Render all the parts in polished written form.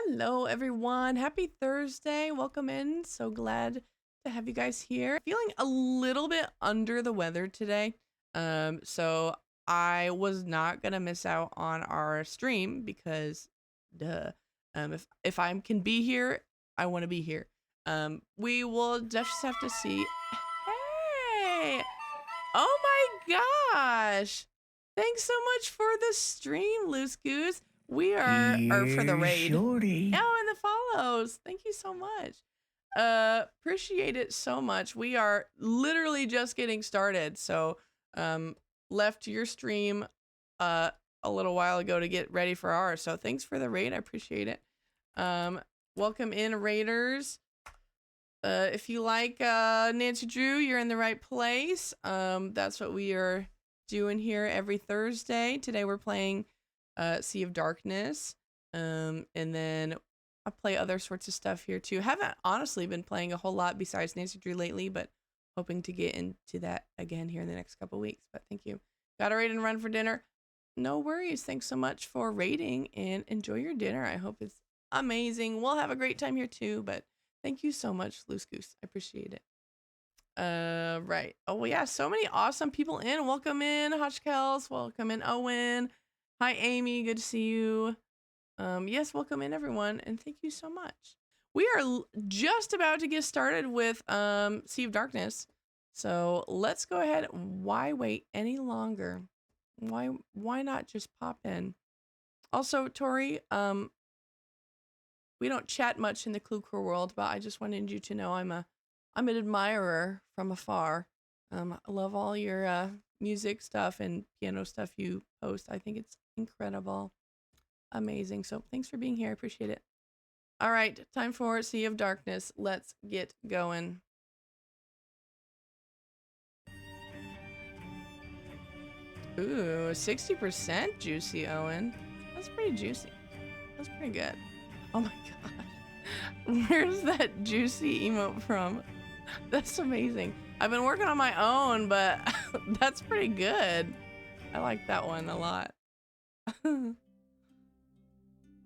Hello, everyone. Happy Thursday. Welcome in. So glad to have you guys here. Feeling a little bit under the weather today. So I was not gonna miss out on our stream because, duh. If I can be here, I want to be here. We will just have to see. Hey! Oh my gosh! Thanks so much for the stream, Loose Goose. We are, or for the raid. Shorty. Oh, and the follows. Thank you so much. Appreciate it so much. We are literally just getting started. So, left your stream, a little while ago to get ready for ours. So thanks for the raid. I appreciate it. Welcome in, raiders. If you like, Nancy Drew, you're in the right place. That's what we are doing here every Thursday. Today we're playing, Sea of Darkness. And then I play other sorts of stuff here too. Haven't honestly been playing a whole lot besides Nancy Drew lately, but hoping to get into that again here in the next couple weeks. But thank you. Gotta raid and run for dinner. No worries. Thanks so much for raiding and enjoy your dinner. I hope it's amazing. We'll have a great time here too, but thank you so much, Loose Goose. I appreciate it. Right. Oh yeah, so many awesome people in. Welcome in, Hotchkels. Welcome in, Owen. Hi, Amy. Good to see you. Yes, welcome in, everyone, and thank you so much. We are just about to get started with Sea of Darkness, so let's go ahead. Why wait any longer? Why not just pop in? Also, Tori, we don't chat much in the ClueCorner world, but I just wanted you to know I'm an admirer from afar. I love all your music stuff and piano stuff you post. I think it's incredible. Amazing. So thanks for being here. I appreciate it. All right, time for Sea of Darkness. Let's get going. Ooh, 60% juicy, Owen. That's pretty juicy. That's pretty good. Oh my gosh. Where's that juicy emote from? That's amazing. I've been working on my own, but that's pretty good. I like that one a lot.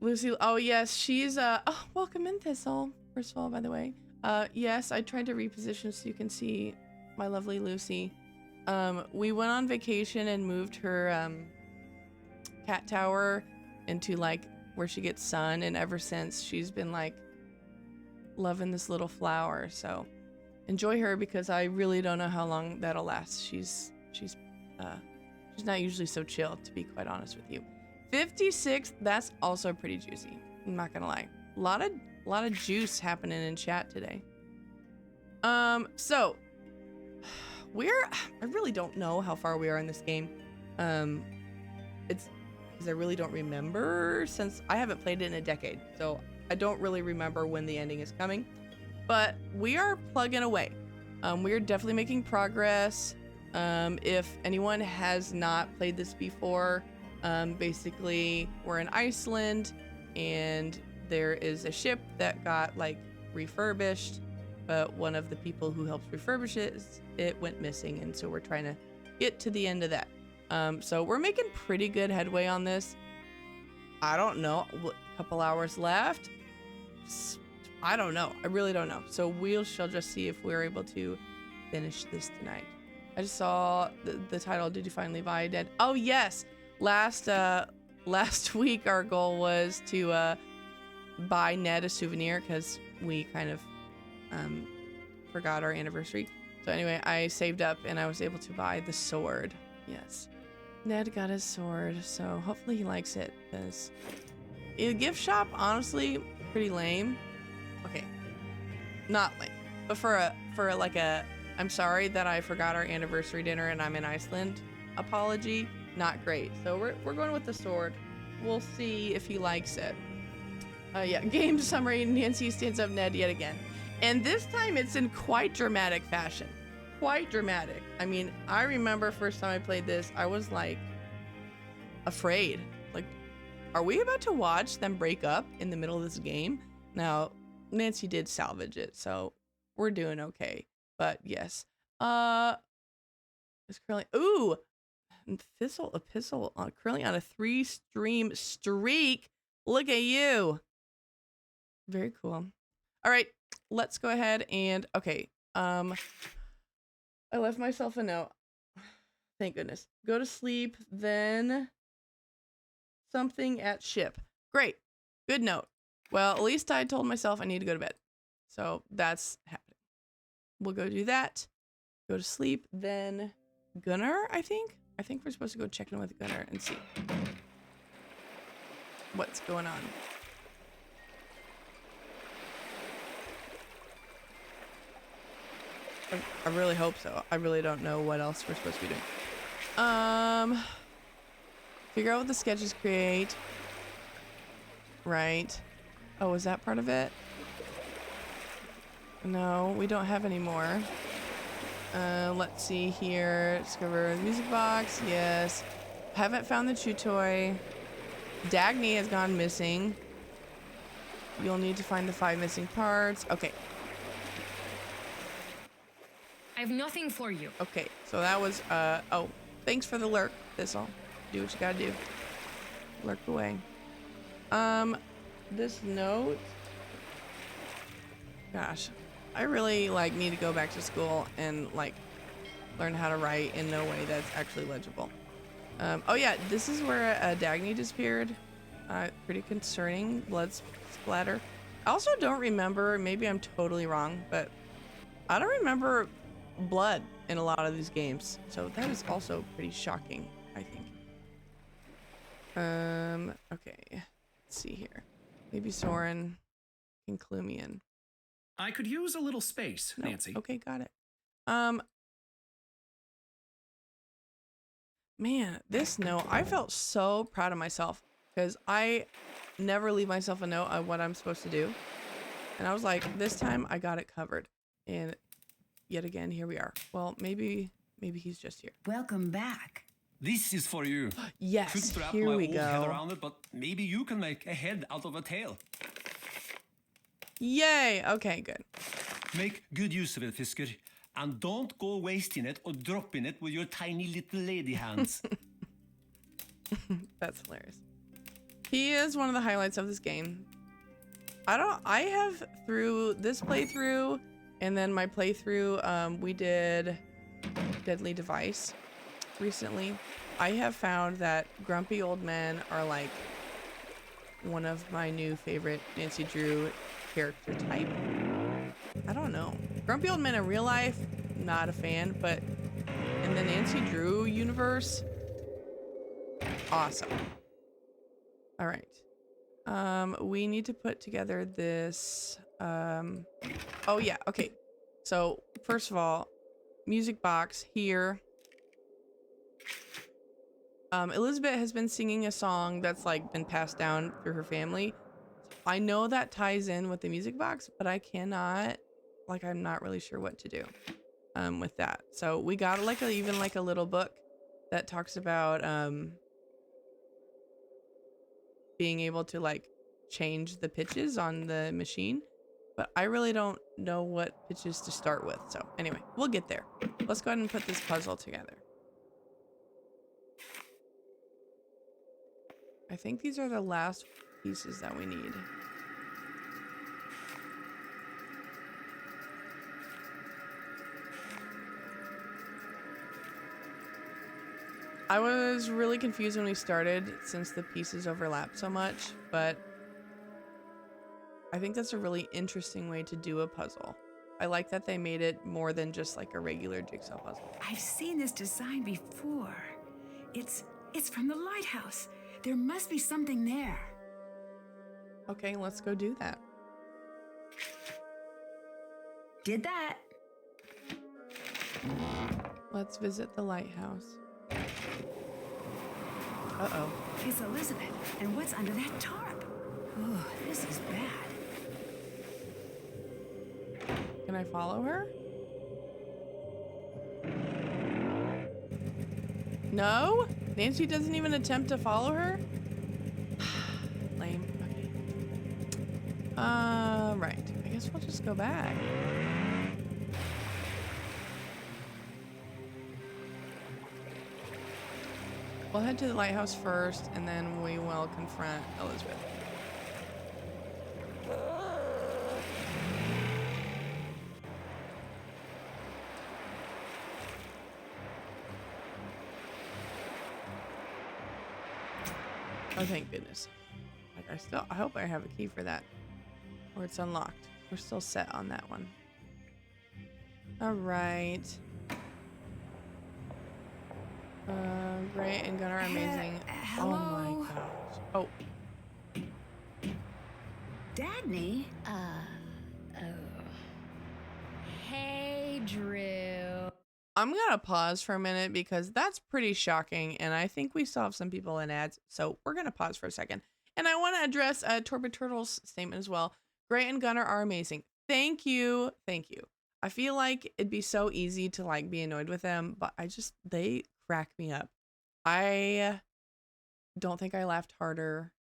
Lucy, oh yes, she's oh, welcome in, Thistle. First of all, by the way. Yes, I tried to reposition so you can see my lovely Lucy. We went on vacation and moved her cat tower into like where she gets sun, and ever since she's been like loving this little flower. So enjoy her because I really don't know how long that'll last. She's not usually so chill, to be quite honest with you. 56, that's also pretty juicy. I'm not gonna lie. A lot of juice happening in chat today. So I really don't know how far we are in this game. It's because I really don't remember, since I haven't played it in a decade. So I don't really remember when the ending is coming, but we are plugging away. We are definitely making progress. If anyone has not played this before, basically we're in Iceland and there is a ship that got like refurbished, but one of the people who helped refurbish it went missing, and so we're trying to get to the end of that. So we're making pretty good headway on this. I don't know, a couple hours left. I don't know. I really don't know. So we shall just see if we're able to finish this tonight. I just saw the title. Did you finally buy Dead? Oh yes. Last week our goal was to buy Ned a souvenir because we kind of forgot our anniversary. So anyway, I saved up and I was able to buy the sword. Yes, Ned got his sword, so hopefully he likes it, because the gift shop, honestly, pretty lame. Okay, not lame, but for like a I'm sorry that I forgot our anniversary dinner and I'm in Iceland apology, not great. So we're going with the sword. We'll see if he likes it. Yeah, game summary, Nancy stands up Ned yet again. And this time it's in quite dramatic fashion. Quite dramatic. I mean, I remember first time I played this, I was like afraid. Like, are we about to watch them break up in the middle of this game? Now, Nancy did salvage it, so we're doing okay. But yes. It's currently, ooh, Epistle currently on a 3-stream streak. Look at you. Very cool. All right, let's go ahead and okay. I left myself a note. Thank goodness. Go to sleep, then something at ship. Great. Good note. Well, at least I told myself I need to go to bed. So that's happening. We'll go do that. Go to sleep, then Gunnar, I think. I think we're supposed to go check in with Gunnar and see what's going on. I really hope so. I really don't know what else we're supposed to be doing. Figure out what the sketches create. Right. Oh, was that part of it? No, we don't have any more. Let's see here. Discover the music box. Yes. Haven't found the chew toy. Dagny has gone missing. You'll need to find the 5 missing parts. Okay. I have nothing for you. Okay, so that was, oh, thanks for the lurk, Thistle. Do what you gotta do. Lurk away. This note. Gosh, I really, like, need to go back to school and, like, learn how to write in a way that's actually legible. Oh yeah, this is where Dagny disappeared. Pretty concerning. Blood splatter. I also don't remember, maybe I'm totally wrong, but I don't remember blood in a lot of these games, so that is also pretty shocking, I think. Okay, let's see here. Maybe Soren can clue me in. I could use a little space, Nope. Nancy. Okay, got it. Man, this note, I felt so proud of myself because I never leave myself a note on what I'm supposed to do, and I was like, this time I got it covered, and yet again, here we are. Well, maybe he's just here. Welcome back. This is for you. Yes, Couldn't wrap here my we old head go. around it, but maybe you can make a head out of a tail. Yay! Okay, good. Make good use of it, Fisker. And don't go wasting it or dropping it with your tiny little lady hands. That's hilarious. He is one of the highlights of this game. I have through this playthrough and then my playthrough, we did Deadly Device recently. I have found that grumpy old men are like one of my new favorite Nancy Drew character type. I don't know. Grumpy old men in real life, not a fan, but in the Nancy Drew universe, awesome. All right. We need to put together this, oh yeah, okay. So first of all, music box here. Elizabeth has been singing a song that's like been passed down through her family. I know that ties in with the music box, but I cannot, like, I'm not really sure what to do with that. So we got like even like a little book that talks about being able to like change the pitches on the machine, but I really don't know what pitches to start with. So anyway, we'll get there. Let's go ahead and put this puzzle together. I think these are the last pieces that we need. I was really confused when we started since the pieces overlap so much, but I think that's a really interesting way to do a puzzle. I like that they made it more than just like a regular jigsaw puzzle. I've seen this design before. It's from the lighthouse. There must be something there. Okay, let's go do that. Did that. Let's visit the lighthouse. Uh-oh. It's Elizabeth. And what's under that tarp? Oh, this is bad. Can I follow her? No? Nancy doesn't even attempt to follow her? Lame. Okay. Right. I guess we'll just go back. We'll head to the lighthouse first, and then we will confront Elizabeth. Oh, thank goodness. Like I hope I have a key for that. Or it's unlocked. We're still set on that one. All right. Gray and Gunnar are amazing. Oh my Hello? gosh. Oh, Dagny? Hey, Drew. I'm gonna pause for a minute because that's pretty shocking, and I think we still have some people in ads, so we're gonna pause for a second. And I want to address Torbid Turtle's statement as well. Gray and Gunnar are amazing. Thank you, thank you. I feel like it'd be so easy to like be annoyed with them, but they crack me up. I don't think I laughed harder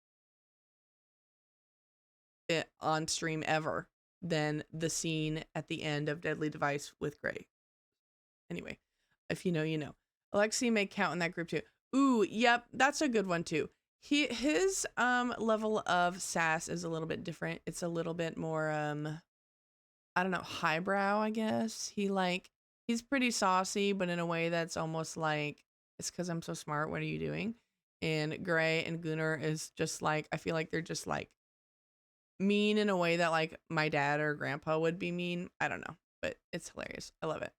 on stream ever than the scene at the end of Deadly Device with Gray. Anyway, if you know, you know. Alexi may count in that group too. Ooh, yep, that's a good one too. His level of sass is a little bit different. It's a little bit more I don't know, highbrow, I guess. He's pretty saucy, but in a way that's almost like, it's because I'm so smart, what are you doing? And Gray and Gunnar is just like, I feel like they're just like mean in a way that like my dad or grandpa would be mean. I don't know, but it's hilarious. I love it.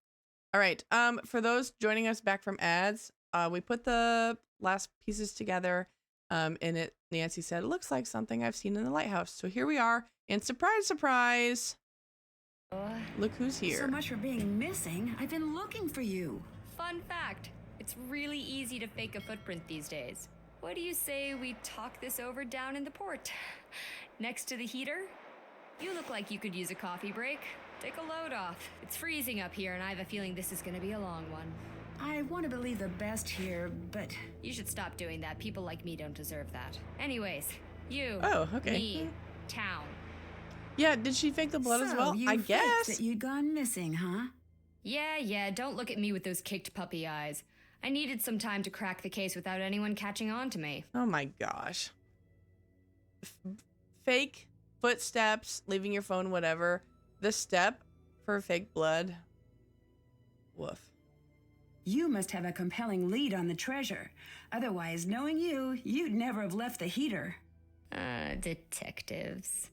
All right. For those joining us back from ads, we put the last pieces together. And Nancy said, it looks like something I've seen in the lighthouse. So here we are. And surprise, surprise. Look who's here. So much for being missing. I've been looking for you. Fun fact, it's really easy to fake a footprint these days. What do you say we talk this over down in the port? Next to the heater? You look like you could use a coffee break. Take a load off. It's freezing up here, and I have a feeling this is gonna be a long one. I want to believe the best here, but You should stop doing that. People like me don't deserve that. Anyways, you, Oh, okay. me, town. Yeah, did she fake the blood as well? you I faked guess. that you'd gone missing, huh? Yeah, don't look at me with those kicked puppy eyes. I needed some time to crack the case without anyone catching on to me. Oh my gosh. Fake footsteps, leaving your phone, whatever. The step for fake blood. Woof. You must have a compelling lead on the treasure. Otherwise, knowing you, you'd never have left the heater. Detectives.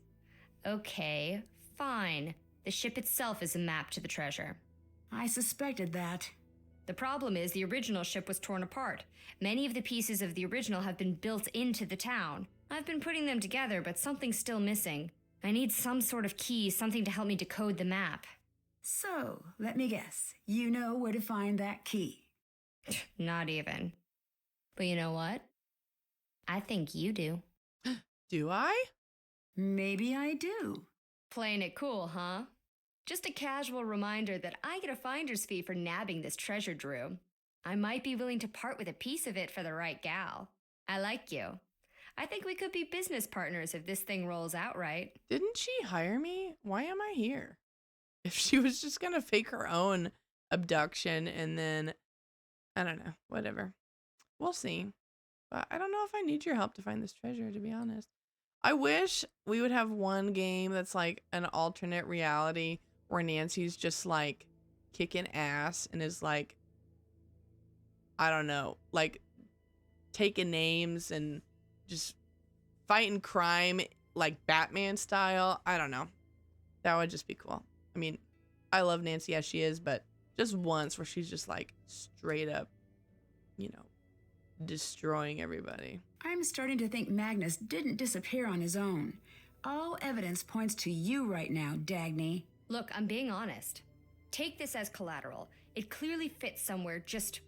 Okay, fine. The ship itself is a map to the treasure. I suspected that. The problem is the original ship was torn apart. Many of the pieces of the original have been built into the town. I've been putting them together, but something's still missing. I need some sort of key, something to help me decode the map. So, let me guess. You know where to find that key. Not even. But you know what? I think you do. Do I? Maybe I do. Playing it cool, huh? Just a casual reminder that I get a finder's fee for nabbing this treasure, Drew. I might be willing to part with a piece of it for the right gal. I like you. I think we could be business partners if this thing rolls out right. Didn't she hire me? Why am I here? If she was just gonna fake her own abduction and then, I don't know, whatever. We'll see. But I don't know if I need your help to find this treasure, to be honest. I wish we would have one game that's like an alternate reality where Nancy's just like kicking ass and is like, I don't know, like taking names and just fighting crime like Batman style. I don't know. That would just be cool. I mean, I love Nancy as she is, but just once where she's just like straight up, you know, destroying everybody. I'm starting to think Magnus didn't disappear on his own. All evidence points to you right now, Dagny. Look, I'm being honest. Take this as collateral. It clearly fits somewhere, just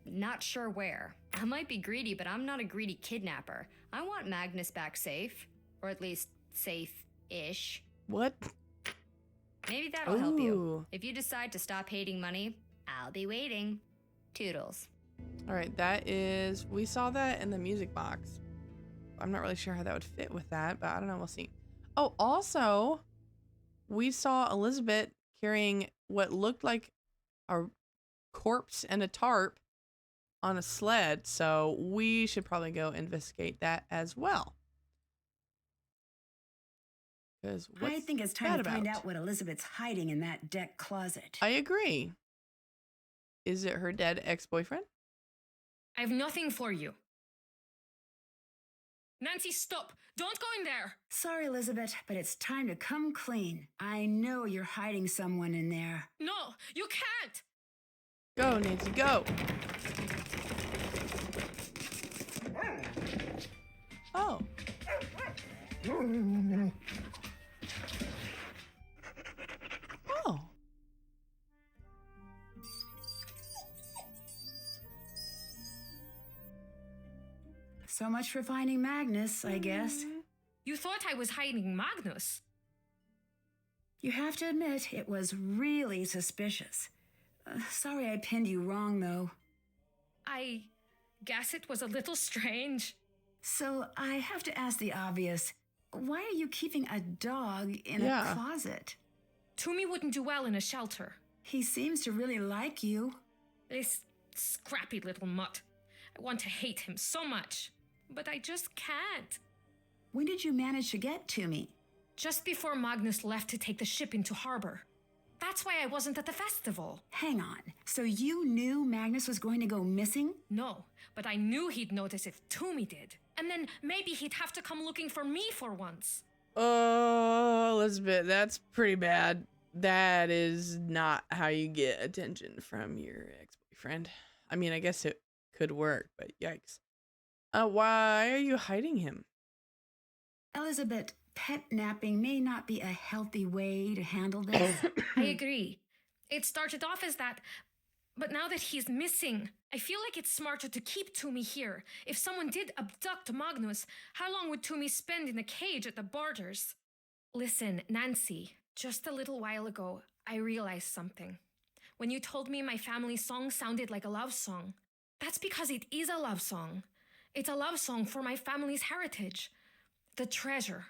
not sure where. I might be greedy, but I'm not a greedy kidnapper. I want Magnus back safe. Or at least safe-ish. What? Maybe that'll help you. Ooh. If you decide to stop hating money, I'll be waiting. Toodles. All right, we saw that in the music box. I'm not really sure how that would fit with that, but I don't know, we'll see. Oh, also, we saw Elizabeth carrying what looked like a corpse and a tarp on a sled, so we should probably go investigate that as well. I think it's time to find out what Elizabeth's hiding in that deck closet. I agree. Is it her dead ex-boyfriend? I have nothing for you. Nancy, stop! Don't go in there! Sorry, Elizabeth, but it's time to come clean. I know you're hiding someone in there. No, you can't! Go, Nancy, go. Oh. Oh. So much for finding Magnus, I guess. You thought I was hiding Magnus? You have to admit, it was really suspicious. Sorry I pinned you wrong, though. I guess it was a little strange. So I have to ask the obvious. Why are you keeping a dog in a closet? Toomey wouldn't do well in a shelter. He seems to really like you. This scrappy little mutt. I want to hate him so much, but I just can't. When did you manage to get to me? Just before Magnus left to take the ship into harbor. That's why I wasn't at the festival. Hang on. So you knew Magnus was going to go missing? No, but I knew he'd notice if Toomey did. And then maybe he'd have to come looking for me for once. Oh, Elizabeth, that's pretty bad. That is not how you get attention from your ex-boyfriend. I mean, I guess it could work, but yikes. Why are you hiding him? Elizabeth, pet napping may not be a healthy way to handle this. I agree. It started off as that, but now that he's missing, I feel like it's smarter to keep Toomey here. If someone did abduct Magnus, how long would Toomey spend in a cage at the borders? Listen, Nancy, just a little while ago, I realized something. When you told me my family song sounded like a love song, that's because it is a love song. It's a love song for my family's heritage. The treasure.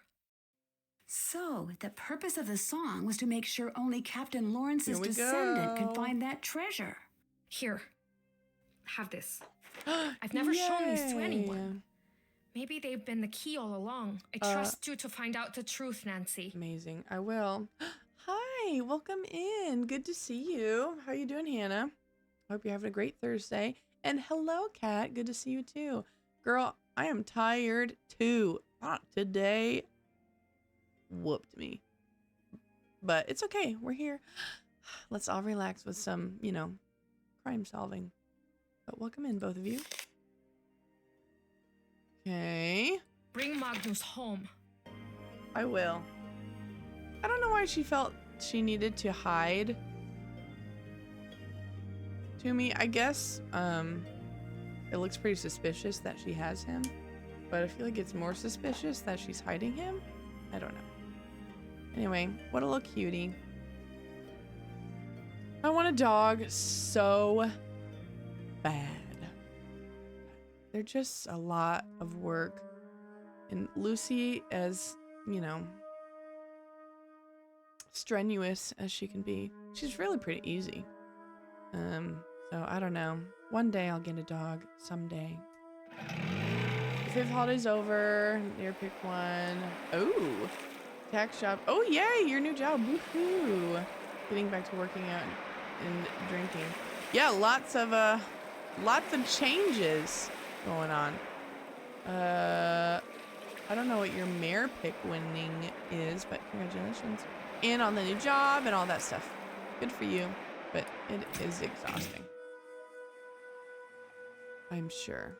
So, the purpose of the song was to make sure only Captain Lawrence's descendant could find that treasure. Here. Have this. I've never shown these to anyone. Maybe they've been the key all along. I trust you to find out the truth, Nancy. Amazing. I will. Hi, welcome in. Good to see you. How you doing, Hannah? Hope you're having a great Thursday. And hello, Kat. Good to see you too. Girl, I am tired too. Today whooped me. But it's okay. We're here. Let's all relax with some, crime solving. But welcome in, both of you. Okay. Bring Magnus home. I will. I don't know why she felt she needed to hide to me. I guess it looks pretty suspicious that she has him, but I feel like it's more suspicious that she's hiding him. I don't know. Anyway, what a little cutie. I want a dog so bad. They're just a lot of work. And Lucy, as, strenuous as she can be, she's really pretty easy. So I don't know. One day I'll get a dog. Someday. The 5th holiday's over. Near pick one. Oh, tax shop. Oh yay, your new job. Woohoo! Getting back to working out and drinking. Yeah, lots of changes going on. I don't know what your mayor pick winning is, but congratulations. And on the new job and all that stuff. Good for you, but it is exhausting. I'm sure.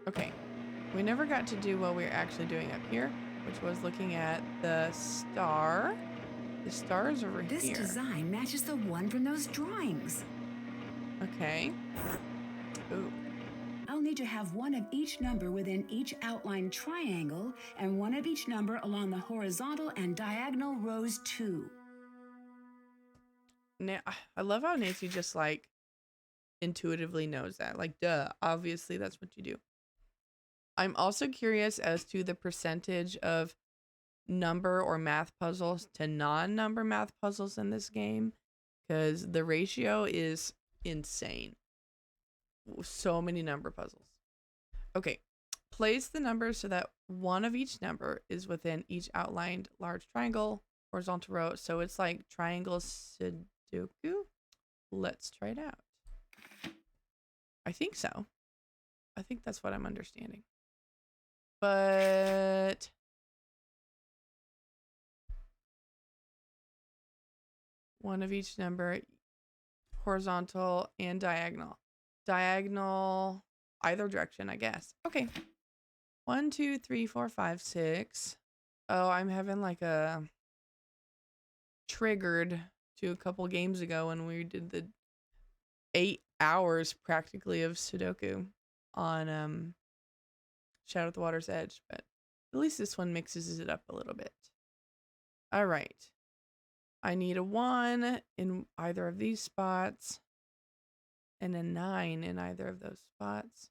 Okay, we never got to do what we were actually doing up here, which was looking at the star. The star's over here. This design matches the one from those drawings. Okay. Ooh. I'll need to have one of each number within each outlined triangle and one of each number along the horizontal and diagonal rows too. Now, I love how Nancy just intuitively knows that. Duh, obviously that's what you do. I'm also curious as to the percentage of number or math puzzles to non-number math puzzles in this game, because the ratio is insane. So many number puzzles. Okay, place the numbers so that one of each number is within each outlined large triangle, horizontal row. So it's like triangle Sudoku. Let's try it out. I think so. I think that's what I'm understanding. But one of each number, horizontal and diagonal. Diagonal, either direction, I guess. Okay. 1, 2, 3, 4, 5, 6. Oh, I'm having like a triggered to a couple games ago when we did the 8 hours practically of Sudoku on Shadow at the Water's Edge, but at least this one mixes it up a little bit. All right. I need a 1 in either of these spots and a 9 in either of those spots.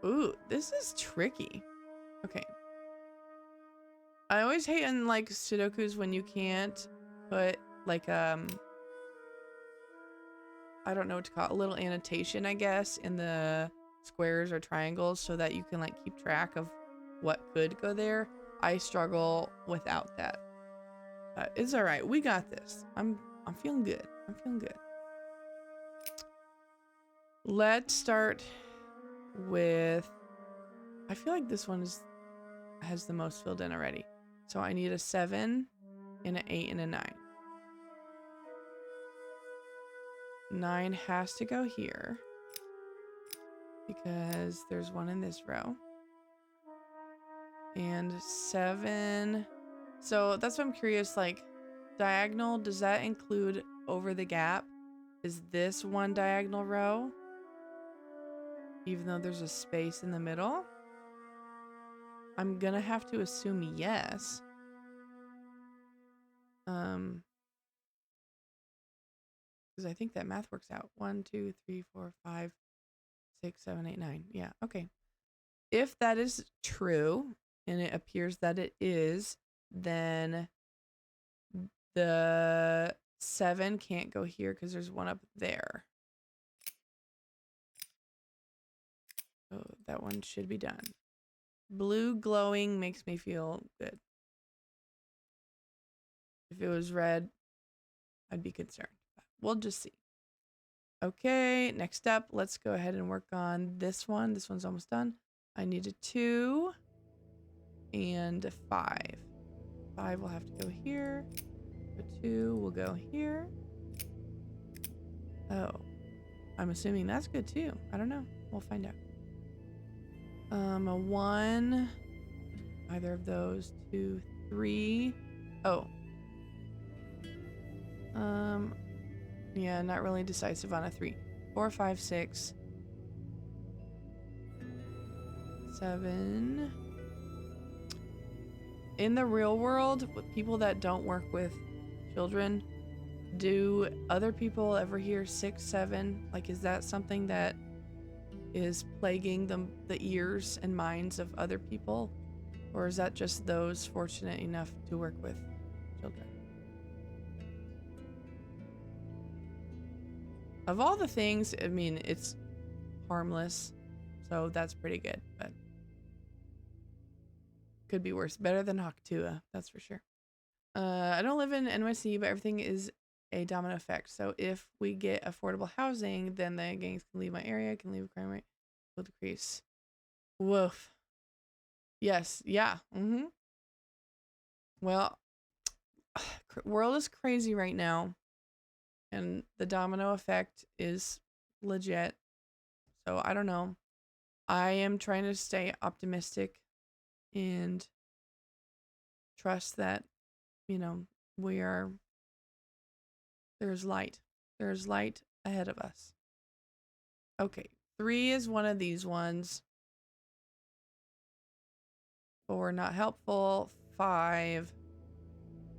Ooh, this is tricky. Okay. I always hate in like Sudokus when you can't put like I don't know what to call it, a little annotation, I guess, in the squares or triangles so that you can like keep track of what could go there. I struggle without that. It's all right. We got this. I'm feeling good. I'm feeling good. Let's start with, I feel like this one has the most filled in already. So I need a 7 and an 8 and a 9. 9 has to go here because there's one in this row. And 7. So that's what I'm curious, like diagonal, does that include over the gap? Is this one diagonal row? Even though there's a space in the middle? I'm gonna have to assume yes. Because I think that math works out. 1, 2, 3, 4, 5, 6, 7, 8, 9. Yeah, okay. If that is true, and it appears that it is, then the 7 can't go here because there's one up there. So that one should be done. Blue glowing makes me feel good. If it was red, I'd be concerned. But we'll just see. Okay, next up, let's go ahead and work on this one. This one's almost done. I need a 2 and a 5. 5 will have to go here. A 2 will go here. Oh, I'm assuming that's good too. I don't know. We'll find out. A 1. Either of those. 2, 3. Oh. Yeah, not really decisive on a 3. 4, 5, 6. 7. In the real world, with people that don't work with children, do other people ever hear 6, 7? Like, is that something that is plaguing the ears and minds of other people? Or is that just those fortunate enough to work with children? Of all the things, I mean, it's harmless, so that's pretty good, but could be worse. Better than Hakutua, that's for sure. I don't live in NYC, but everything is a domino effect. So if we get affordable housing, then the gangs can leave my area, can leave crime rate will decrease. Woof. Yes. Yeah. Well, world is crazy right now, and the domino effect is legit. So I don't know. I am trying to stay optimistic and trust that, there's light. There's light ahead of us. Okay. 3 is one of these ones. 4, not helpful. 5.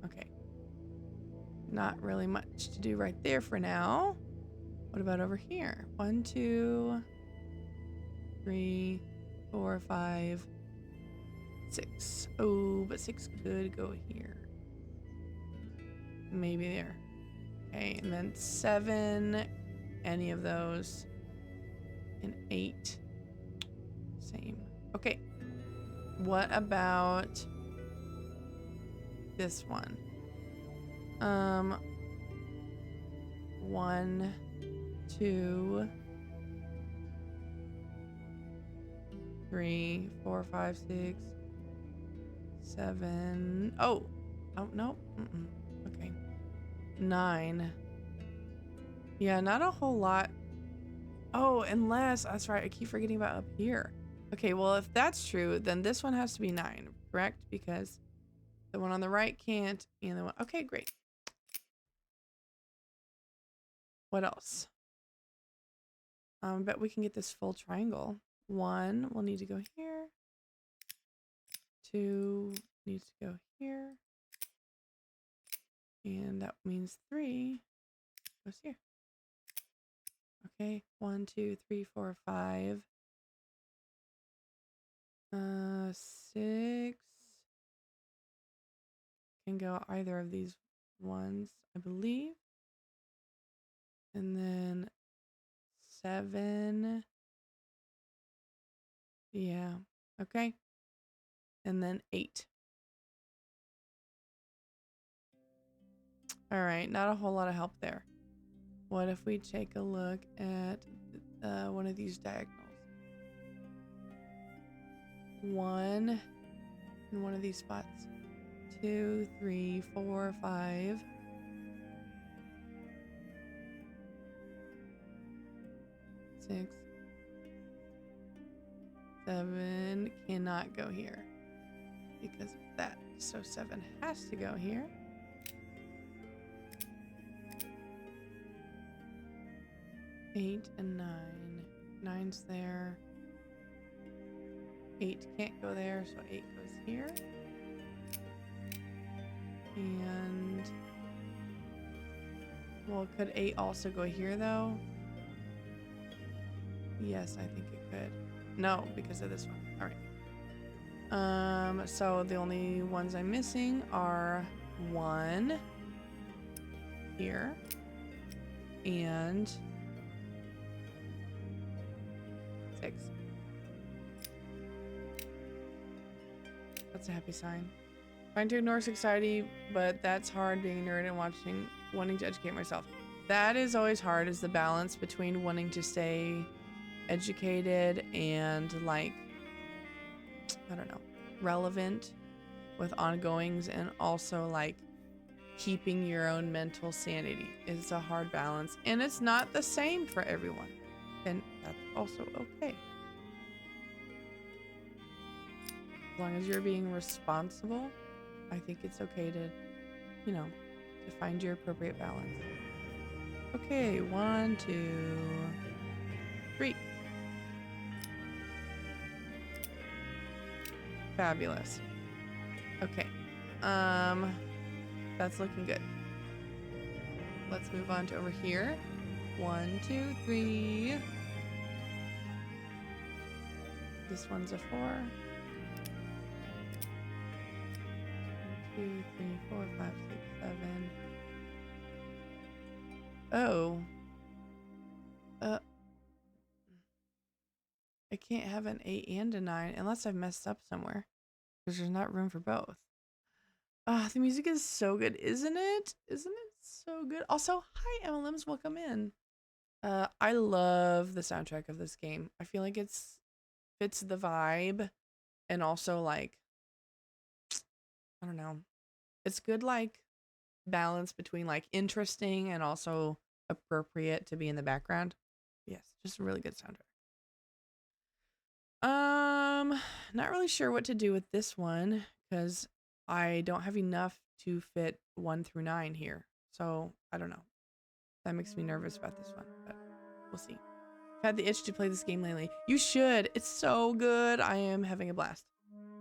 Okay. Not really much to do right there for now. What about over here? 1, 2, 3, 4, 5, 6. Oh, but 6 could go here. Maybe there. Okay, and then 7, any of those. And 8, same. Okay. What about this one? 1, 2, 3, 4, 5, 6, 7. Oh, no. Okay. 9. Yeah, not a whole lot. Oh, unless, that's right, I keep forgetting about up here. Okay, well, if that's true, then this one has to be 9, correct? Because the one on the right can't, and the one, okay, great. What else? Bet we can get this full triangle. 1 will need to go here. 2 needs to go here. And that means 3 goes here. Okay, 1, 2, 3, 4, 5. 6 can go either of these ones, I believe. And then 7. Yeah, okay. And then 8. All right, not a whole lot of help there. What if we take a look at one of these diagonals? 1 in one of these spots. 2, 3, 4, 5. 6, 7 cannot go here because of that. So 7 has to go here. 8 and 9. 9's there. 8 can't go there, so 8 goes here. And well, could 8 also go here though? Yes, I think it could. No, because of this one. All right. So the only ones I'm missing are 1 here and 6. That's a happy sign. Trying to ignore society, but that's hard being a nerd and wanting to educate myself. That is always hard, is the balance between wanting to stay educated and like, I don't know, relevant with ongoings, and also like keeping your own mental sanity is a hard balance, and it's not the same for everyone, and that's also okay. As long as you're being responsible, I think it's okay to, you know, to find your appropriate balance. Okay, 1, 2, 3. Fabulous. Okay. That's looking good. Let's move on to over here. 1, 2, 3. This one's a 4. 1, 2, 3, 4, 5, 6, 7. Oh. I can't have an 8 and a 9 unless I've messed up somewhere, because there's not room for both. Ah, the music is so good, isn't it? Isn't it so good? Also, hi MLMs, welcome in. I love the soundtrack of this game. I feel like it's fits the vibe, and also like, I don't know, it's good like balance between like interesting and also appropriate to be in the background. Yes, just a really good soundtrack. Not really sure what to do with this one because I don't have enough to fit 1 through 9 here. So I don't know. That makes me nervous about this one, but we'll see. I've had the itch to play this game lately. You should. It's so good. I am having a blast.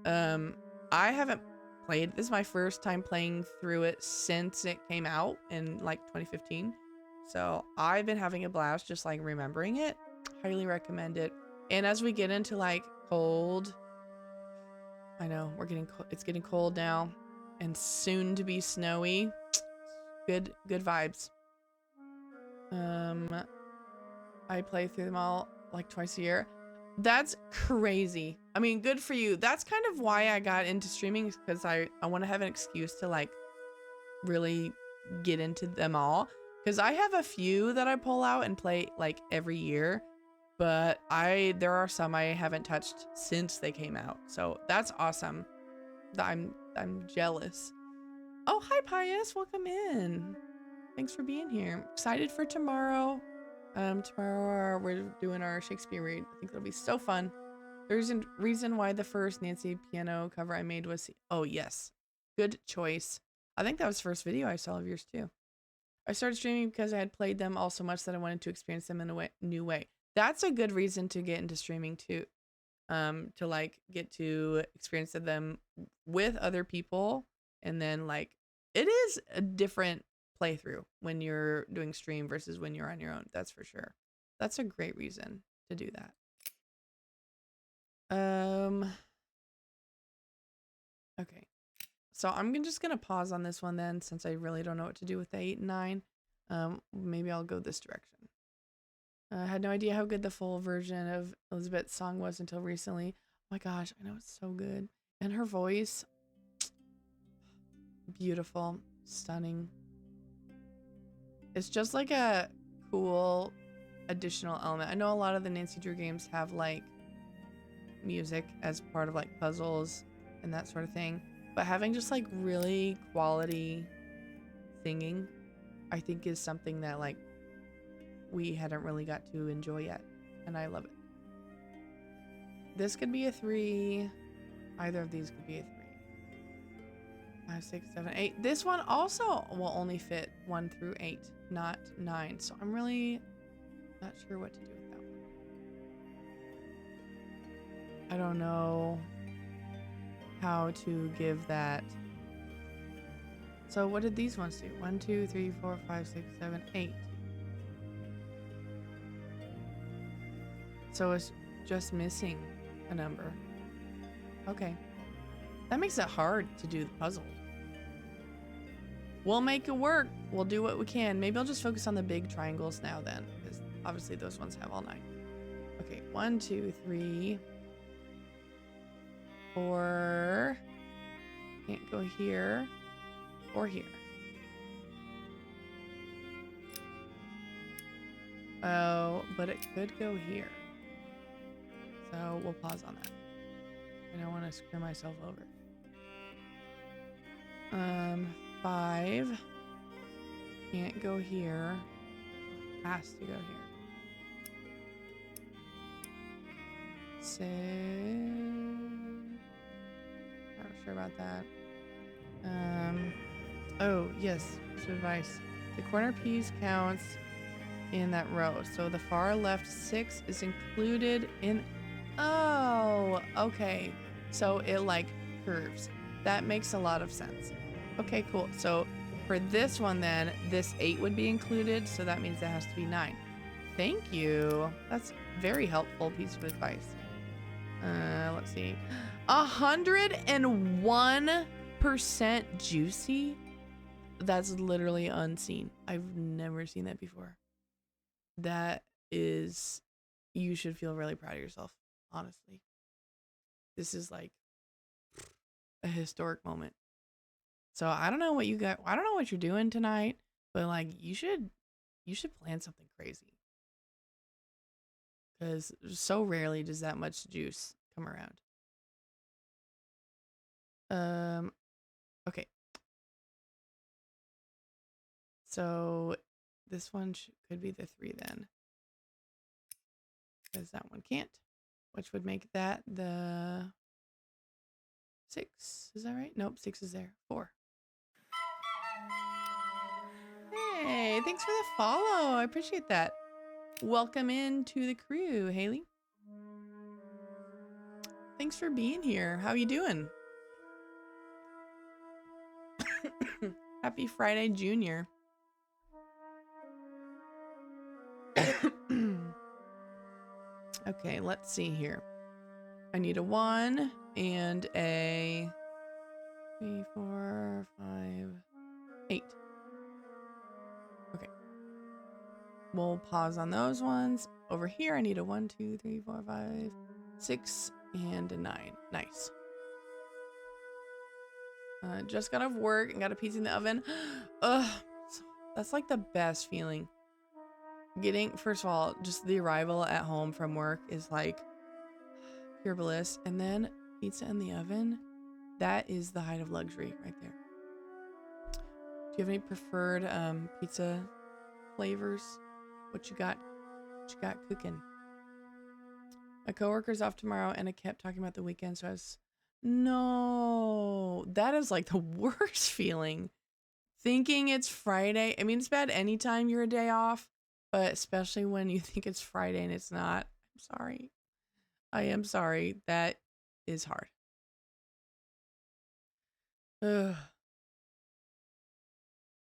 I haven't played. This is my first time playing through it since it came out in like 2015. So I've been having a blast just like remembering it. Highly recommend it. And as we get into like cold, I know it's getting cold now and soon to be snowy. Good vibes. I play through them all like twice a year. That's crazy. I mean, good for you. That's kind of why I got into streaming, because I want to have an excuse to like really get into them all, because I have a few that I pull out and play like every year, but there are some I haven't touched since they came out. So that's awesome. I'm jealous. Oh, hi Pius, welcome in. Thanks for being here. Excited for tomorrow. Tomorrow we're doing our Shakespeare read. I think it'll be so fun. There's a reason why the first Nancy piano cover I made was, oh yes, good choice. I think that was the first video I saw of yours too. I started streaming because I had played them all so much that I wanted to experience them in a new way. That's a good reason to get into streaming too. To like get to experience them with other people, and then like it is a different playthrough when you're doing stream versus when you're on your own. That's for sure. That's a great reason to do that. Okay. So I'm just gonna pause on this one then, since I really don't know what to do with the 8 and 9. Maybe I'll go this direction. I had no idea how good the full version of Elizabeth's song was until recently. Oh my gosh, I know it's so good. And her voice, beautiful, stunning. It's just like a cool additional element. I know a lot of the Nancy Drew games have like music as part of like puzzles and that sort of thing, but having just like really quality singing, I think is something that like we hadn't really got to enjoy yet, and I love it. This could be a 3. Either of these could be a 3. 5, 6, 7, 8. This one also will only fit 1 through 8, not 9. So I'm really not sure what to do with that one. I don't know how to give that. So what did these ones do? 1, 2, 3, 4, 5, 6, 7, 8. So it's just missing a number. Okay. That makes it hard to do the puzzle. We'll make it work. We'll do what we can. Maybe I'll just focus on the big triangles now then, because obviously those ones have all 9. Okay, 1, 2, 3, 4. Can't go here or here. Oh, but it could go here. So we'll pause on that. I don't want to screw myself over. 5. Can't go here. Has to go here. 6. Not sure about that. Oh, yes. Piece of advice. The corner piece counts in that row. So the far left 6 is included in... Oh, okay. So it like curves. That makes a lot of sense. Okay, cool. So for this one then, this 8 would be included. So that means that has to be 9. Thank you. That's very helpful piece of advice. Let's see. 101% juicy. That's literally unseen. I've never seen that before. That is, you should feel really proud of yourself, honestly. This is like a historic moment. So I don't know what you got. I don't know what you're doing tonight, but like you should plan something crazy. Because so rarely does that much juice come around. Okay. So this one could be the 3 then. Because that one can't. Which would make that the 6. Is that right? Nope, 6 is there. 4. Hey, thanks for the follow. I appreciate that. Welcome into the crew, Haley. Thanks for being here. How you doing? Happy Friday, Junior. Okay, let's see here. I need a 1 and a 3, 4, 5, 8. Okay. We'll pause on those ones. Over here, I need a 1, 2, 3, 4, 5, 6, and a 9. Nice. Just got off work and got a pizza in the oven. Ugh, that's like the best feeling. First of all, just the arrival at home from work is like pure bliss. And then pizza in the oven, that is the height of luxury right there. Do you have any preferred pizza flavors? What you got cooking? My coworker's off tomorrow and I kept talking about the weekend, so no, that is like the worst feeling. Thinking it's Friday. I mean, it's bad anytime you're a day off, but especially when you think it's Friday and it's not. I'm sorry. I am sorry. That is hard. Ugh.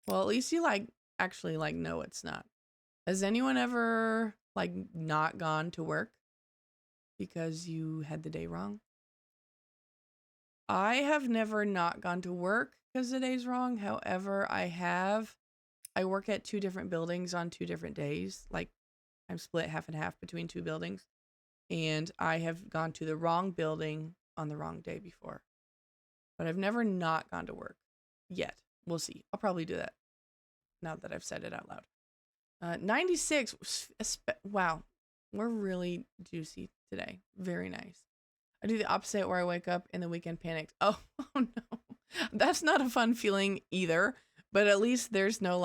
Well, at least you actually know it's not. Has anyone ever not gone to work because you had the day wrong? I have never not gone to work because the day's wrong. However, I work at 2 different buildings on 2 different days. Like, I'm split half and half between 2 buildings. And I have gone to the wrong building on the wrong day before. But I've never not gone to work yet. We'll see. I'll probably do that now that I've said it out loud. 96. Wow. We're really juicy today. Very nice. I do the opposite where I wake up in the weekend panicked. Oh no. That's not a fun feeling either. But at least there's no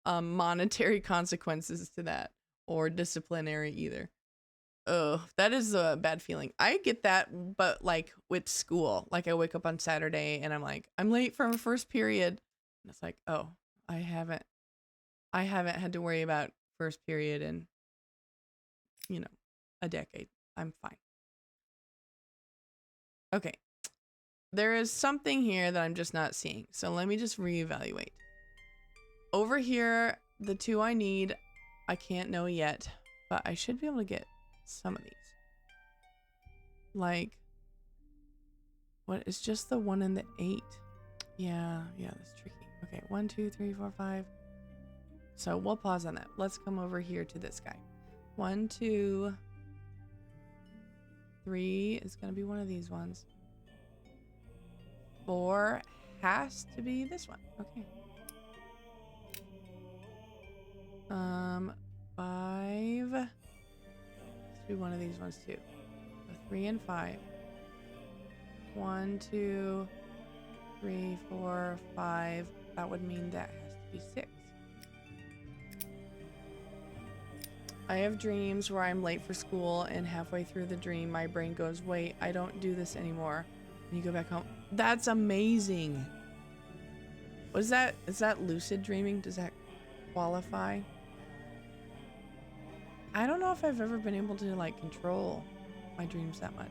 monetary consequences to that or disciplinary either. Oh, that is a bad feeling. I get that, but with school, I wake up on Saturday and I'm late for my first period. And it's oh, I haven't had to worry about first period in, a decade. I'm fine. Okay. There is something here that I'm just not seeing. So let me just reevaluate. Over here, the 2 I need, I can't know yet, but I should be able to get some of these. What is just the 1 and the 8? Yeah, that's tricky. Okay, 1, 2, 3, 4, 5. So we'll pause on that. Let's come over here to this guy. 1, 2, 3 is going to be one of these ones. 4 has to be this one. Okay. 5. Let's do one of these ones too. So 3 and 5. 1, 2, 3, 4, 5. That would mean that has to be 6. I have dreams where I'm late for school and halfway through the dream, my brain goes, wait, I don't do this anymore. And you go back home. That's amazing. What is that? Is that lucid dreaming? Does that qualify? I don't know if I've ever been able to control my dreams that much.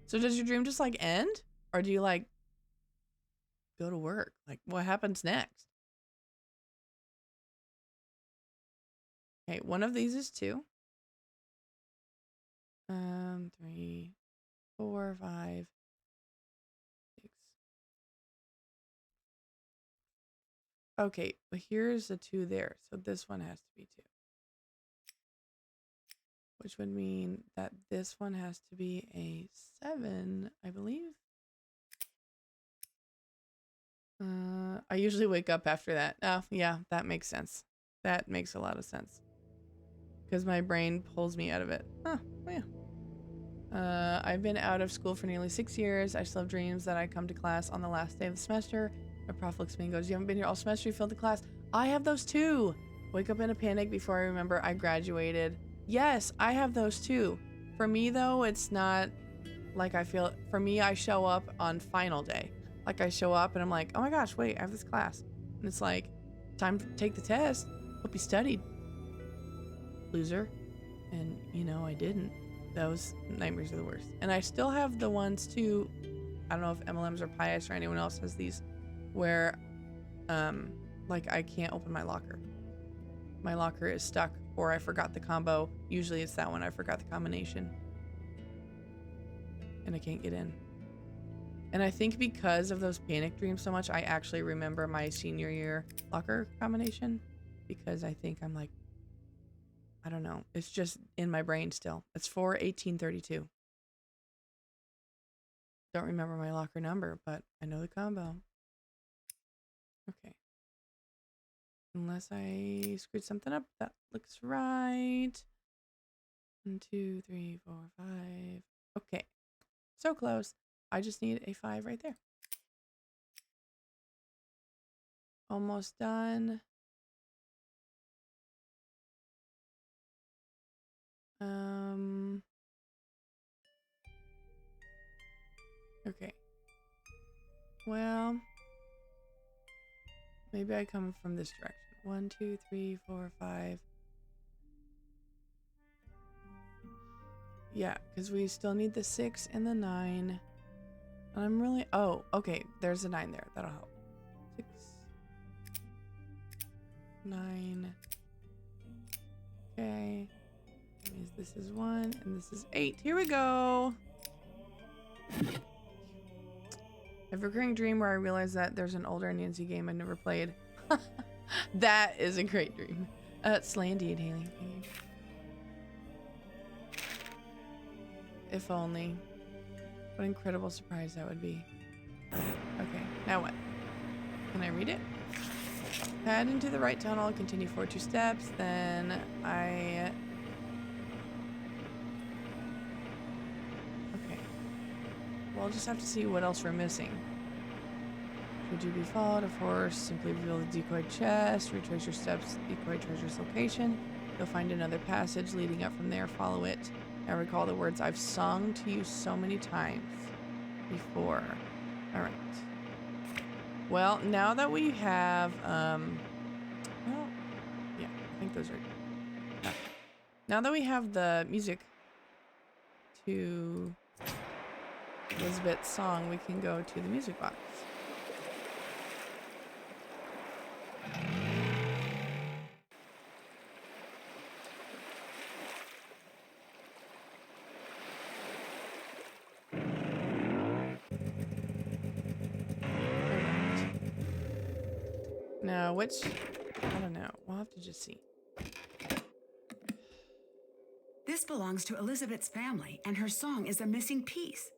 So does your dream just end? Or do you go to work? What happens next? Okay, one of these is 2. 3, 4, 5, 6. Okay, but here's a 2 there. So this one has to be 2. Which would mean that this one has to be a 7, I believe. I usually wake up after that. Oh, yeah, that makes sense. That makes a lot of sense. Because my brain pulls me out of it. Huh, yeah. I've been out of school for nearly 6 years. I still have dreams that I come to class on the last day of the semester. My prof looks at me and goes, you haven't been here all semester, you failed the class. I have those too. Wake up in a panic before I remember I graduated. Yes, I have those too. For me though, it's not for me, I show up on final day. I show up and I'm like, oh my gosh, wait, I have this class. And it's time to take the test. Hope you studied. Loser. And I didn't. Those nightmares are the worst. And I still have the ones too. I don't know if MLMs or Pious or anyone else has these where I can't open my locker. My locker is stuck or I forgot the combo. Usually it's that one. I forgot the combination. And I can't get in. And I think because of those panic dreams so much, I actually remember my senior year locker combination because I think I'm I don't know. It's just in my brain still. It's 41832. Don't remember my locker number, but I know the combo. Okay. Unless I screwed something up. That looks right. 1, 2, 3, 4, 5. Okay. So close. I just need a 5 right there. Almost done. Okay. Well, maybe I come from this direction. 1, 2, 3, 4, 5. Yeah, because we still need the 6 and the 9. And I'm really... Oh, okay. There's a 9 there. That'll help. 6, 9. Okay. That means this is 1 and this is 8. Here we go. A recurring dream where I realize that there's an older Nancy game I never played. That is a great dream. Slay indeed, Haley. Thank you. If only. What an incredible surprise that would be. Okay, now what? Can I read it? Head into the right tunnel, continue forward 2 steps, then I... Okay. Well, I'll just have to see what else we're missing. Should you be followed, of course, simply reveal the decoy chest, retrace your steps, decoy treasure's location. You'll find another passage leading up from there, follow it. And recall the words I've sung to you so many times before. Alright. Well, now that we have, well, yeah, I think those are, no. Now that we have the music to Elizabeth's song, we can go to the music box. Now, which, I don't know. We'll have to just see. This belongs to Elizabeth's family, and her song is a missing piece.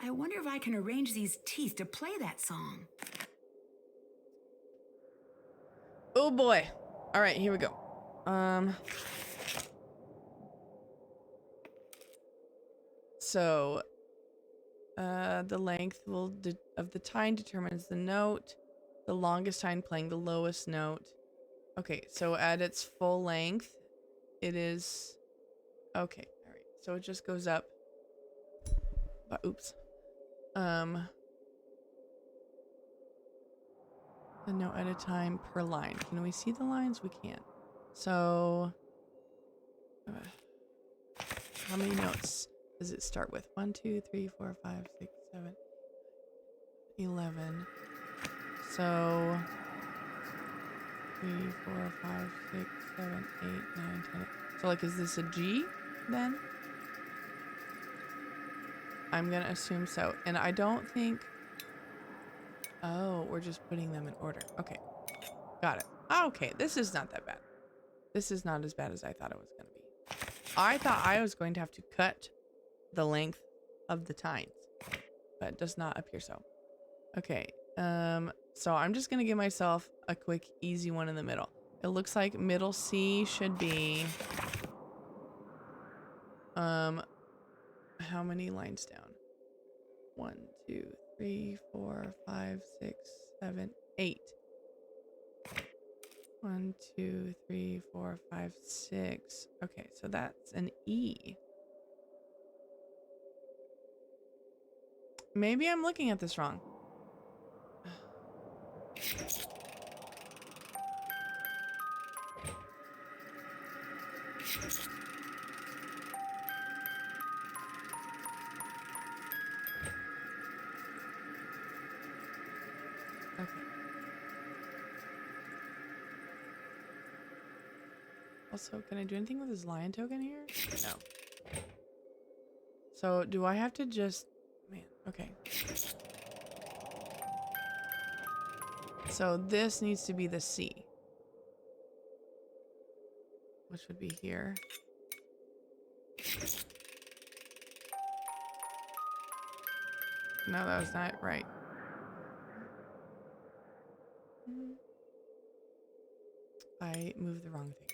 I wonder if I can arrange these teeth to play that song. Oh boy. All right, here we go. So, the length of the tine determines the note. The longest tine playing the lowest note. Okay, so at its full length, it is... Okay, all right. So it just goes up. But, oops. A note at a time per line. Can we see the lines? We can't. So, how many notes does it start with? 1, 2, 3, 4, 5, 6, 7, 11. So 3, 4, 5, 6, 7, 8, 9, 10. So like, is this a G then? I'm gonna assume so. And I don't think... Oh, we're just putting them in order. Okay. Got it. Okay, this is not that bad. This is not as bad as I thought it was gonna be. I thought I was going to have to cut the length of the tines, but it does not appear so. Okay. So I'm just gonna give myself a quick, easy one in the middle. It looks like middle C should be, how many lines down? 1, 2, 3, 4, 5, 6, 7, 8. 1, 2, 3, 4, 5, 6. Okay, so that's an E. Maybe I'm looking at this wrong. Okay. Also, can I do anything with this lion token here? No. So, do I have to just... Man, okay. So, this needs to be the C. Which would be here. No, that was not right. I moved the wrong thing.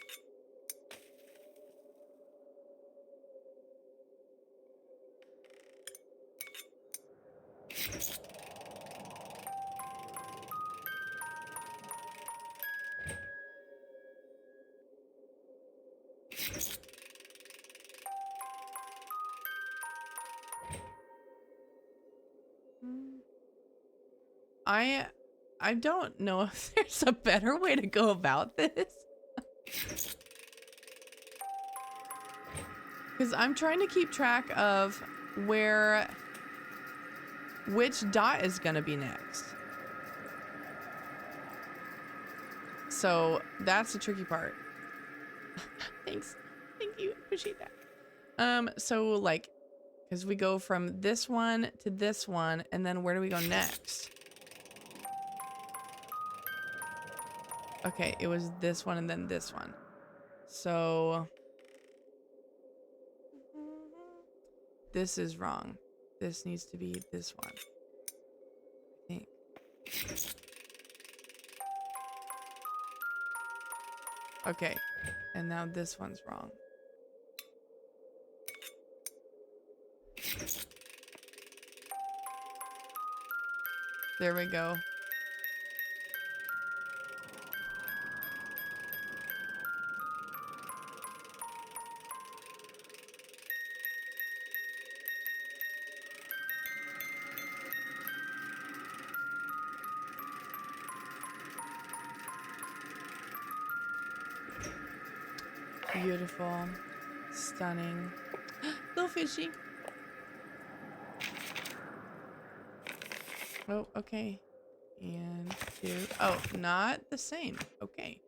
I don't know if there's a better way to go about this. Because I'm trying to keep track of which dot is going to be next. So that's the tricky part. Thanks. Thank you. Appreciate that. So like, because we go from this one to this one, and then where do we go next? Okay, it was this one and then this one. So this is wrong. This needs to be this one, I think. Okay, and now this one's wrong. There we go. Beautiful. Stunning. Little fishy. Oh, okay. And two. Oh, not the same. Okay.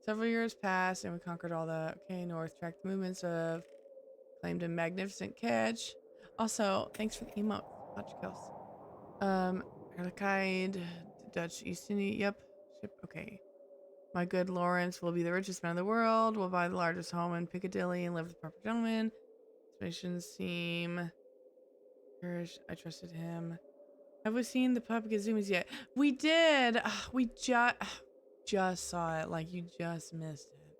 Several years passed and we conquered all the north tracked movements of claimed a magnificent catch. Also, thanks for the emote. Watch kills. Erlikide, Dutch East India. Yep. Ship. Okay. My good Lawrence will be the richest man in the world. Will buy the largest home in Piccadilly and live with the proper gentleman. Missions seem. I trusted him. Have we seen the Papagazumis yet? We did. We just saw it. Like, you just missed it.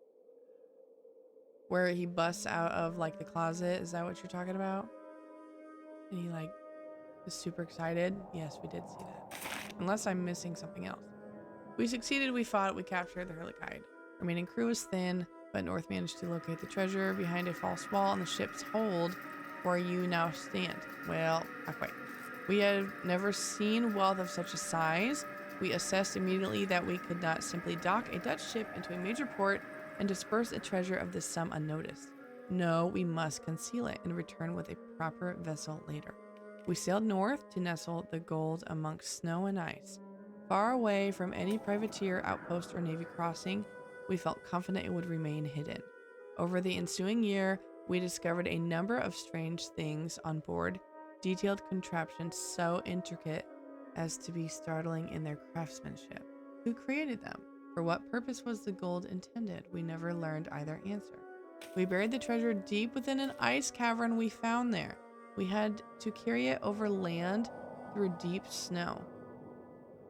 Where he busts out of like the closet. Is that what you're talking about? And he like is super excited. Yes, we did see that. Unless I'm missing something else. We succeeded. We fought. We captured the Hurlikide. Remaining crew was thin, but North managed to locate the treasure behind a false wall on the ship's hold, where you now stand. Well, not quite. We had never seen wealth of such a size. We assessed immediately that we could not simply dock a Dutch ship into a major port and disperse a treasure of this sum unnoticed. No, we must conceal it and return with a proper vessel later. We sailed north to nestle the gold amongst snow and ice. Far away from any privateer, outpost, or navy crossing, we felt confident it would remain hidden. Over the ensuing year, we discovered a number of strange things on board, detailed contraptions so intricate as to be startling in their craftsmanship. Who created them? For what purpose was the gold intended? We never learned either answer. We buried the treasure deep within an ice cavern we found there. We had to carry it over land through deep snow.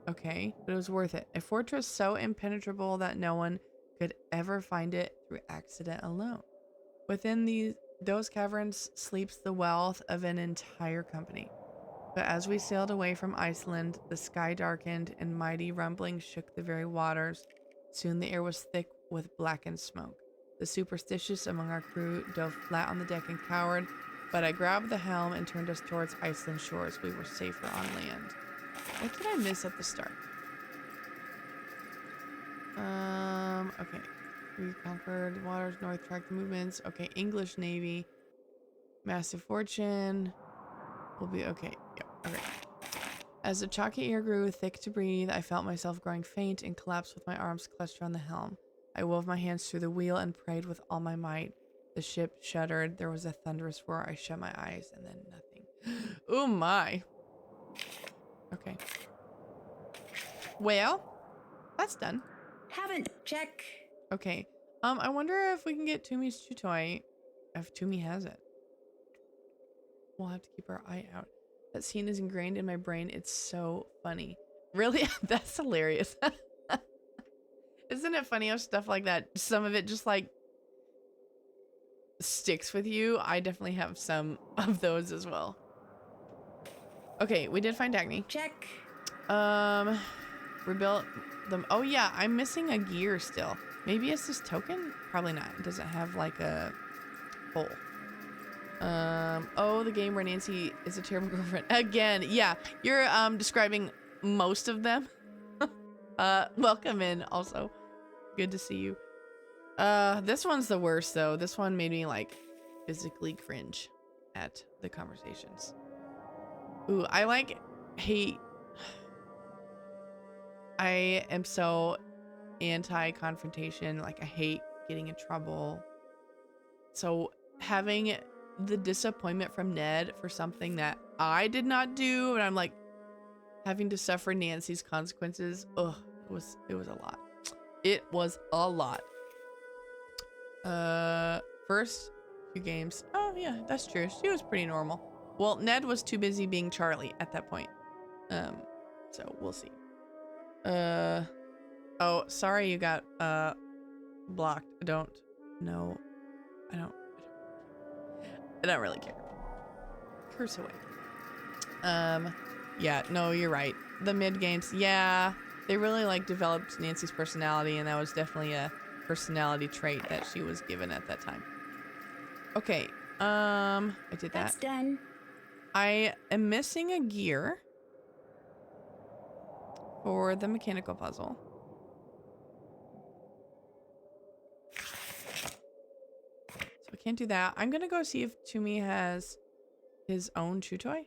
Okay, but it was worth it. A fortress so impenetrable that no one could ever find it through accident alone. Within those caverns sleeps the wealth of an entire company. But as we sailed away from Iceland, the sky darkened and mighty rumblings shook the very waters. Soon the air was thick with blackened smoke. The superstitious among our crew dove flat on the deck and cowered, but I grabbed the helm and turned us towards Iceland shores. We were safer on land. What did I miss at the start? Okay. We conquered waters, north tracked movements. Okay, English Navy. Massive fortune. We'll be okay. Yep, okay. As the chalky air grew thick to breathe, I felt myself growing faint and collapsed with my arms clutched around the helm. I wove my hands through the wheel and prayed with all my might. The ship shuddered. There was a thunderous roar. I shut my eyes and then nothing. Oh my. Okay. Well, that's done. Haven't. Check. Okay. I wonder if we can get Toomey's chew toy. If Toomey has it. We'll have to keep our eye out. That scene is ingrained in my brain. It's so funny. Really? That's hilarious. Isn't it funny how stuff like that, some of it just like sticks with you? I definitely have some of those as well. Okay, we did find Dagny. Check. Rebuilt them. Oh yeah, I'm missing a gear still. Maybe it's this token? Probably not. It doesn't have like a hole. Oh, the game where Nancy is a terrible girlfriend. Again, yeah, you're describing most of them. Welcome in also. Good to see you. This one's the worst though. This one made me like physically cringe at the conversations. Ooh, I hate. I am so anti-confrontation. Like I hate getting in trouble. So having the disappointment from Ned for something that I did not do, and I'm like having to suffer Nancy's consequences. Ugh, it was a lot. It was a lot. First few games. Oh yeah, that's true. She was pretty normal. Well, Ned was too busy being Charlie at that point. So we'll see. Oh, sorry you got blocked. I don't know. I don't really care. Curse away. Yeah, no, you're right. The mid games, yeah, they really like developed Nancy's personality, and that was definitely a personality trait that she was given at that time. Okay, I did that. That's done. I am missing a gear for the mechanical puzzle. So I can't do that. I'm gonna go see if Toomey has his own chew toy.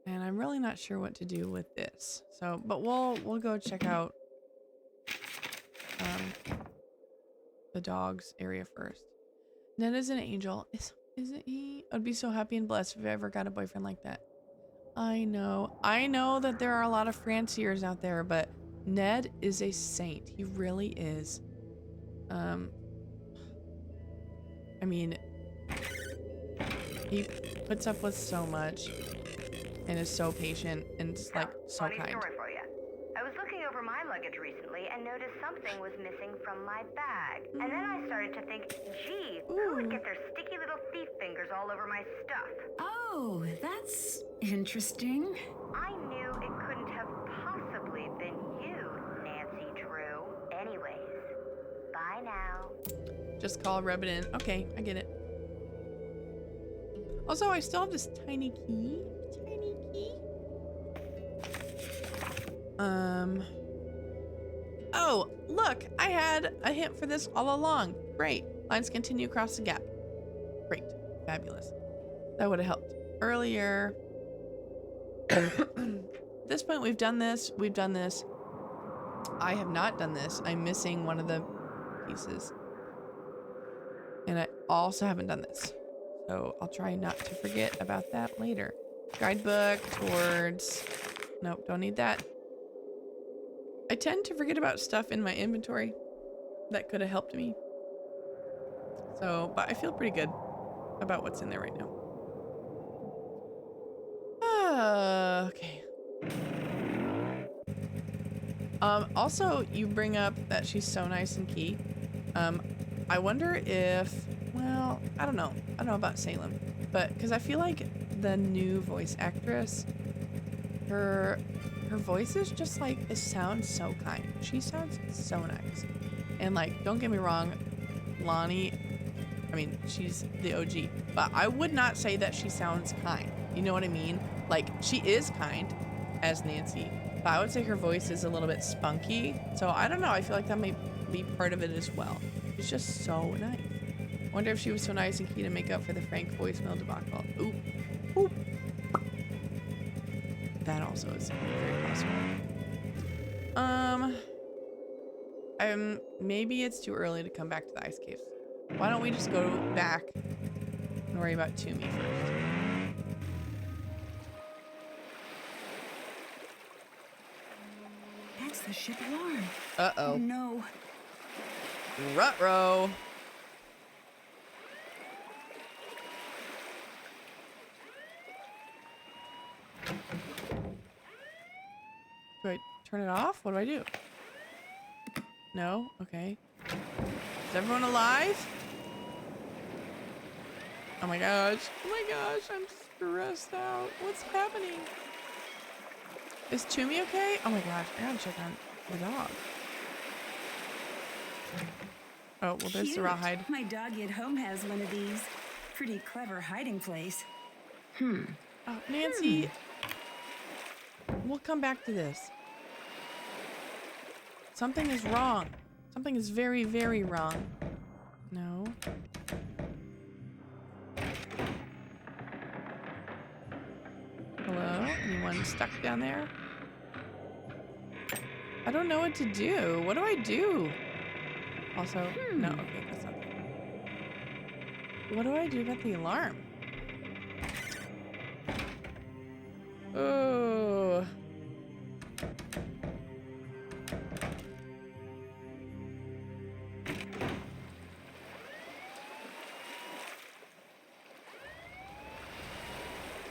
And I'm really not sure what to do with this. So, but we'll go check out the dog's area first. Ned is an angel. Isn't he? I'd be so happy and blessed if I ever got a boyfriend like that. I know that there are a lot of Franciers out there, but Ned is a saint. He really is. I mean, he puts up with so much and is so patient and just like so Funny kind. story for you. I was looking over my luggage recently and noticed something was missing from my bag. And then I started to think, gee, who would get their sticky little thief fingers all over my stuff? Oh, that's interesting. I knew it couldn't have possibly been you, Nancy Drew. Anyways, bye now. Just call, rub it in. Okay, I get it. Also, I still have this tiny key. Oh, look, I had a hint for this all along. Great. Lines continue across the gap. Great. Fabulous. That would have helped earlier. At this point, we've done this. I have not done this. I'm missing one of the pieces. And I also haven't done this. So I'll try not to forget about that later. Guidebook towards... Nope, don't need that. I tend to forget about stuff in my inventory that could have helped me. So, but I feel pretty good about what's in there right now. Okay. Also, you bring up that she's so nice and key. I wonder if, well, I don't know about Salem, but because I feel like the new voice actress, her voice is just like, it sounds so kind. She sounds so nice. And like, don't get me wrong, Lonnie, I mean, she's the OG, but I would not say that she sounds kind. You know what I mean? Like, she is kind as Nancy, but I would say her voice is a little bit spunky. So I don't know. I feel like that might be part of it as well. She's just so nice. I wonder if she was so nice and key to make up for the Frank voicemail debacle. Oop. Oop. That also is very possible. Maybe it's too early to come back to the ice caves. Why don't we just go back and worry about Toomey first? That's the ship alarm. Uh-oh. Oh no. Ruh-roh. Do I turn it off? What do I do? No? Okay. Is everyone alive? Oh my gosh. Oh my gosh. I'm stressed out. What's happening? Is Toomey okay? Oh my gosh. I gotta check on the dog. Oh, well, there's the rawhide. My doggy at home has one of these. Pretty clever hiding place. Oh, Nancy. We'll come back to this. Something is wrong. Something is very, very wrong. No. Hello? Anyone stuck down there? I don't know what to do. What do I do? Also, no, okay, that's not that. What do I do about the alarm? Oh.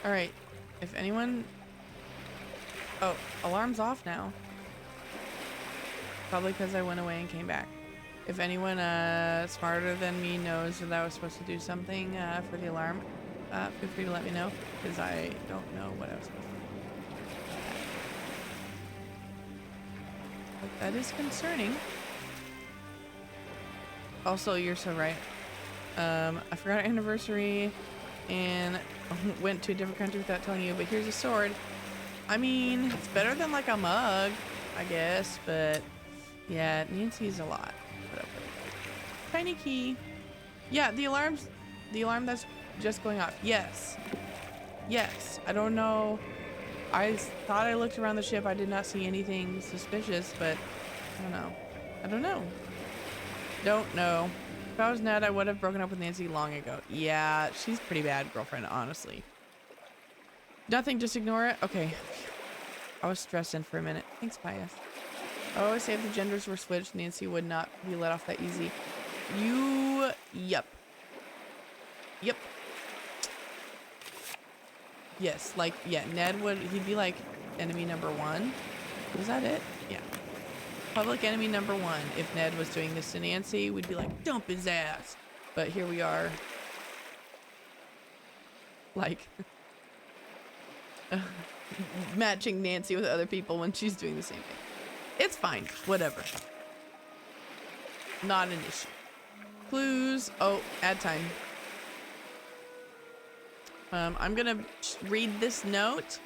All right. If anyone... Oh, alarm's off now. Probably because I went away and came back. If anyone smarter than me knows that I was supposed to do something for the alarm, feel free to let me know, because I don't know what I was supposed to do. But that is concerning. Also, you're so right. I forgot our anniversary and went to a different country without telling you, but here's a sword. I mean, it's better than like a mug, I guess, but yeah, Nancy's a lot. Whatever. Tiny key. Yeah, the alarm that's just going off. Yes. Yes. I don't know. I thought I looked around the ship. I did not see anything suspicious, but I don't know. I don't know. Don't know. If I was Ned, I would have broken up with Nancy long ago. Yeah, she's pretty bad girlfriend, honestly. Nothing, just ignore it. Okay. I was stressed in for a minute. Thanks, Pius. I always say if the genders were switched, Nancy would not be let off that easy. Yep. Yep. Yes, like, yeah, Ned would, he'd be like enemy number 1. Was that it? Yeah. Public enemy number 1. If Ned was doing this to Nancy, we'd be like, dump his ass. But here we are. Like, matching Nancy with other people when she's doing the same thing. It's fine. Whatever. Not an issue. Clues. Oh, ad time. I'm gonna read this note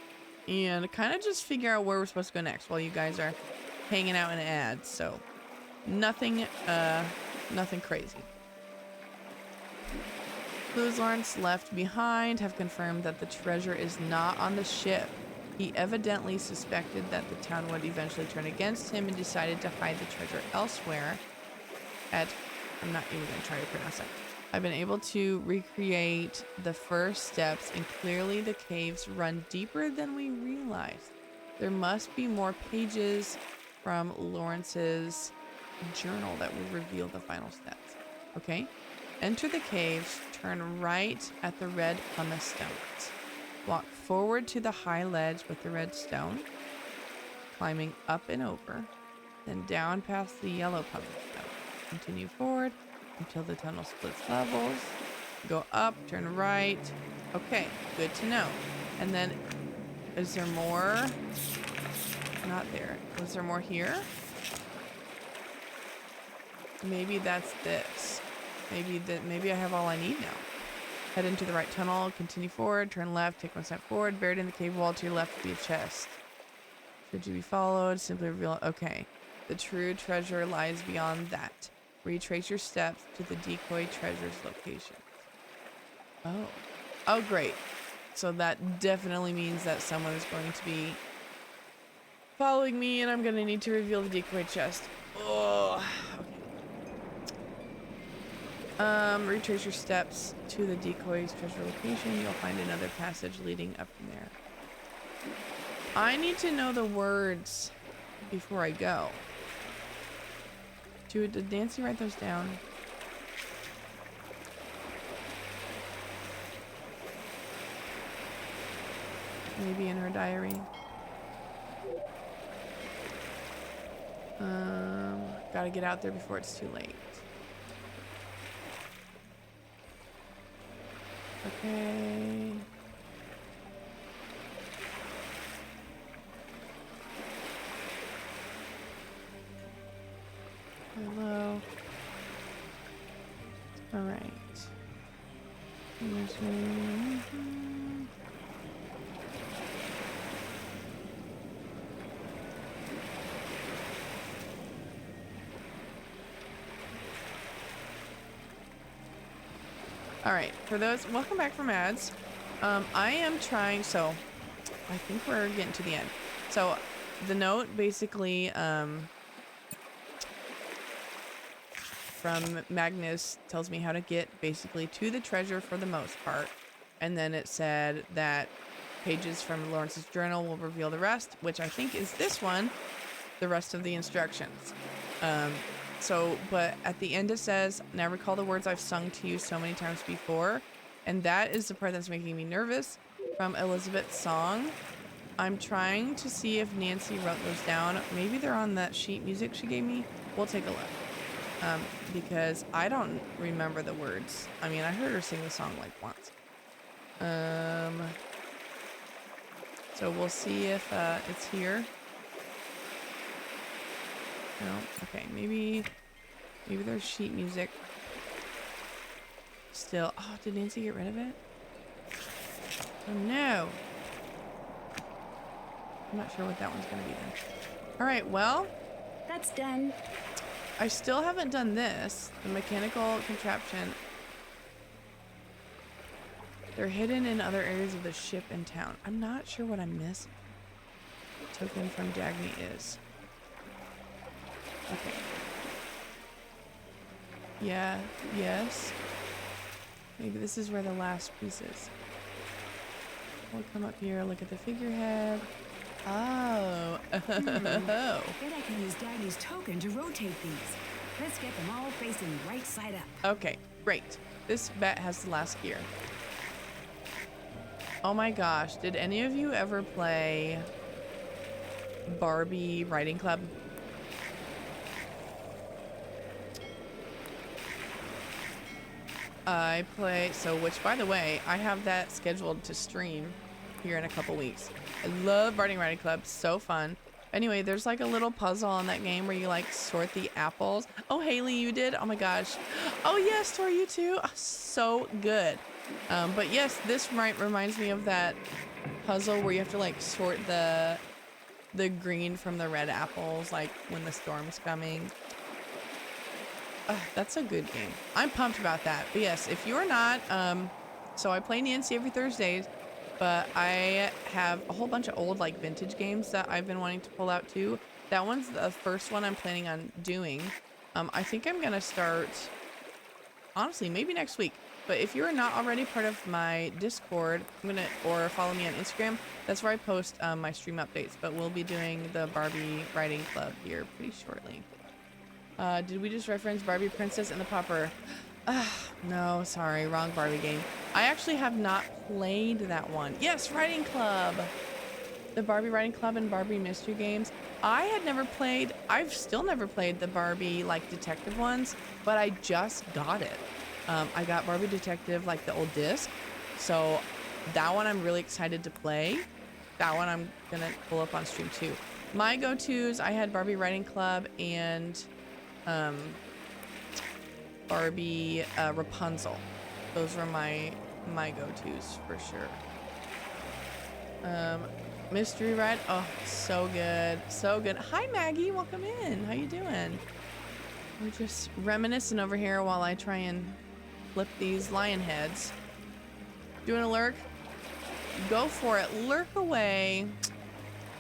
and kind of just figure out where we're supposed to go next while you guys are hanging out in ads. So nothing crazy. Clues Lawrence left behind have confirmed that the treasure is not on the ship. He evidently suspected that the town would eventually turn against him and decided to hide the treasure elsewhere at, I'm not even going to try to pronounce that. I've been able to recreate the first steps, and clearly the caves run deeper than we realized. There must be more pages from Lawrence's journal that will reveal the final steps. Okay? Enter the caves, turn right at the red pumice stones. Walk forward to the high ledge with the red stone, climbing up and over, then down past the yellow pumice stone. Continue forward until the tunnel splits levels. Go up, turn right. Okay, good to know. And then, is there more? Not there. Was there more here? Maybe that's this. Maybe I have all I need now. Head into the right tunnel, continue forward, turn left, take one step forward. Buried in the cave wall to your left will be a chest. Should you be followed, simply reveal. Okay. The true treasure lies beyond that. Retrace your steps to the decoy treasure's location. Oh. Oh, great. So that definitely means that someone is going to be following me and I'm going to need to reveal the decoy chest. Oh. Okay. Retrace your steps to the decoy's treasure location. You'll find another passage leading up from there. I need to know the words before I go. Did Nancy write those down? Maybe in her diary. Gotta get out there before it's too late. Okay. Hello. All right. All right, for those, welcome back from ads. I am trying, so I think we're getting to the end. So the note basically from Magnus tells me how to get basically to the treasure for the most part. And then it said that pages from Lawrence's journal will reveal the rest, which I think is this one, the rest of the instructions. But at the end it says, now recall the words I've sung to you so many times before. And that is the part that's making me nervous from Elizabeth's song. I'm trying to see if Nancy wrote those down. Maybe they're on that sheet music she gave me. We'll take a look. Because I don't remember the words. I mean, I heard her sing the song like once. So we'll see if it's here. No, okay, maybe there's sheet music. Still, oh, did Nancy get rid of it? Oh no. I'm not sure what that one's gonna be then. All right, well. That's done. I still haven't done this, the mechanical contraption. They're hidden in other areas of the ship and town. I'm not sure what I missed. The token from Dagny is. Okay. Yeah, yes. Maybe this is where the last piece is. We'll come up here, look at the figurehead. Oh. Bet I can use Dagny's token to rotate these. Let's get them all facing right side up. Okay, great. This bet has the last gear. Oh my gosh, did any of you ever play Barbie Riding Club? I play, so which by the way, I have that scheduled to stream here in a couple weeks. I love Barbie Riding Club, so fun. Anyway, there's like a little puzzle on that game where you like sort the apples. Oh, Haley, you did? Oh my gosh. Oh yes, Tori, you too. Oh, so good. But yes, this reminds me of that puzzle where you have to like sort the green from the red apples, like when the storm's coming. That's a good game. I'm pumped about that. But yes, if you're not, so I play Nancy every Thursdays, but I have a whole bunch of old like vintage games that I've been wanting to pull out too. That one's the first one I'm planning on doing. I think I'm gonna start, honestly, maybe next week. But if you're not already part of my Discord, or follow me on Instagram, that's where I post my stream updates. But we'll be doing the Barbie Riding Club here pretty shortly. Did we just reference Barbie Princess and the Pauper? No, sorry, wrong Barbie game. I actually have not played that one. Yes, Riding Club. The Barbie Riding Club and Barbie Mystery Games. I've still never played the Barbie like detective ones, but I just got it. I got Barbie Detective, like the old disc. So that one I'm really excited to play. That one I'm gonna pull up on stream too. My go-tos, I had Barbie Riding Club and Barbie Rapunzel. Those were my go-tos for sure. Mystery Ride, oh, so good, so good. Hi Maggie, welcome in. How you doing? We're just reminiscing over here while I try and flip these lion heads. Doing a lurk? Go for it. Lurk away.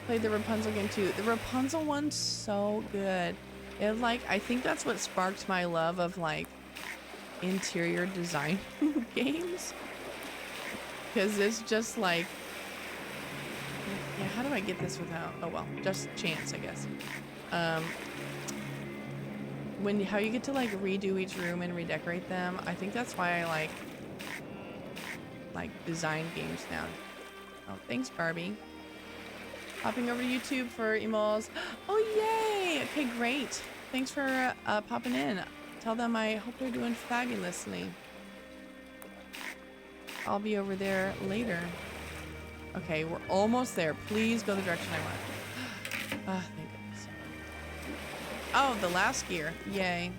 Played the Rapunzel game too. The Rapunzel one's so good. It I think that's what sparked my love of like interior design games. Because it's just like, yeah, how do I get this without, oh well, just chance, I guess. How you get to like redo each room and redecorate them. I think that's why I like design games now. Oh, thanks Barbie. Hopping over to YouTube for emos. Oh yay! Okay, great. Thanks for popping in. Tell them I hope they're doing fabulously. I'll be over there later. Okay, we're almost there. Please go the direction I want. Ah, thank goodness. Oh, the last gear. Yay.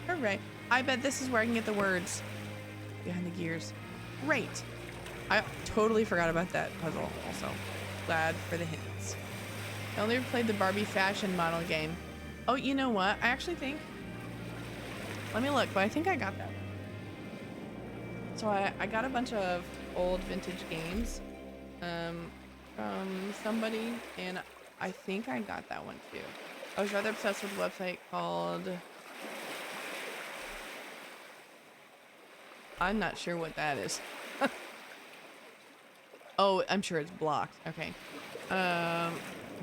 Hooray. I bet this is where I can get the words behind the gears. Great. I totally forgot about that puzzle also. Glad for the hints. I only ever played the Barbie fashion model game. Oh, you know what? I actually think... Let me look, but I think I got that one. So I got a bunch of old vintage games from somebody, and I think I got that one too. I was rather obsessed with a website called... I'm not sure what that is. Oh, I'm sure it's blocked. Okay.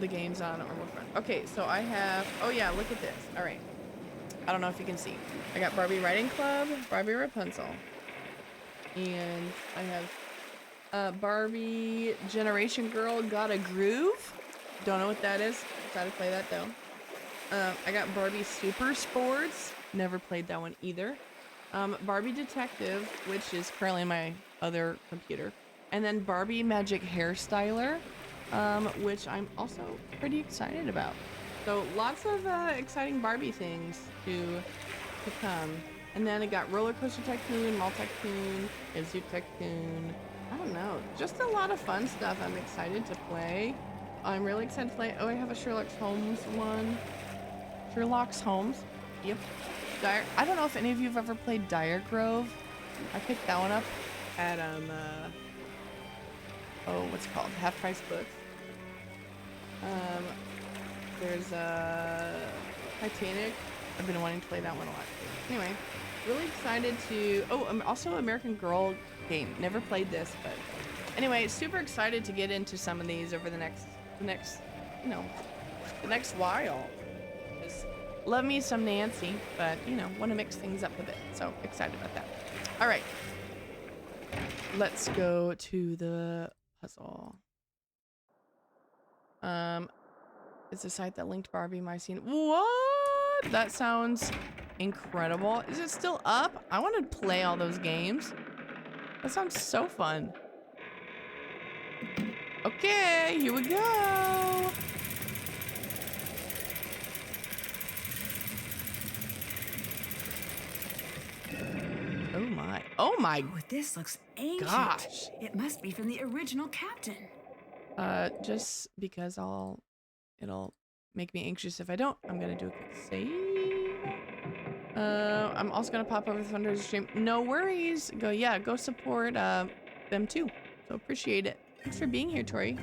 The game's on Ormofront. Okay, so I have... Oh yeah, look at this. All right. I don't know if you can see. I got Barbie Riding Club, Barbie Rapunzel. And I have Barbie Generation Girl Got a Groove. Don't know what that is. Excited to play that though. I got Barbie Super Sports. Never played that one either. Barbie Detective, which is currently my other computer. And then Barbie Magic Hairstyler, which I'm also pretty excited about. So lots of exciting Barbie things to come. And then I got Roller Coaster Tycoon, Mall Tycoon, Zoo Tycoon. I don't know, just a lot of fun stuff. I'm excited to play. I'm really excited to play. Oh, I have a Sherlock Holmes one. Sherlock Holmes. Yep. I don't know if any of you have ever played Dire Grove. I picked that one up at oh, what's it called? Half Price Books. There's Titanic. I've been wanting to play that one a lot. Anyway, really excited to... Oh, also American Girl game. Never played this, but anyway, super excited to get into some of these over the next while. Just love me some Nancy, but you know, want to mix things up a bit. So excited about that. All right, let's go to the puzzle. It's a site that linked Barbie my scene. What? That sounds incredible. Is it still up? I want to play all those games. That sounds so fun. Okay, here we go. Oh my. Oh my. Oh, this looks ancient. Gosh. It must be from the original captain. Just because it'll make me anxious if I don't. I'm gonna do a quick save. I'm also gonna pop over the Thunder's stream. No worries. Go support them too. So appreciate it. Thanks for being here, Tori.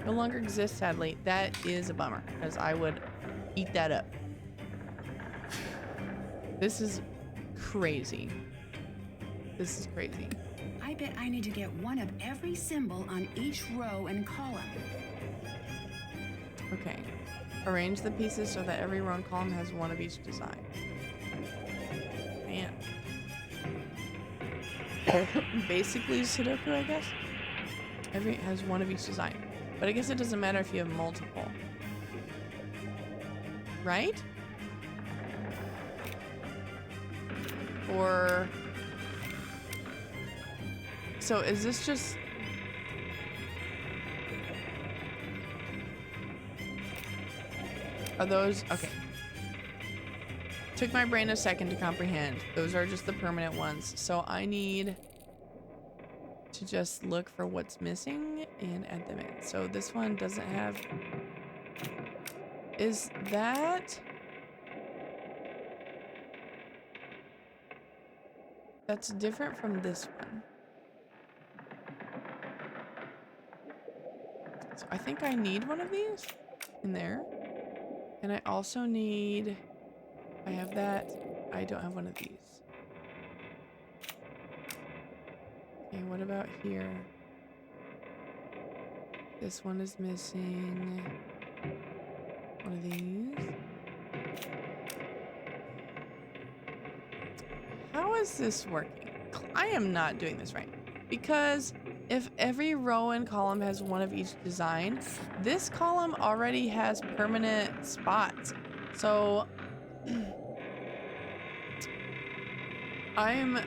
No longer exists, sadly. That is a bummer, because I would eat that up. This is crazy. This is crazy. I bet I need to get one of every symbol on each row and column. Okay. Arrange the pieces so that every row and column has one of each design. Man. Basically Sudoku, I guess. Every has one of each design. But I guess it doesn't matter if you have multiple. Right? Or... So is this just... Are those... Okay. Took my brain a second to comprehend. Those are just the permanent ones. So I need to just look for what's missing and add them in. So this one doesn't have... Is that... That's different from this one. So I think I need one of these in there. And I also need... I have that. I don't have one of these. Okay, what about here? This one is missing. One of these. How is this working? I am not doing this right. Because if every row and column has one of each design, this column already has permanent spots. So I am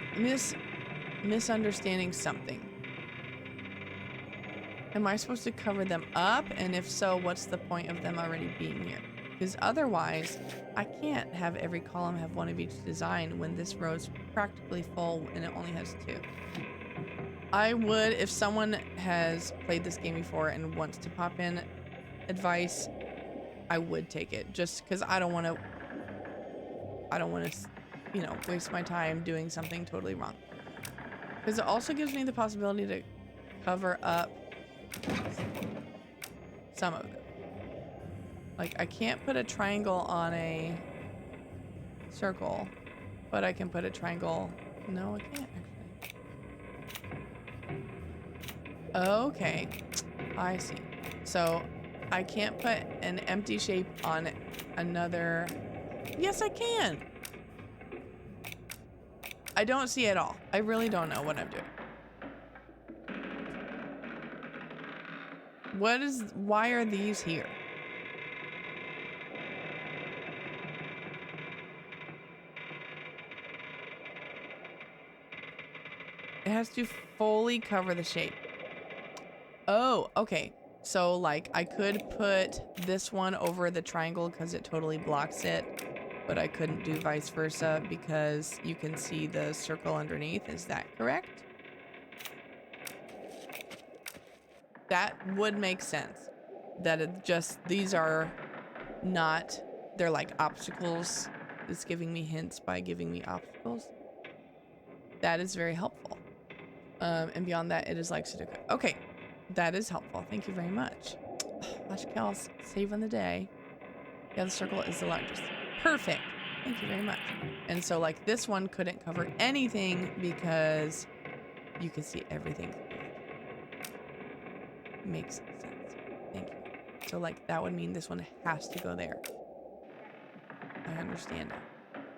misunderstanding something. Am I supposed to cover them up? And if so, what's the point of them already being here? Because otherwise, I can't have every column have one of each design when this row is practically full and it only has 2. I would, if someone has played this game before and wants to pop in advice, I would take it just because I don't want to, you know, waste my time doing something totally wrong. Because it also gives me the possibility to cover up some of them. Like, I can't put a triangle on a circle, but I can put a triangle. No, I can't actually. Okay, I see. So I can't put an empty shape on another. Yes, I can. I don't see it all. I really don't know what I'm doing. Why are these here? It has to fully cover the shape. Oh, okay. So like I could put this one over the triangle because it totally blocks it, but I couldn't do vice versa because you can see the circle underneath. Is that correct? That would make sense. That it just, these are not, they're like obstacles. It's giving me hints by giving me obstacles. That is very helpful. And beyond that, it is like Sudoku. Okay, that is helpful. Thank you very much. Ashkel, saving the day. Yeah, the circle is the largest. Perfect. Thank you very much. And so like this one couldn't cover anything because you can see everything. Makes sense. Thank you. So like that would mean this one has to go there. I understand now.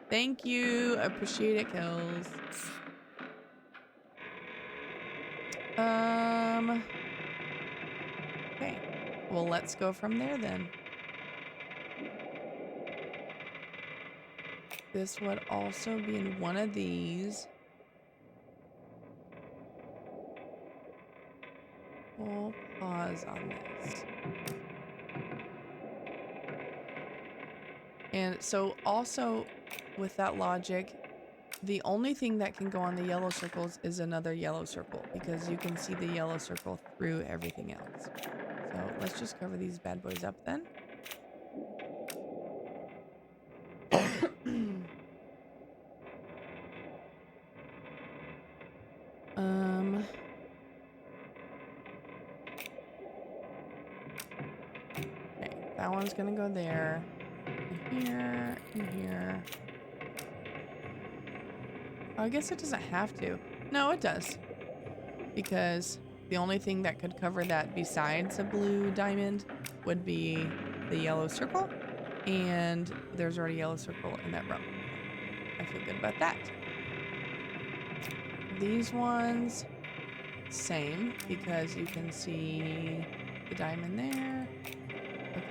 Thank you. I appreciate it, Kills. Okay. Well, let's go from there then. This would also be in one of these. We'll pause on this. And so also with that logic, the only thing that can go on the yellow circles is another yellow circle because you can see the yellow circle through everything else. So let's just cover these bad boys up then. Okay, that one's gonna go there. In here, in here. I guess it doesn't have to. No, it does. Because the only thing that could cover that besides a blue diamond would be the yellow circle. And there's already a yellow circle in that row. I feel good about that. These ones, same, because you can see the diamond there. Okay.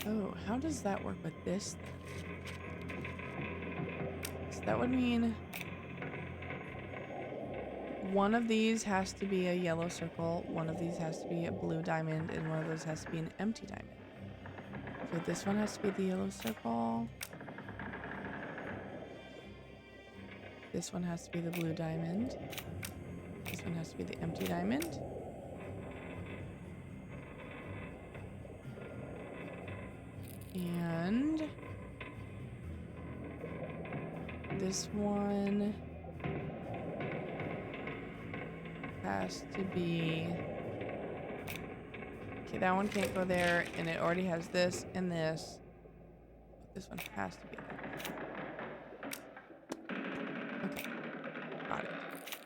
Oh, how does that work with this thing? So that would mean one of these has to be a yellow circle, one of these has to be a blue diamond, and one of those has to be an empty diamond. So this one has to be the yellow circle. This one has to be the blue diamond. This one has to be the empty diamond. And this one has to be... Okay, that one can't go there, and it already has this and this. This one has to be there. Okay, got it.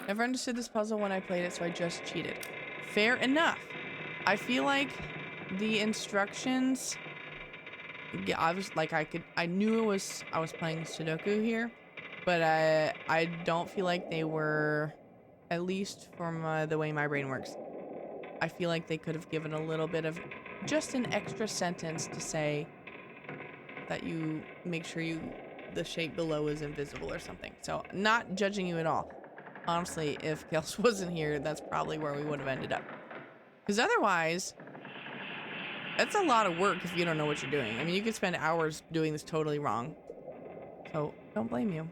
Never understood this puzzle when I played it, so I just cheated. Fair enough. I feel like the instructions... Yeah, I was like, I knew I was playing Sudoku here, but I don't feel like they were, at least from the way my brain works. I feel like they could have given a little bit of just an extra sentence to say that you make sure the shape below is invisible or something. So not judging you at all. Honestly, if Kels wasn't here, that's probably where we would have ended up. Because otherwise, that's a lot of work if you don't know what you're doing. I mean, you could spend hours doing this totally wrong. So don't blame you.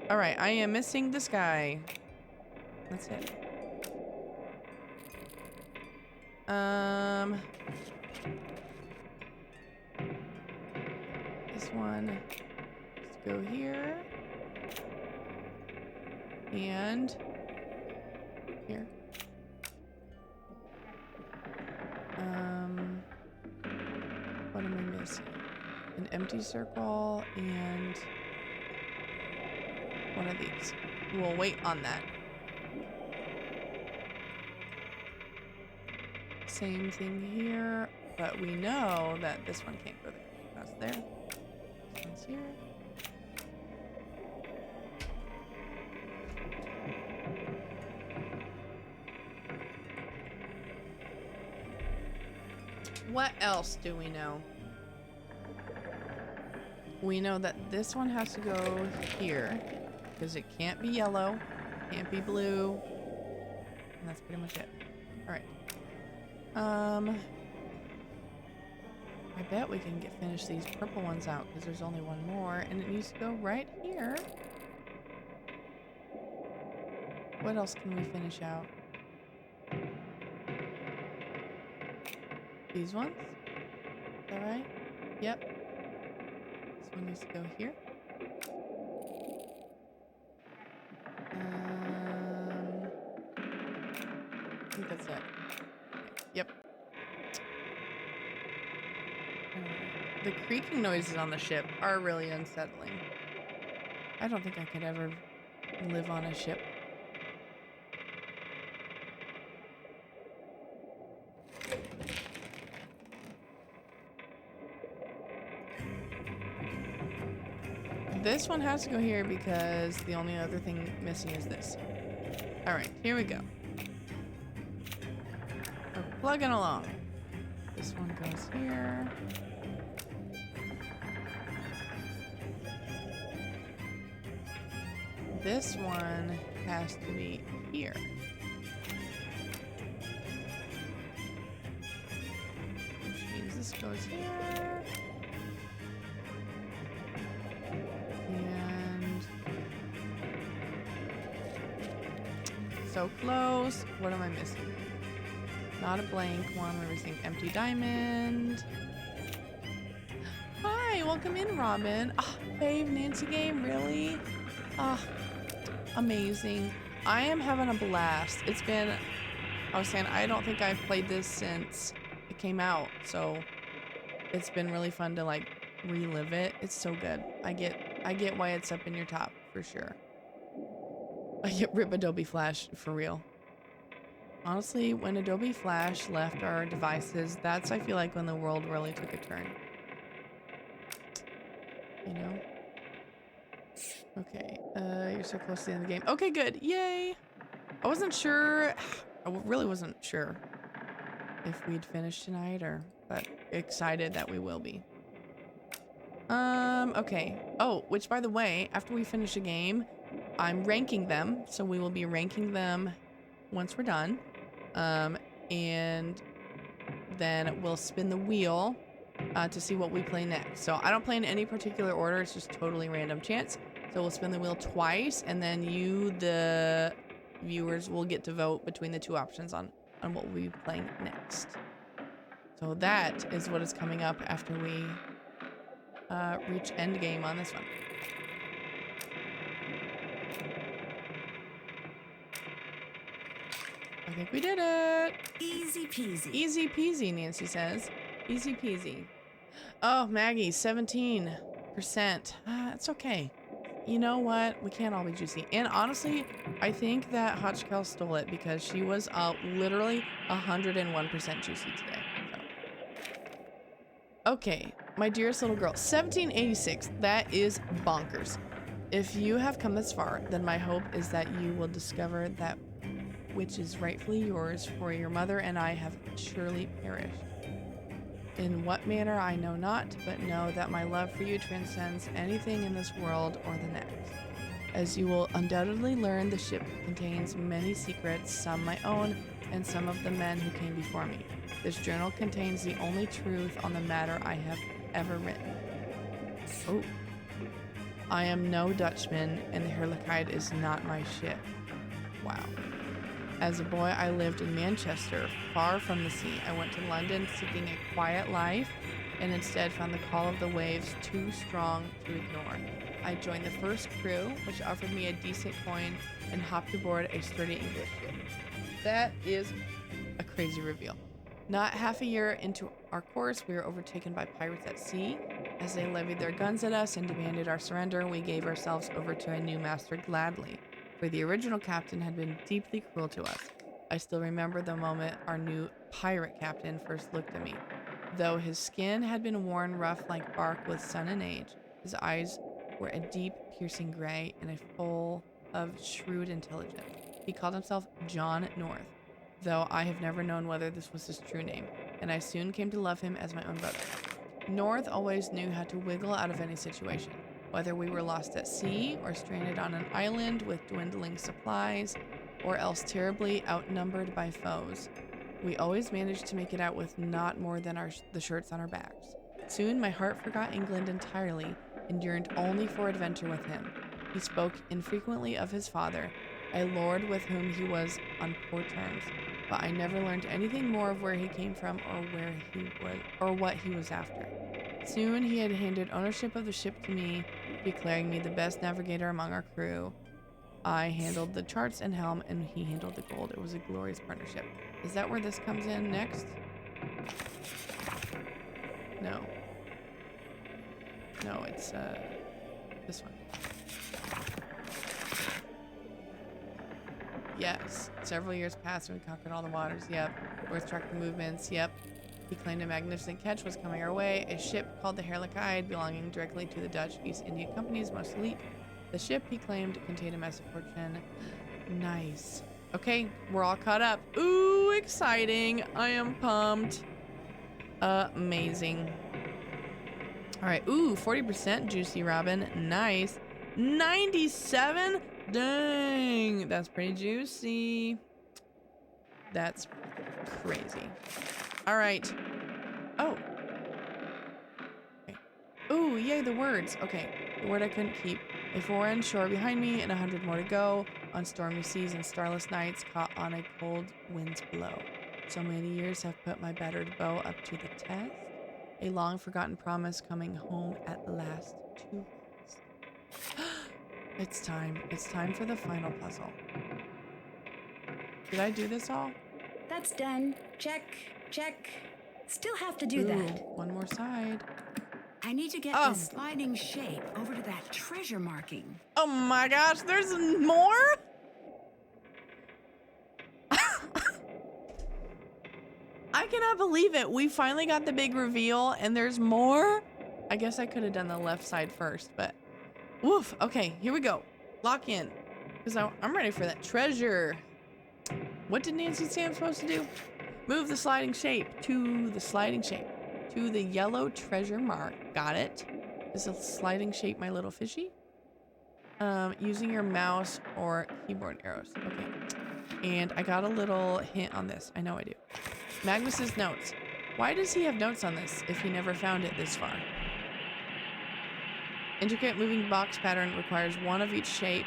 All right, I am missing this guy. That's it. This one. Let's go here. And here. What am I missing? An empty circle and one of these. We'll wait on that. Same thing here, but we know that this one can't go there. That's there. This one's here. What else do we know? We know that this one has to go here because it can't be yellow, can't be blue, and that's pretty much it. All right. I bet we can finish these purple ones out because there's only one more, and it needs to go right here. What else can we finish out? These ones? Is that right? Yep. This one needs to go here. I think that's it. Yep. The creaking noises on the ship are really unsettling. I don't think I could ever live on a ship. This one has to go here because the only other thing missing is this. All right, here we go. We're plugging along. This one goes here. This one has to be here. Which means this goes here. And so close. What am I missing? Not a blank one. We're missing empty diamond. Hi, welcome in, Robin. Oh, fave Nancy game, really? Ah, amazing. I am having a blast. It's been, I was saying, I don't think I've played this since it came out, so it's been really fun to like relive it. It's so good. I get why it's up in your top for sure. I get rip Adobe Flash for real. Honestly, when Adobe Flash left our devices, that's, I feel like, when the world really took a turn. You know? Okay, you're so close to the end of the game. Okay, good. Yay! I wasn't sure. I really wasn't sure if we'd finish tonight but excited that we will be. Okay. Oh, which by the way, after we finish a game, I'm ranking them. So we will be ranking them once we're done. And then we'll spin the wheel to see what we play next. So I don't play in any particular order. It's just totally random chance. So we'll spin the wheel twice, and then you, the viewers, will get to vote between the two options on what we'll be playing next. So that is what is coming up after we reach end game on this one. I think we did it. Easy peasy. Easy peasy, Nancy says. Easy peasy. Oh, Maggie, 17%. It's okay. You know what? We can't all be juicy. And honestly, I think that Hotchkiss stole it because she was literally 101% juicy today. So. Okay, my dearest little girl, 1786. That is bonkers. If you have come this far, then my hope is that you will discover that which is rightfully yours, for your mother and I have surely perished. In what manner I know not, but know that my love for you transcends anything in this world or the next. As you will undoubtedly learn, the ship contains many secrets, some my own, and some of the men who came before me. This journal contains the only truth on the matter I have ever written. Oh. I am no Dutchman, and the HeRInteractive is not my ship. Wow. As a boy, I lived in Manchester, far from the sea. I went to London seeking a quiet life, and instead found the call of the waves too strong to ignore. I joined the first crew, which offered me a decent coin, and hopped aboard a sturdy English ship. That is a crazy reveal. Not half a year into our course, we were overtaken by pirates at sea. As they levied their guns at us and demanded our surrender, we gave ourselves over to a new master gladly, for the original captain had been deeply cruel to us. I still remember the moment our new pirate captain first looked at me. Though his skin had been worn rough like bark with sun and age, his eyes were a deep, piercing gray and full of shrewd intelligence. He called himself John North, though I have never known whether this was his true name, and I soon came to love him as my own brother. North always knew how to wiggle out of any situation, whether we were lost at sea or stranded on an island with dwindling supplies, or else terribly outnumbered by foes. We always managed to make it out with not more than the shirts on our backs. Soon my heart forgot England entirely and yearned only for adventure with him. He spoke infrequently of his father, a lord with whom he was on poor terms, but I never learned anything more of where he came from or where he was or what he was after. Soon he had handed ownership of the ship to me, declaring me the best navigator among our crew. I handled the charts and helm, and he handled the gold. It was a glorious partnership. Is that where this comes in next? No. No, it's this one. Yes. Several years passed and we conquered all the waters. Yep. North tracked the movements. Yep. He claimed a magnificent catch was coming our way. A ship called the HeRInteractive, belonging directly to the Dutch East India Company's most elite. The ship, he claimed, contained a massive fortune. Nice. Okay, we're all caught up. Ooh, exciting. I am pumped. Amazing. All right. Ooh, 40% juicy robin. Nice. 97? Dang. That's pretty juicy. That's crazy. All right. Oh. Okay. Ooh, yay, the words. Okay. The word I couldn't keep. A foreign shore behind me and 100 more to go, on stormy seas and starless nights, caught on a cold wind's blow. So many years have put my battered bow up to the test. A long forgotten promise coming home at last to rest. It's time. It's time for the final puzzle. Did I do this all? That's done. Check, check. Still have to do Ooh, that. one more side. I need to get the sliding shape over to that treasure marking. Oh my gosh, there's more? I cannot believe it. We finally got the big reveal and there's more? I guess I could have done the left side first, but woof. Okay, here we go. Lock in. Because I'm ready for that treasure. What did Nancy say I'm supposed to do? Move the sliding shape to the sliding shape. To the yellow treasure mark. Got it. Is the sliding shape my little fishy? Using your mouse or keyboard arrows. Okay. And I got a little hint on this. I know I do. Magnus's notes. Why does he have notes on this if he never found it this far? Intricate moving box pattern requires one of each shape.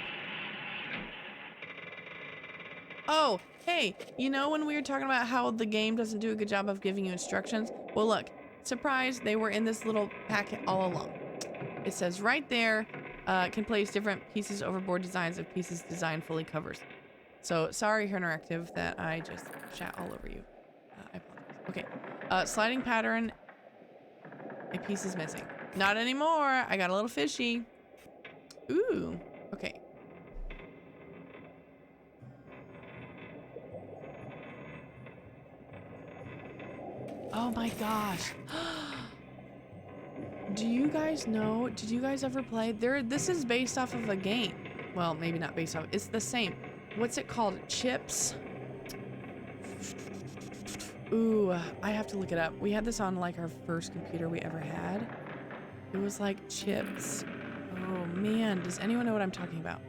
Oh, hey, you know when we were talking about how the game doesn't do a good job of giving you instructions? Well, look, surprise, they were in this little packet all along. It says right there, can place different pieces overboard designs of pieces designed fully covers. So sorry, HeRInteractive, that I just chat all over you. I apologize. Okay, sliding pattern, a piece is missing. Not anymore, I got a little fishy. Ooh, okay. Oh my gosh. Do you guys know, did you guys ever play? This is based off of a game. Well, maybe not based off, it's the same. What's it called? Chips? Ooh, I have to look it up. We had this on like our first computer we ever had. It was like chips. Oh man, does anyone know what I'm talking about?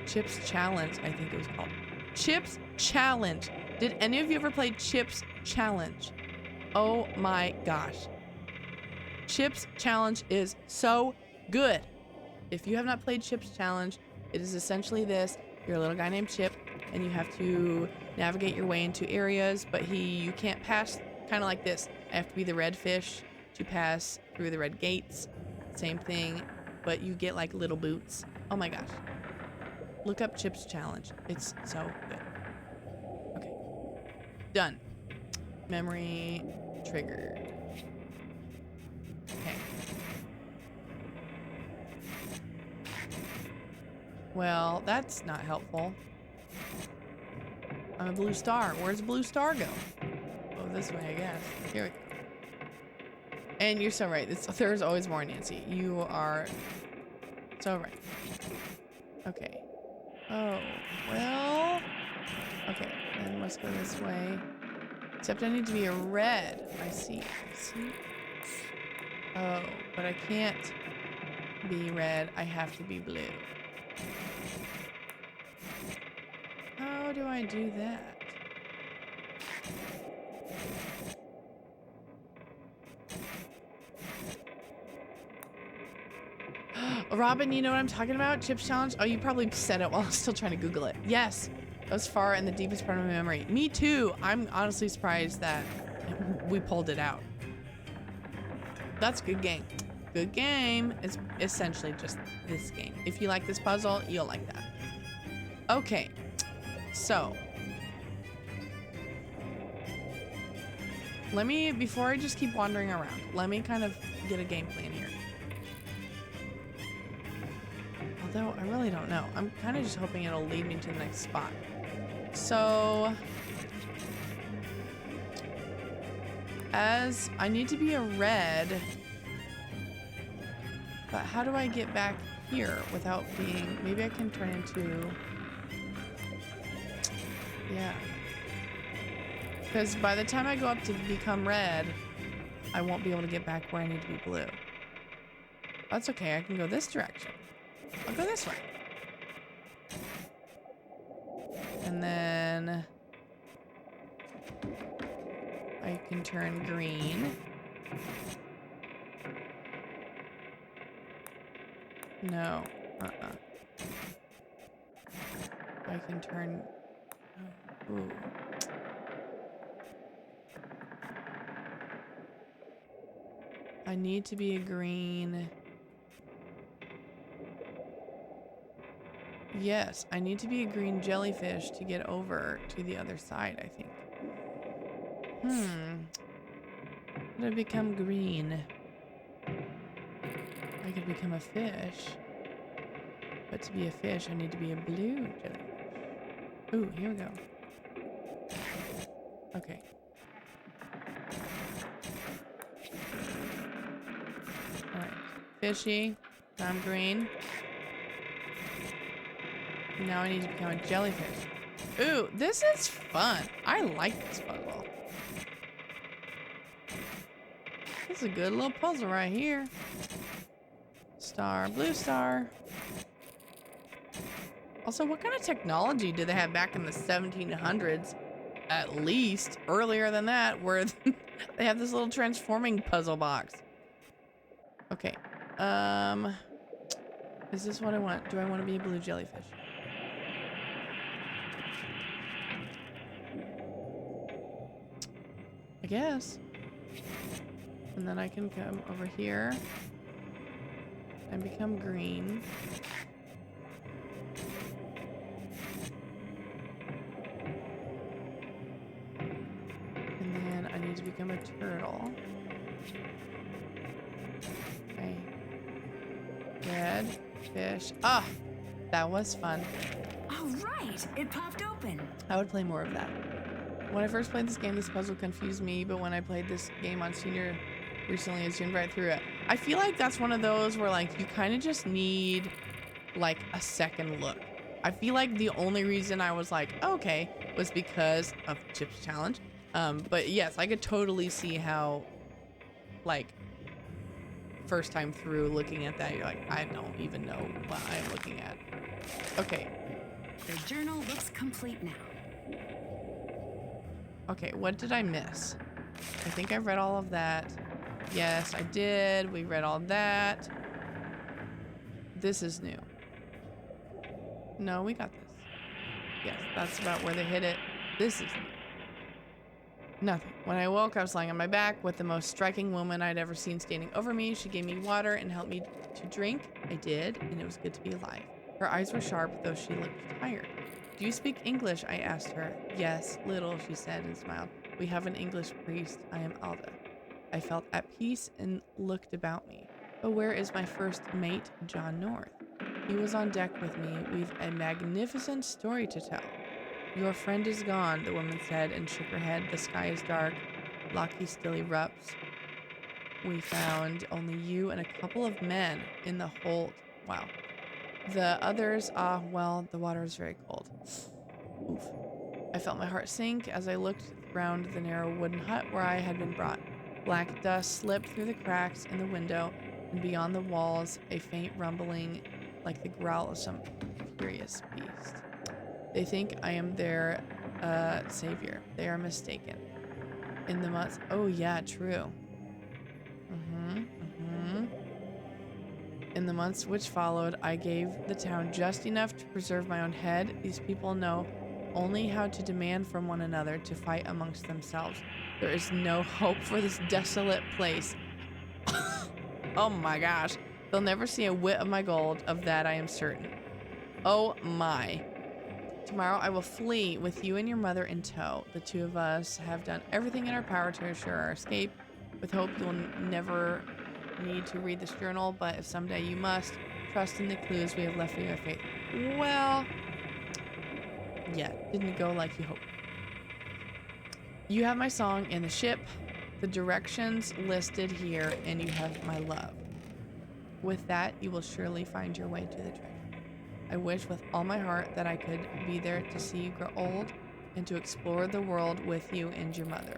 Chips Challenge, I think it was called. Chips Challenge. Did any of you ever play Chips Challenge? Oh my gosh. Chips Challenge is so good. If you have not played Chips Challenge, it is essentially this. You're a little guy named Chip, and you have to navigate your way into areas, but you can't pass, kind of like this. I have to be the red fish to pass through the red gates. Same thing, but you get like little boots. Oh my gosh. Look up Chips Challenge. It's so good. Okay. Done. Memory triggered. Okay. Well, that's not helpful. I'm a blue star. Where's the blue star go? Oh, this way, I guess. Here we go. And you're so right. There's always more, Nancy. You are so right. Okay. Oh, well. Okay, then let's go this way. Except I need to be a red. I see. Oh, but I can't be red. I have to be blue. How do I do that? Robin, you know what I'm talking about? Chips Challenge? Oh, you probably said it while I was still trying to Google it. Yes, that was far in the deepest part of my memory. Me too. I'm honestly surprised that we pulled it out. That's a good game. Good game. It's essentially just this game. If you like this puzzle, you'll like that. Okay, so let me, before I just keep wandering around, let me kind of get a game plan here. Although I really don't know. I'm kind of just hoping it'll lead me to the next spot. So as I need to be a red, but how do I get back here without being, maybe I can turn into, yeah. Because by the time I go up to become red, I won't be able to get back where I need to be blue. That's okay, I can go this direction. I'll go this way. And then I can turn green. No. I can turn... Oh, ooh. I need to be a green. Yes, I need to be a green jellyfish to get over to the other side, I think. How do I become green? I could become a fish. But to be a fish, I need to be a blue jellyfish. Ooh, here we go. Okay. Alright. Fishy. I'm green. Now I need to become a jellyfish. Ooh, this is fun. I like this puzzle. This is a good little puzzle right here. Star, blue star. Also, what kind of technology did they have back in the 1700s? At least earlier than that, where they have this little transforming puzzle box. Okay. Is this what I want? Do I want to be a blue jellyfish? I guess. And then I can come over here and become green. And then I need to become a turtle. Okay. Red fish. Ah, that was fun. All right, it popped open. I would play more of that. When I first played this game, this puzzle confused me, but when I played this game on Senior recently, I zoomed right through it. I feel like that's one of those where like you kind of just need like a second look. I feel like the only reason I was like, okay, was because of Chip's challenge. But yes, I could totally see how, like, first time through looking at that, you're like, I don't even know what I'm looking at. Okay. The journal looks complete now. Okay, what did I miss? I think I read all of that. Yes, I did. We read all that. This is new. No, we got this. Yes, that's about where they hit it. This is new. Nothing. When I woke, I was lying on my back with the most striking woman I'd ever seen standing over me. She gave me water and helped me to drink. I did, and it was good to be alive. Her eyes were sharp, though she looked tired. Do you speak English? I asked her. Yes, little, she said and smiled. We have an English priest. I am Alda. I felt at peace and looked about me. But where is my first mate, John North? He was on deck with me. We've a magnificent story to tell. Your friend is gone, the woman said and shook her head. The sky is dark. Locky still erupts. We found only you and a couple of men in the hold. Wow. The others, well, the water is very cold. Oof. I felt my heart sink as I looked round the narrow wooden hut where I had been brought. Black dust slipped through the cracks in the window, and beyond the walls, a faint rumbling like the growl of some furious beast. They think I am their savior. They are mistaken. In the months... Oh, yeah, true. In the months which followed, I gave the town just enough to preserve my own head. These people know only how to demand from one another, to fight amongst themselves. There is no hope for this desolate place. Oh my gosh. They'll never see a whit of my gold. Of that I am certain. Oh my. Tomorrow I will flee with you and your mother in tow. The two of us have done everything in our power to assure our escape. With hope you'll never need to read this journal, but if someday you must, trust in the clues we have left for your fate. Well, yeah, didn't go like you hoped. You have my song in the ship, the directions listed here, and you have my love. With that, you will surely find your way to the treasure. I wish with all my heart that I could be there to see you grow old and to explore the world with you and your mother.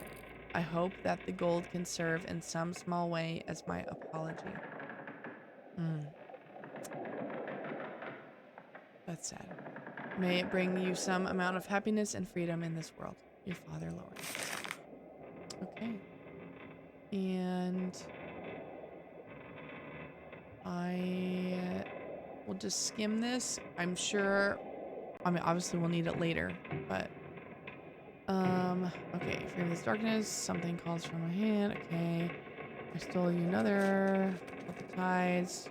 I hope that the gold can serve in some small way as my apology. That's sad. May it bring you some amount of happiness and freedom in this world. Your father, Lord. Okay. And I will just skim this. I'm sure, I mean, obviously we'll need it later, but okay, fear this darkness, something calls from my hand. Okay, I stole you another couple tides.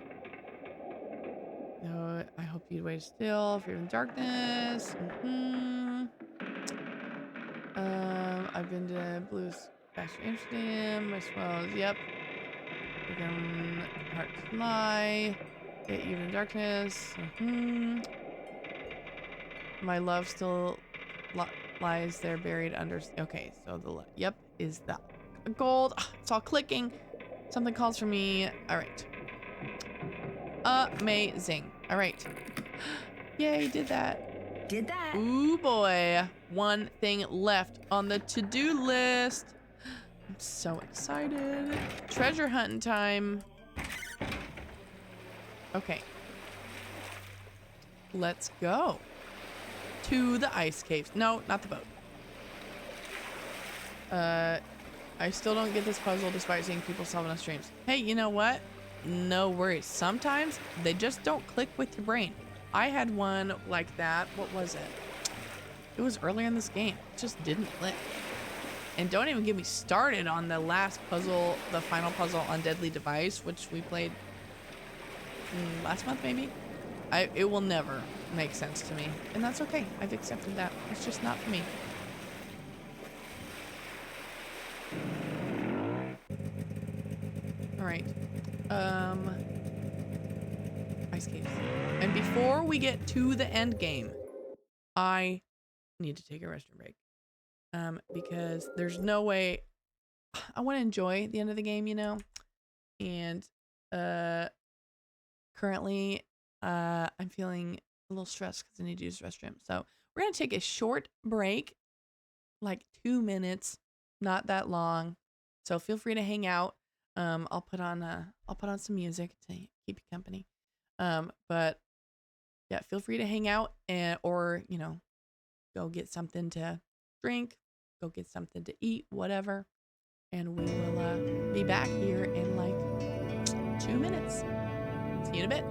No, I hope you'd wait still. Fear the darkness. I've been to Blues Factory Amsterdam as well as, yep. Again, heart to lie. Get you in the darkness. My love still lies there buried under. Okay, so the yep is the gold. It's all clicking. Something calls for me. All right. Amazing. All right. Yay, did that. Did that. Ooh boy. One thing left on the to-do list. I'm so excited. Treasure hunting time. Okay. Let's go. To the ice caves. No, not the boat. I still don't get this puzzle despite seeing people solving on streams. Hey, you know what? No worries. Sometimes they just don't click with your brain. I had one like that. What was it? It was earlier in this game. It just didn't click. And don't even get me started on the last puzzle, the final puzzle on Deadly Device, which we played last month maybe. It will never make sense to me, and that's okay. I've accepted that. It's just not for me. All right. Ice caves. And before we get to the end game, I need to take a restroom break. Because there's no way I want to enjoy the end of the game, you know? And currently I'm feeling a little stressed because I need to use the restroom. So we're gonna take a short break, like 2 minutes, not that long. So feel free to hang out. I'll put on some music to keep you company. But yeah, feel free to hang out or go get something to drink, go get something to eat, whatever. And we will be back here in like 2 minutes. See you in a bit.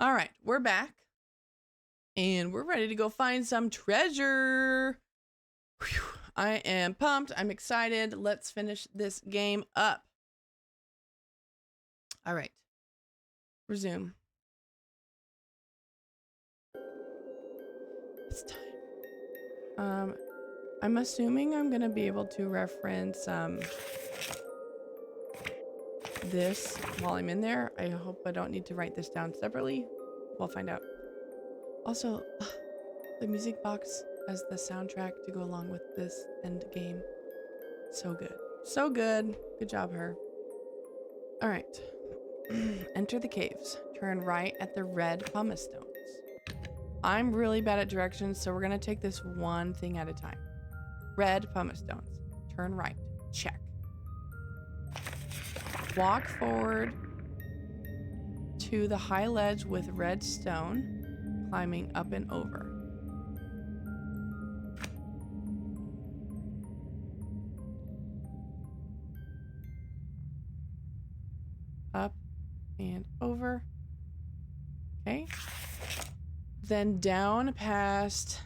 All right, we're back. And we're ready to go find some treasure. Whew, I am pumped. I'm excited. Let's finish this game up. All right. Resume. It's time. I'm assuming I'm going to be able to reference this while I'm in there. I hope I don't need to write this down separately. We'll find out. Also, the music box as the soundtrack to go along with this end game. So good. So good. Good job, her. All right. Enter the caves. Turn right at the red pumice stones. I'm really bad at directions, so we're going to take this one thing at a time. Red pumice stones. Turn right. Check. Walk forward to the high ledge with red stone, climbing up and over. Up and over. Okay. Then down past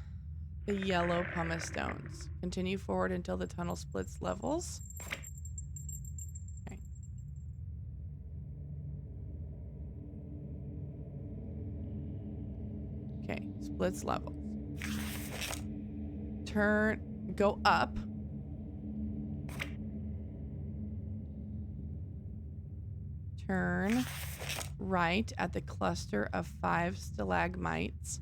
the yellow pumice stones. Continue forward until the tunnel splits levels. Okay. Okay, splits levels. Go up. Turn right at the cluster of 5 stalagmites.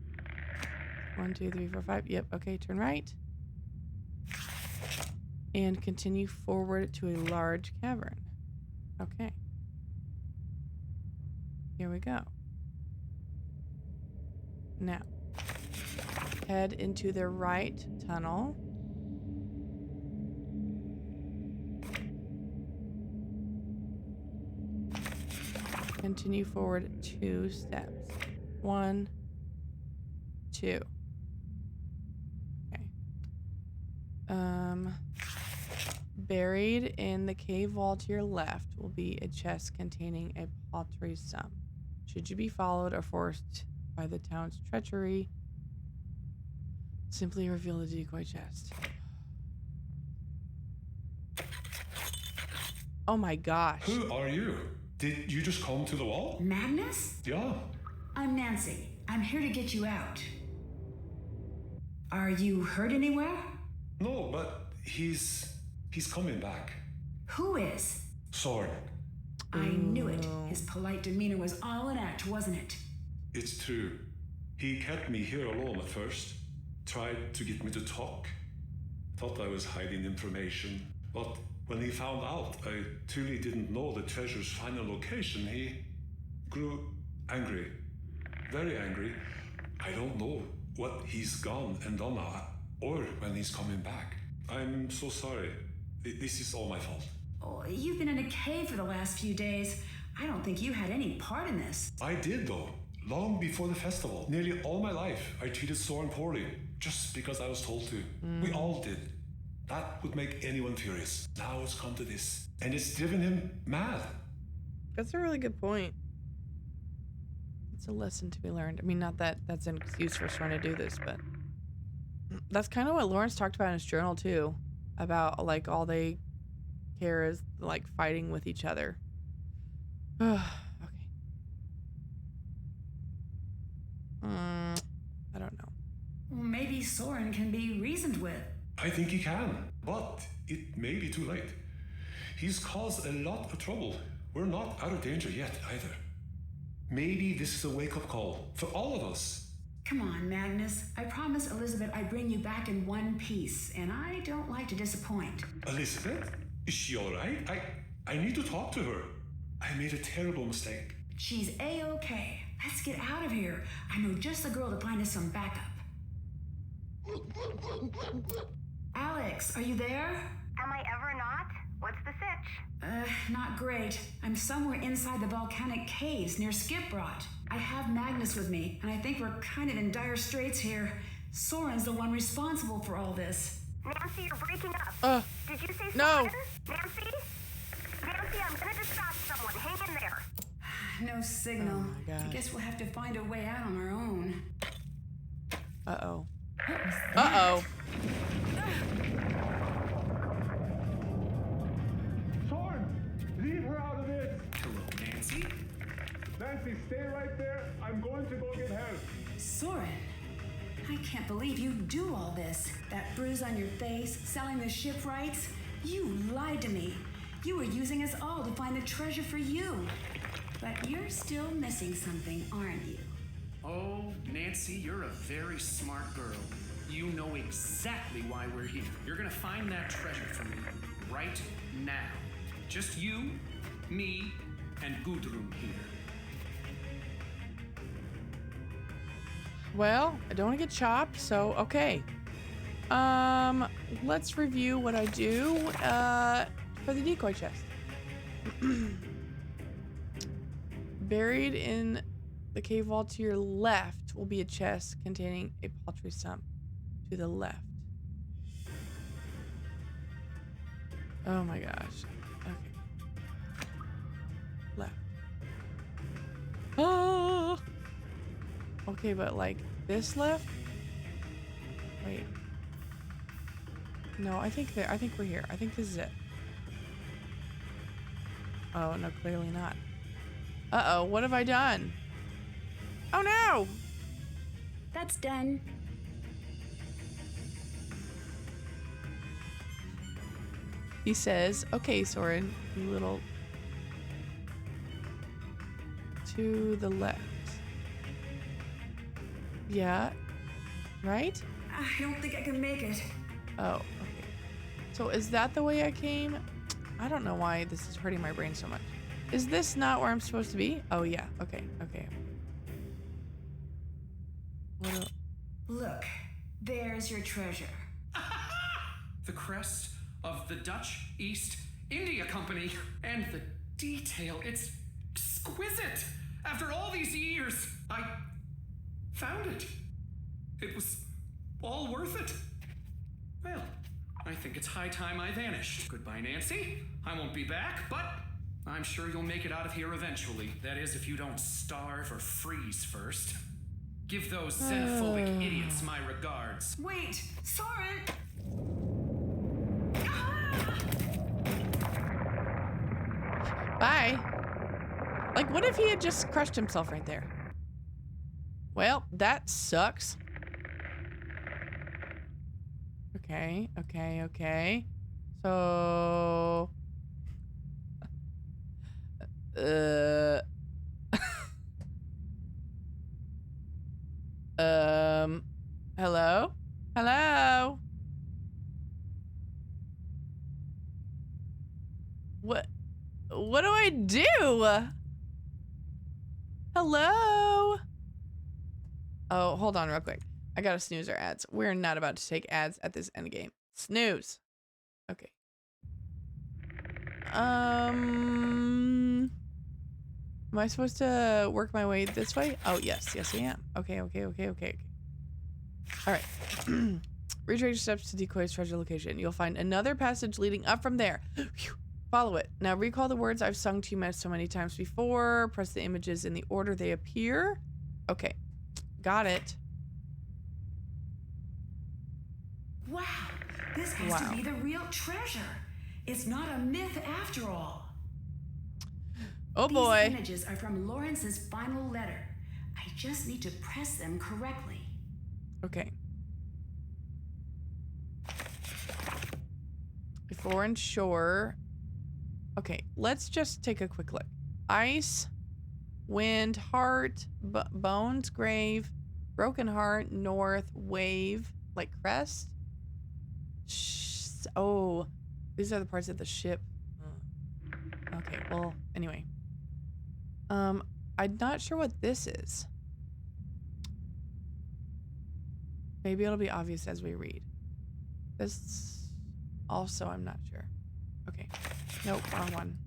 1, 2, 3, 4, 5. Yep. Okay. Turn right. And continue forward to a large cavern. Okay. Here we go. Now, head into the right tunnel. Continue forward 2 steps. 1, 2. Buried in the cave wall to your left will be a chest containing a paltry sum. Should you be followed or forced by the town's treachery, simply reveal the decoy chest. Oh my gosh. Who are you? Did you just come to the wall? Magnus? Yeah. I'm Nancy. I'm here to get you out. Are you hurt anywhere? No, but he's coming back. Who is? Soren. I knew it. His polite demeanor was all an act, wasn't it? It's true. He kept me here alone at first. Tried to get me to talk. Thought I was hiding information. But when he found out I truly didn't know the treasure's final location, he grew angry. Very angry. I don't know what he's gone and done now, or when he's coming back. I'm so sorry. This is all my fault. Oh, you've been in a cave for the last few days. I don't think you had any part in this. I did, though. Long before the festival. Nearly all my life, I treated Soren poorly, just because I was told to. We all did. That would make anyone furious. Now it's come to this. And it's driven him mad. That's a really good point. It's a lesson to be learned. I mean, not that that's an excuse for us trying to do this, but that's kind of what Lawrence talked about in his journal too, about like all they care is like fighting with each other. Okay. I don't know. Well, maybe Soren can be reasoned with. I think he can, but it may be too late. He's caused a lot of trouble. We're not out of danger yet, either. Maybe this is a wake-up call for all of us. Come on, Magnus. I promised Elizabeth I'd bring you back in one piece, and I don't like to disappoint. Elizabeth? Is she all right? I need to talk to her. I made a terrible mistake. She's A-okay. Let's get out of here. I know just the girl to find us some backup. Alex, are you there? Am I ever not? What's the sitch? Not great. I'm somewhere inside the volcanic caves near Skiprot. I have Magnus with me, and I think we're kind of in dire straits here. Soren's the one responsible for all this. Nancy, you're breaking up. Did you say no. Soren? Nancy? Nancy, I'm gonna distract someone. Hang in there. No signal. Oh my gosh. I guess we'll have to find a way out on our own. Uh-oh. What was that? Uh-oh. Soren, leave her out of this. Hello, Nancy. Nancy, stay right there. I'm going to go get help. Soren, I can't believe you do all this. That bruise on your face, selling the shipwrights. You lied to me. You were using us all to find the treasure for you. But you're still missing something, aren't you? Oh, Nancy, you're a very smart girl. You know exactly why we're here. You're gonna find that treasure for me right now. Just you, me, and Gudrun here. Well, I don't want to get chopped, so okay. Let's review what I do for the decoy chest. Buried in the cave wall to your left will be a chest containing a paltry sum. To the left. Oh my gosh. Okay. Left. Oh. Okay, but like this left? Wait. No, I think we're here. I think this is it. Oh, no, clearly not. Uh-oh, what have I done? Oh no! That's done. He says, okay, Soren, you little... To the left. Yeah. Right? I don't think I can make it. Oh, okay. So is that the way I came? I don't know why this is hurting my brain so much. Is this not where I'm supposed to be? Oh, yeah. Okay, okay. Look, there's your treasure. The crest of the Dutch East India Company. And the detail, it's exquisite. After all these years, I found it. It was all worth it. Well, I think it's high time I vanished. Goodbye, Nancy. I won't be back, but I'm sure you'll make it out of here eventually. That is, if you don't starve or freeze first. Give those xenophobic idiots my regards. Wait, Soren! Bye. Like, what if he had just crushed himself right there? Well, that sucks. Okay, okay, okay. So... Hello? Hello? What do I do? Hello? Oh, hold on real quick. I gotta snooze our ads. We're not about to take ads at this endgame. Snooze. Okay. Am I supposed to work my way this way? Oh, yes. Yes, I am. Okay, okay, okay, okay. All right. Retrace your steps to decoy's treasure location. You'll find another passage leading up from there. Follow it. Now recall the words I've sung to you so many times before. Press the images in the order they appear. Okay. Got it. Wow, this has to be the real treasure. It's not a myth after all. Oh boy. These images are from Lawrence's final letter. I just need to press them correctly. Okay. If Lauren's sure. Okay, let's just take a quick look. Ice, wind, heart, bones, grave, broken heart, north, wave, like crest. Oh, these are the parts of the ship. Okay, well, anyway. I'm not sure what this is. Maybe it'll be obvious as we read. This also, I'm not sure. Okay. Nope, wrong one.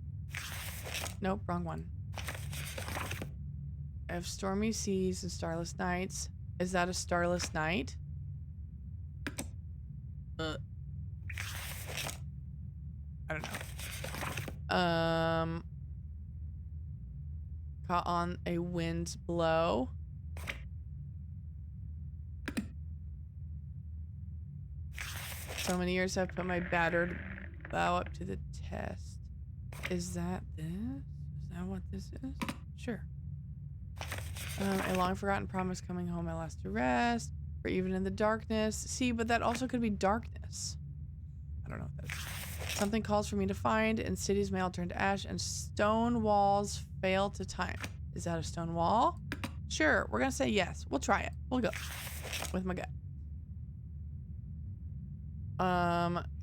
Nope, wrong one. I have stormy seas and starless nights. Is that a starless night? I don't know. Caught on a wind's blow. So many years I've put my battered bow up to the test. Is that this? Is that what this is? Sure. A long forgotten promise coming home at last to rest. Or even in the darkness. See, but that also could be darkness. I don't know what that is. Something calls for me to find, and cities may all turn to ash, and stone walls fail to time. Is that a stone wall? Sure, we're gonna say yes. We'll try it. We'll go. With my gut.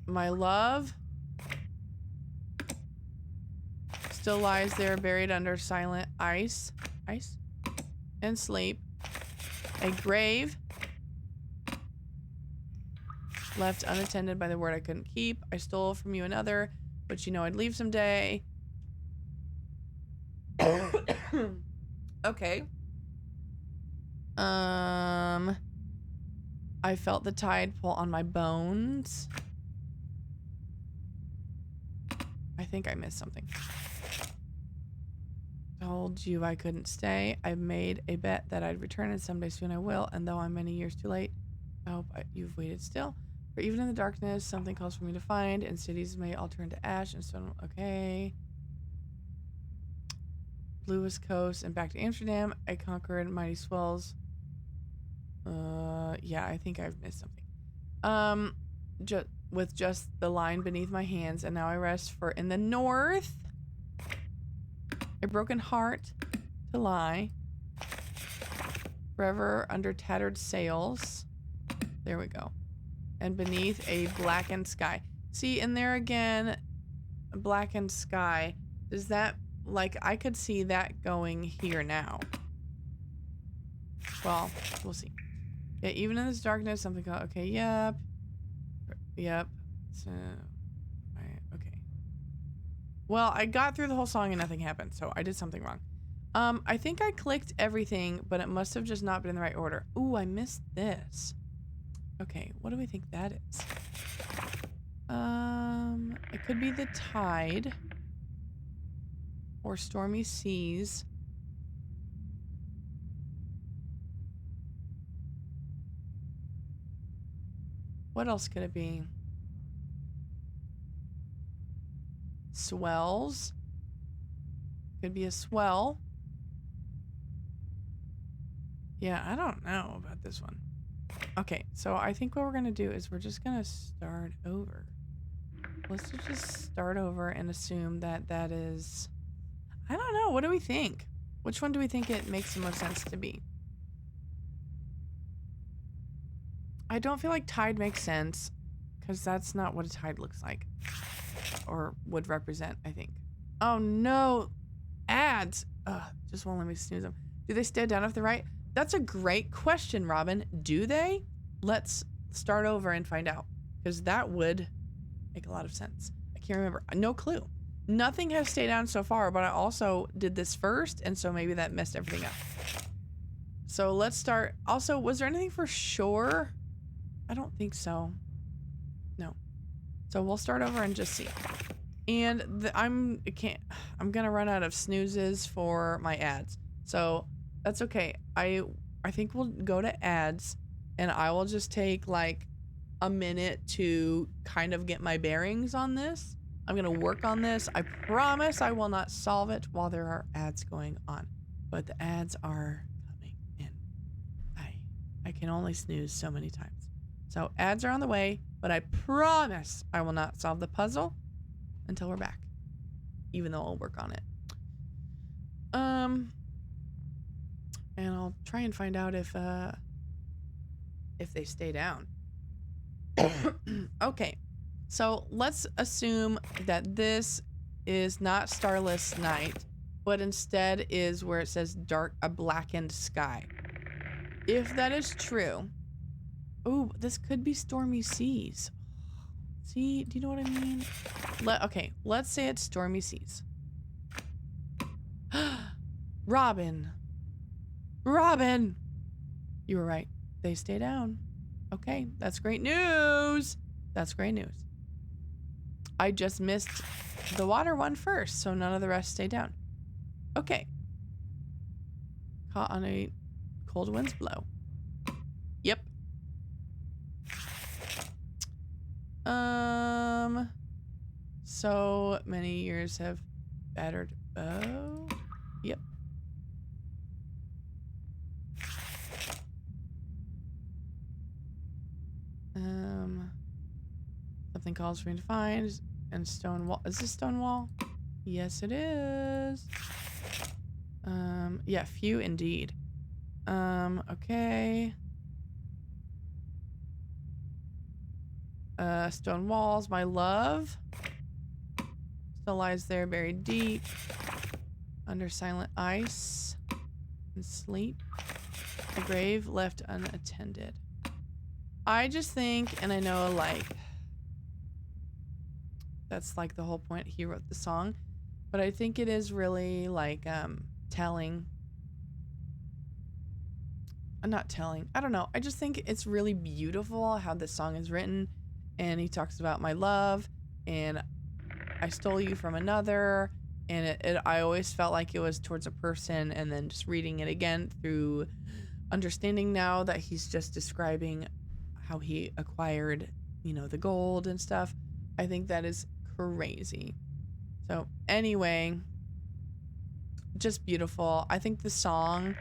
My love still lies there buried under silent ice and sleep. A grave left unattended by the word I couldn't keep. I stole from you another, but you know I'd leave someday. Okay. I felt the tide pull on my bones. I think I missed something. Told you I couldn't stay. I made a bet that I'd return, and someday soon I will. And though I'm many years too late, I hope you've waited still. For even in the darkness, something calls for me to find, and cities may all turn to ash and stone. Okay. Bluest coast and back to Amsterdam. I conquered mighty swells. Yeah, I think I've missed something. With just the line beneath my hands, and now I rest for in the north. A broken heart to lie. Forever under tattered sails. There we go. And beneath a blackened sky. See, in there again, blackened sky. Does that, like, I could see that going here now. Well, we'll see. Yeah, even in this darkness, something called, okay, yep. Yep. So, okay. Well, I got through the whole song and nothing happened, so I did something wrong. I think I clicked everything, but it must have just not been in the right order. Ooh, I missed this. Okay, what do we think that is? It could be the tide or stormy seas. What else could it be? Swells. Could be a swell. Yeah, I don't know about this one. Okay, so I think what we're gonna do is we're just gonna start over. Let's just start over and assume that that is... I don't know, what do we think? Which one do we think it makes the most sense to be? I don't feel like tide makes sense, because that's not what a tide looks like. Or would represent, I think. Oh no! Ads! Ugh, just won't let me snooze them. Do they stay down if they're right? That's a great question, Robin. Do they? Let's start over and find out. Because that would make a lot of sense. I can't remember. No clue. Nothing has stayed down so far, but I also did this first, and so maybe that messed everything up. So let's start. Also, was there anything for shore? I don't think so. No. So we'll start over and just see. And I'm gonna run out of snoozes for my ads. So that's okay. I think we'll go to ads, and I will just take like a minute to kind of get my bearings on this. I'm gonna work on this. I promise I will not solve it while there are ads going on. But the ads are coming in. I can only snooze so many times. So ads are on the way, but I promise I will not solve the puzzle until we're back. Even though I'll work on it. And I'll try and find out if they stay down. Okay. So let's assume that this is not Starless Night, but instead is where it says a blackened sky. If that is true, ooh, this could be stormy seas. See, do you know what I mean? Okay, let's say it's stormy seas. Robin. Robin! You were right. They stay down. Okay, that's great news. That's great news. I just missed the water one first, so none of the rest stay down. Okay. Caught on a cold winds blow. Yep. So many years have battered bow. Yep. Something calls for me to find. And stone wall. Is this stone wall? Yes, it is. Yeah, few indeed. Okay. Stone walls, my love. Still lies there buried deep. Under silent ice. And sleep. A grave left unattended. I just think, and I know like that's like the whole point he wrote the song, but I think it is really like telling. Not telling. I don't know. I just think it's really beautiful how this song is written, and he talks about my love and I stole you from another, and I always felt like it was towards a person, and then just reading it again through understanding now that he's just describing how he acquired, you know, the gold and stuff. I think that is crazy. So anyway, just beautiful. I think the song,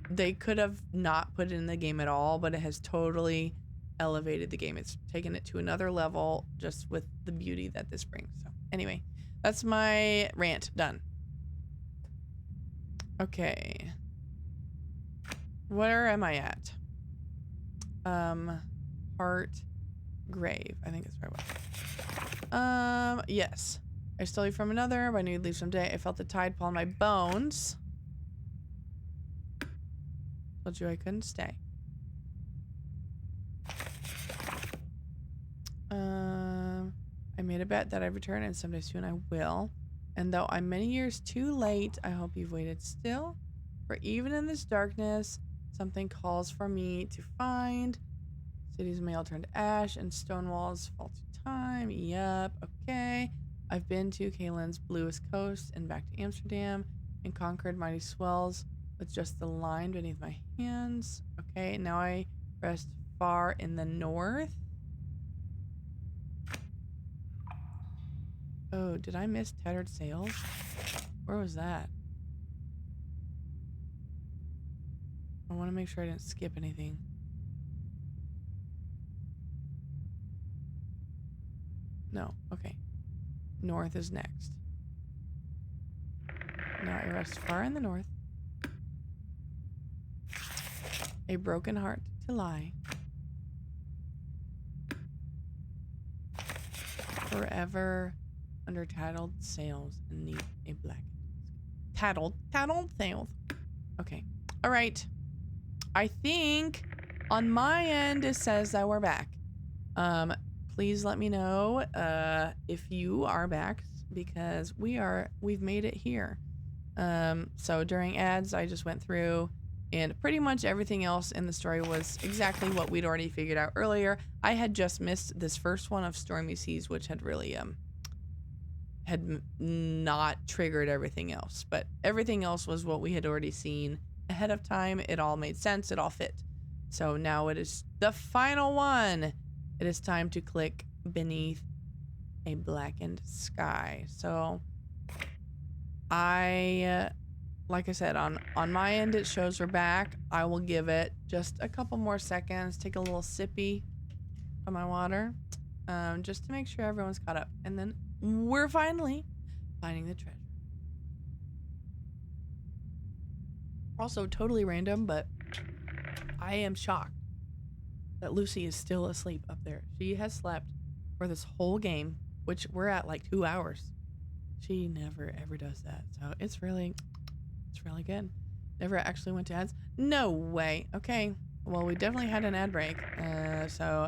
they could have not put it in the game at all, but it has totally elevated the game. It's taken it to another level just with the beauty that this brings. So anyway, that's my rant done. Okay. Where am I at? Heart grave. I think that's the right one. Yes. I stole you from another, but I knew you'd leave someday. I felt the tide pull on my bones. Told you I couldn't stay. I made a bet that I'd return, and someday soon I will. And though I'm many years too late, I hope you've waited still. For even in this darkness, something calls for me to find. Cities may all turn to ash, and stone walls fall to time. Yep. Okay. I've been to Kaylin's bluest coast and back to Amsterdam and conquered mighty swells with just the line beneath my hands. Okay, now I rest far in the north. Oh, did I miss tattered sails? Where was that? I want to make sure I didn't skip anything. No, okay. North is next. Now I rest far in the north. A broken heart to lie. Forever under tattled sails and neath a black tattled sails. Okay. All right. I think on my end it says that we're back. Please let me know if you are back, because we've made it here. So during ads I just went through and pretty much everything else in the story was exactly what we'd already figured out earlier. I had just missed this first one of Stormy Seas, which had really not triggered everything else, but everything else was what we had already seen ahead of time. It all made sense, it all fit. So now it is the final one. It is time to click beneath a blackened sky. So like I said, on my end it shows we're back. I will give it just a couple more seconds, take a little sippy of my water, just to make sure everyone's caught up, and then we're finally finding the treasure. Also totally random, but I am shocked that Lucy is still asleep up there. She has slept for this whole game, which we're at like 2 hours. She never ever does that, so it's really good. Never actually went to ads. No way. Okay, well, we definitely had an ad break, so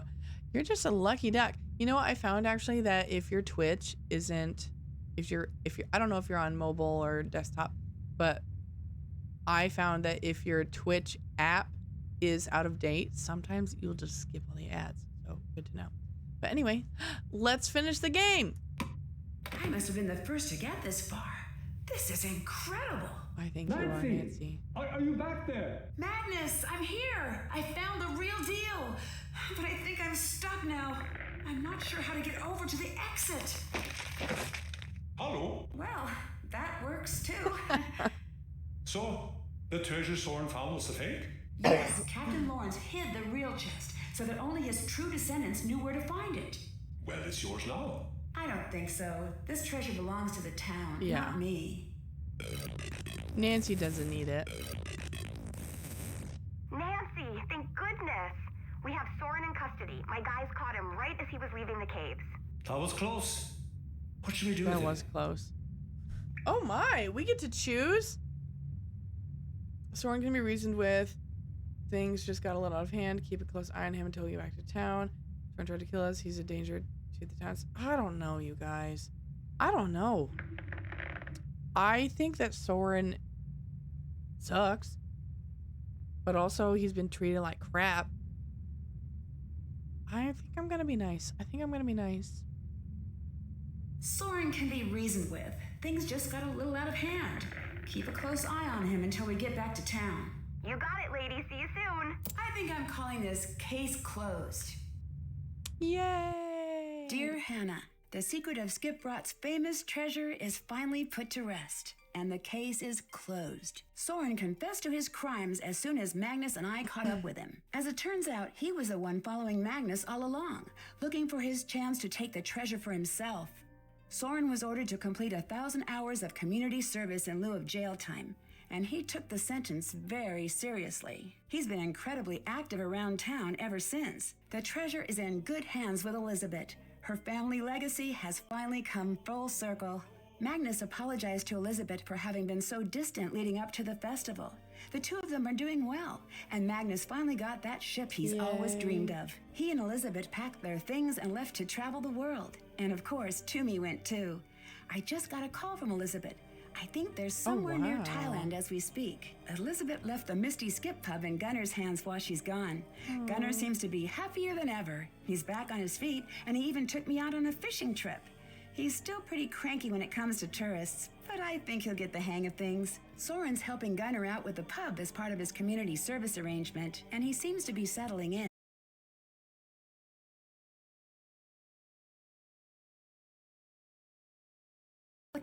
you're just a lucky duck. You know what I found, actually, that if your Twitch isn't, if you're I don't know if you're on mobile or desktop, but I found that if your Twitch app is out of date, sometimes you'll just skip all the ads. So good to know. But anyway, let's finish the game. I must have been the first to get this far. This is incredible. I think you are, Nancy. Are you back there? Magnus, I'm here. I found the real deal. But I think I'm stuck now. I'm not sure how to get over to the exit. Hello. Well, that works too. So, the treasure Soren found was a fake? Yes, Captain Lawrence hid the real chest so that only his true descendants knew where to find it. Well, it's yours now. I don't think so. This treasure belongs to the town, Yeah. not me. Nancy doesn't need it. Nancy, thank goodness. We have Soren in custody. My guys caught him right as he was leaving the caves. That was close. What should we do That with it? was close. Oh my, we get to choose? Soren can be reasoned with. Things just got a little out of hand. Keep a close eye on him until we get back to town. Soren tried to kill us. He's a danger to the town. I don't know, you guys. I don't know. I think that Soren sucks. But also, he's been treated like crap. I think I'm gonna be nice. Soren can be reasoned with. Things just got a little out of hand. Keep a close eye on him until we get back to town. You got it, lady. See you soon. I think I'm calling this case closed. Yay! Dear Hannah, the secret of Skiprot's famous treasure is finally put to rest, and the case is closed. Soren confessed to his crimes as soon as Magnus and I caught up with him. As it turns out, he was the one following Magnus all along, looking for his chance to take the treasure for himself. Soren was ordered to complete 1,000 hours of community service in lieu of jail time, and he took the sentence very seriously. He's been incredibly active around town ever since. The treasure is in good hands with Elizabeth. Her family legacy has finally come full circle. Magnus apologized to Elizabeth for having been so distant leading up to the festival. The two of them are doing well, and Magnus finally got that ship he's always dreamed of. He and Elizabeth packed their things and left to travel the world. And of course, Toomey went too. I just got a call from Elizabeth. I think they're somewhere near wow. Thailand as we speak. Elizabeth left the Misty Skip pub in Gunner's hands while she's gone. Gunner seems to be happier than ever. He's back on his feet, and he even took me out on a fishing trip. He's still pretty cranky when it comes to tourists, but I think he'll get the hang of things. Soren's helping Gunner out with the pub as part of his community service arrangement, and he seems to be settling in.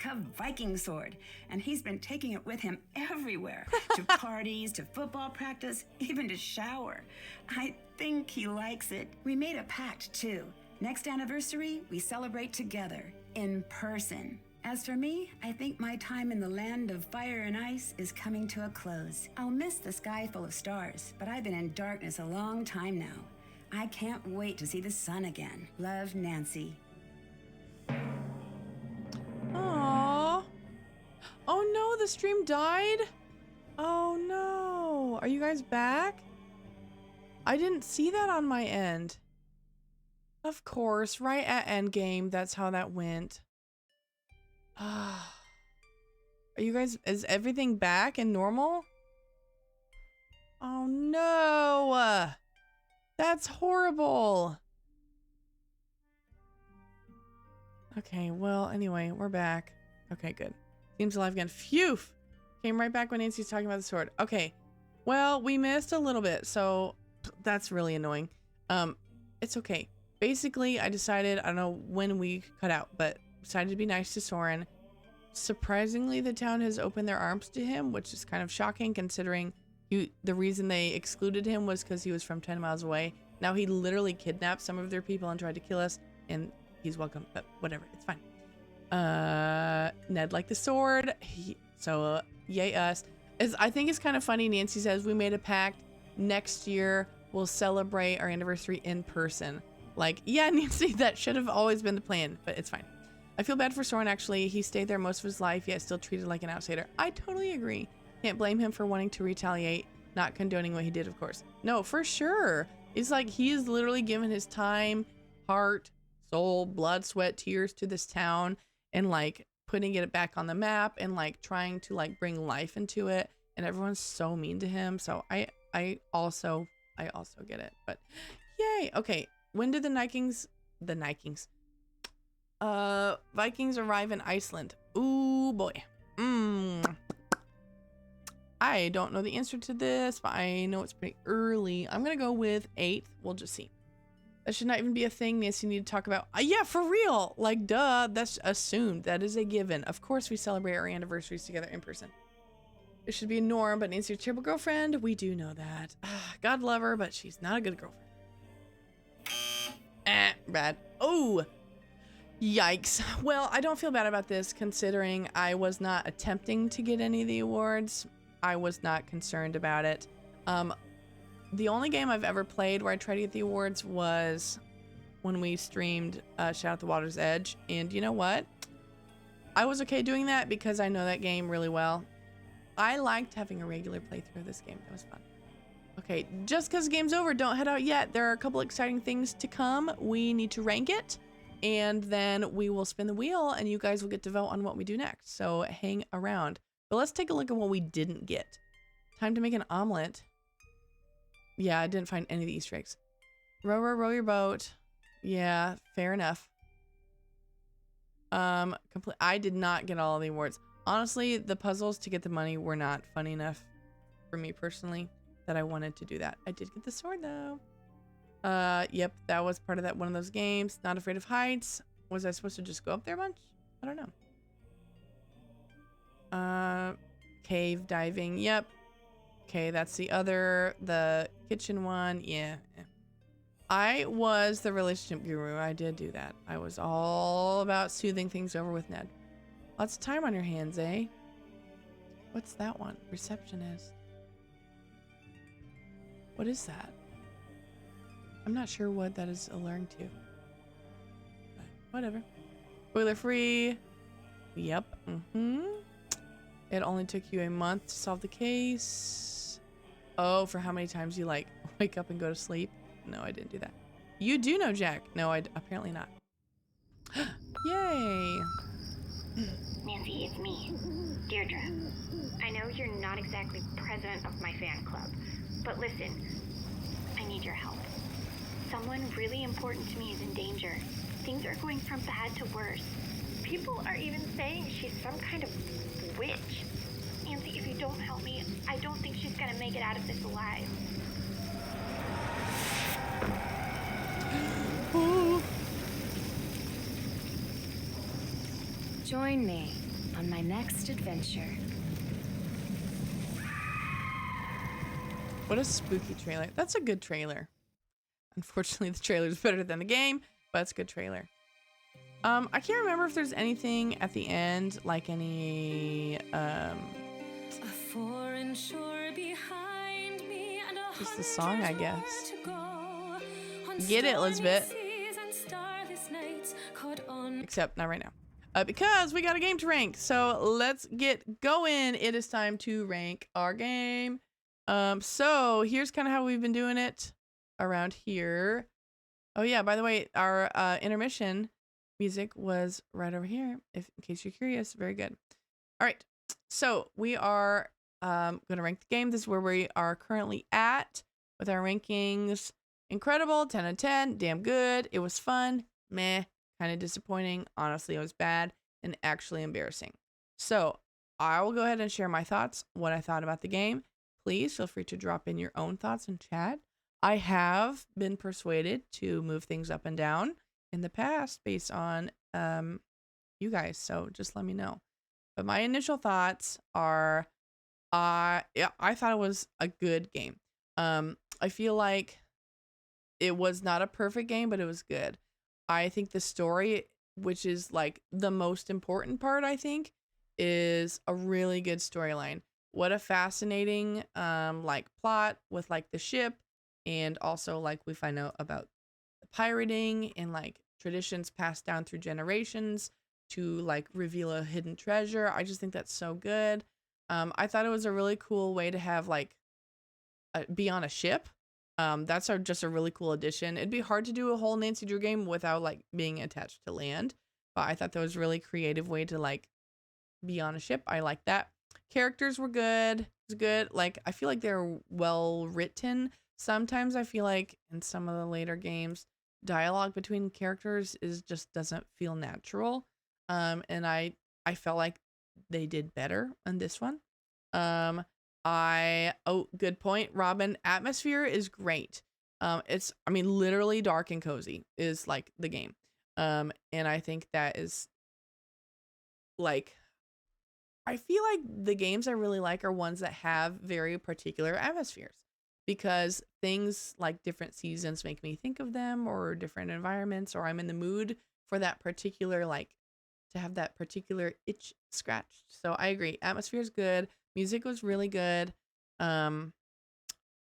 A Viking sword, and he's been taking it with him everywhere, to parties, to football practice, even to shower. I think he likes it. We made a pact too. Next anniversary, we celebrate together, in person. As for me, I think my time in the land of fire and ice is coming to a close. I'll miss the sky full of stars, but I've been in darkness a long time now. I can't wait to see the sun again. Love, Nancy. Aww. Oh no, the stream died? Oh no. Are you guys back? I didn't see that on my end. Of course, right at endgame, that's how that went. Are you guys, is everything back and normal? Oh no. That's horrible. Okay, well, anyway, we're back. Okay, good. Seems alive again. Phew! Came right back when Nancy's talking about the sword. Okay. Well, we missed a little bit, so that's really annoying. It's okay. Basically, I decided, I don't know when we cut out, but decided to be nice to Soren. Surprisingly, the town has opened their arms to him, which is kind of shocking considering the reason they excluded him was because he was from 10 miles away. Now he literally kidnapped some of their people and tried to kill us, and he's welcome, but whatever, it's fine. Ned liked the sword, yay us. I think it's kind of funny, Nancy says, we made a pact, next year we'll celebrate our anniversary in person. Like, yeah, Nancy, that should have always been the plan, but it's fine. I feel bad for Soren, actually. He stayed there most of his life, yet still treated like an outsider. I totally agree. Can't blame him for wanting to retaliate, not condoning what he did, of course. No, for sure. It's like he is literally given his time, heart, soul, blood, sweat, tears to this town and like putting it back on the map and like trying to like bring life into it, and everyone's so mean to him. So I also get it, but yay. Okay, when did Vikings arrive in Iceland? Ooh boy. I don't know the answer to this, but I know it's pretty early. I'm gonna go with 8th. We'll just see. That should not even be a thing Nancy need to talk about. Yeah, for real. Like, duh, that's assumed. That is a given. Of course we celebrate our anniversaries together in person. It should be a norm, but Nancy's a terrible girlfriend. We do know that. God love her, but she's not a good girlfriend. Bad. Oh, yikes. Well, I don't feel bad about this considering I was not attempting to get any of the awards. I was not concerned about it. The only game I've ever played where I tried to get the awards was when we streamed Shout at the Water's Edge. And you know what? I was okay doing that because I know that game really well. I liked having a regular playthrough of this game. That was fun. Okay, just because the game's over, don't head out yet. There are a couple exciting things to come. We need to rank it, and then we will spin the wheel, and you guys will get to vote on what we do next. So hang around. But let's take a look at what we didn't get. Time to make an omelet. Yeah, I didn't find any of the Easter eggs. Row your boat. Yeah, fair enough. I did not get all of the awards. Honestly, the puzzles to get the money were not fun enough for me personally that I wanted to do that. I did get the sword though. Yep, that was part of that one of those games. Not Afraid of Heights. Was I supposed to just go up there a bunch? I don't know. Cave diving. Yep. Okay, that's the kitchen one. Yeah. I was the relationship guru. I did do that. I was all about soothing things over with Ned. Lots of time on your hands, eh? What's that one? Receptionist. What is that? I'm not sure what that is alluring to. But whatever. Spoiler free. Yep. It only took you a month to solve the case. Oh, for how many times you like wake up and go to sleep? No, I didn't do that. You do know Jack. No, apparently not. Yay. Nancy, it's me, Deirdre. I know you're not exactly president of my fan club, but listen, I need your help. Someone really important to me is in danger. Things are going from bad to worse. People are even saying she's some kind of witch. Nancy, if you don't help me, I don't think she's gonna make it out of this alive. Join me on my next adventure. What a spooky trailer. That's a good trailer. Unfortunately, the trailer is better than the game, but it's a good trailer. I can't remember if there's anything at the end, like any, A foreign shore behind me and a just the song, I guess. to go. On Get it, Elizabeth. stormy seas and starless nights, caught on Except not right now. Because we got a game to rank. So let's get going. It is time to rank our game. So here's kind of how we've been doing it around here. Oh yeah, by the way, our intermission music was right over here, in case you're curious. Very good. All right, so we are going to rank the game. This is where we are currently at with our rankings. Incredible, 10 out of 10, damn good. It was fun, meh, kind of disappointing. Honestly, it was bad and actually embarrassing. So I will go ahead and share my thoughts, what I thought about the game. Please feel free to drop in your own thoughts in chat. I have been persuaded to move things up and down in the past based on you guys, so just let me know. But my initial thoughts are, yeah, I thought it was a good game. I feel like it was not a perfect game, but it was good. I think the story, which is like the most important part, I think, is a really good storyline. What a fascinating like plot with like the ship, and also like we find out about the pirating and like traditions passed down through generations to like reveal a hidden treasure. I just think that's so good. I thought it was a really cool way to have like be on a ship. That's just a really cool addition. It'd be hard to do a whole Nancy Drew game without like being attached to land, but I thought that was a really creative way to like be on a ship. I like that. Characters were good. It was good. Like, I feel like they're well written. Sometimes I feel like in some of the later games, dialogue between characters just doesn't feel natural. And I felt like they did better on this one. Good point, Robin. Atmosphere is great. It's, I mean, literally dark and cozy is like the game. And I think that is like, I feel like the games I really like are ones that have very particular atmospheres, because things like different seasons make me think of them, or different environments, or I'm in the mood for that particular, like, to have that particular itch scratched. So I agree. Atmosphere is good. Music was really good. I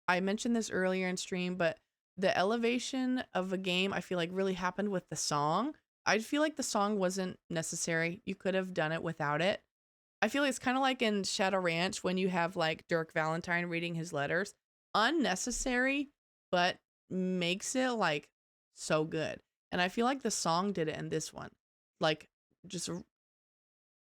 mentioned this earlier in stream, but the elevation of a game, I feel like, really happened with the song. I feel like the song wasn't necessary. You could have done it without it. I feel like it's kind of like in Shadow Ranch when you have like Dirk Valentine reading his letters. Unnecessary, but makes it like so good. And I feel like the song did it in this one. Like, just,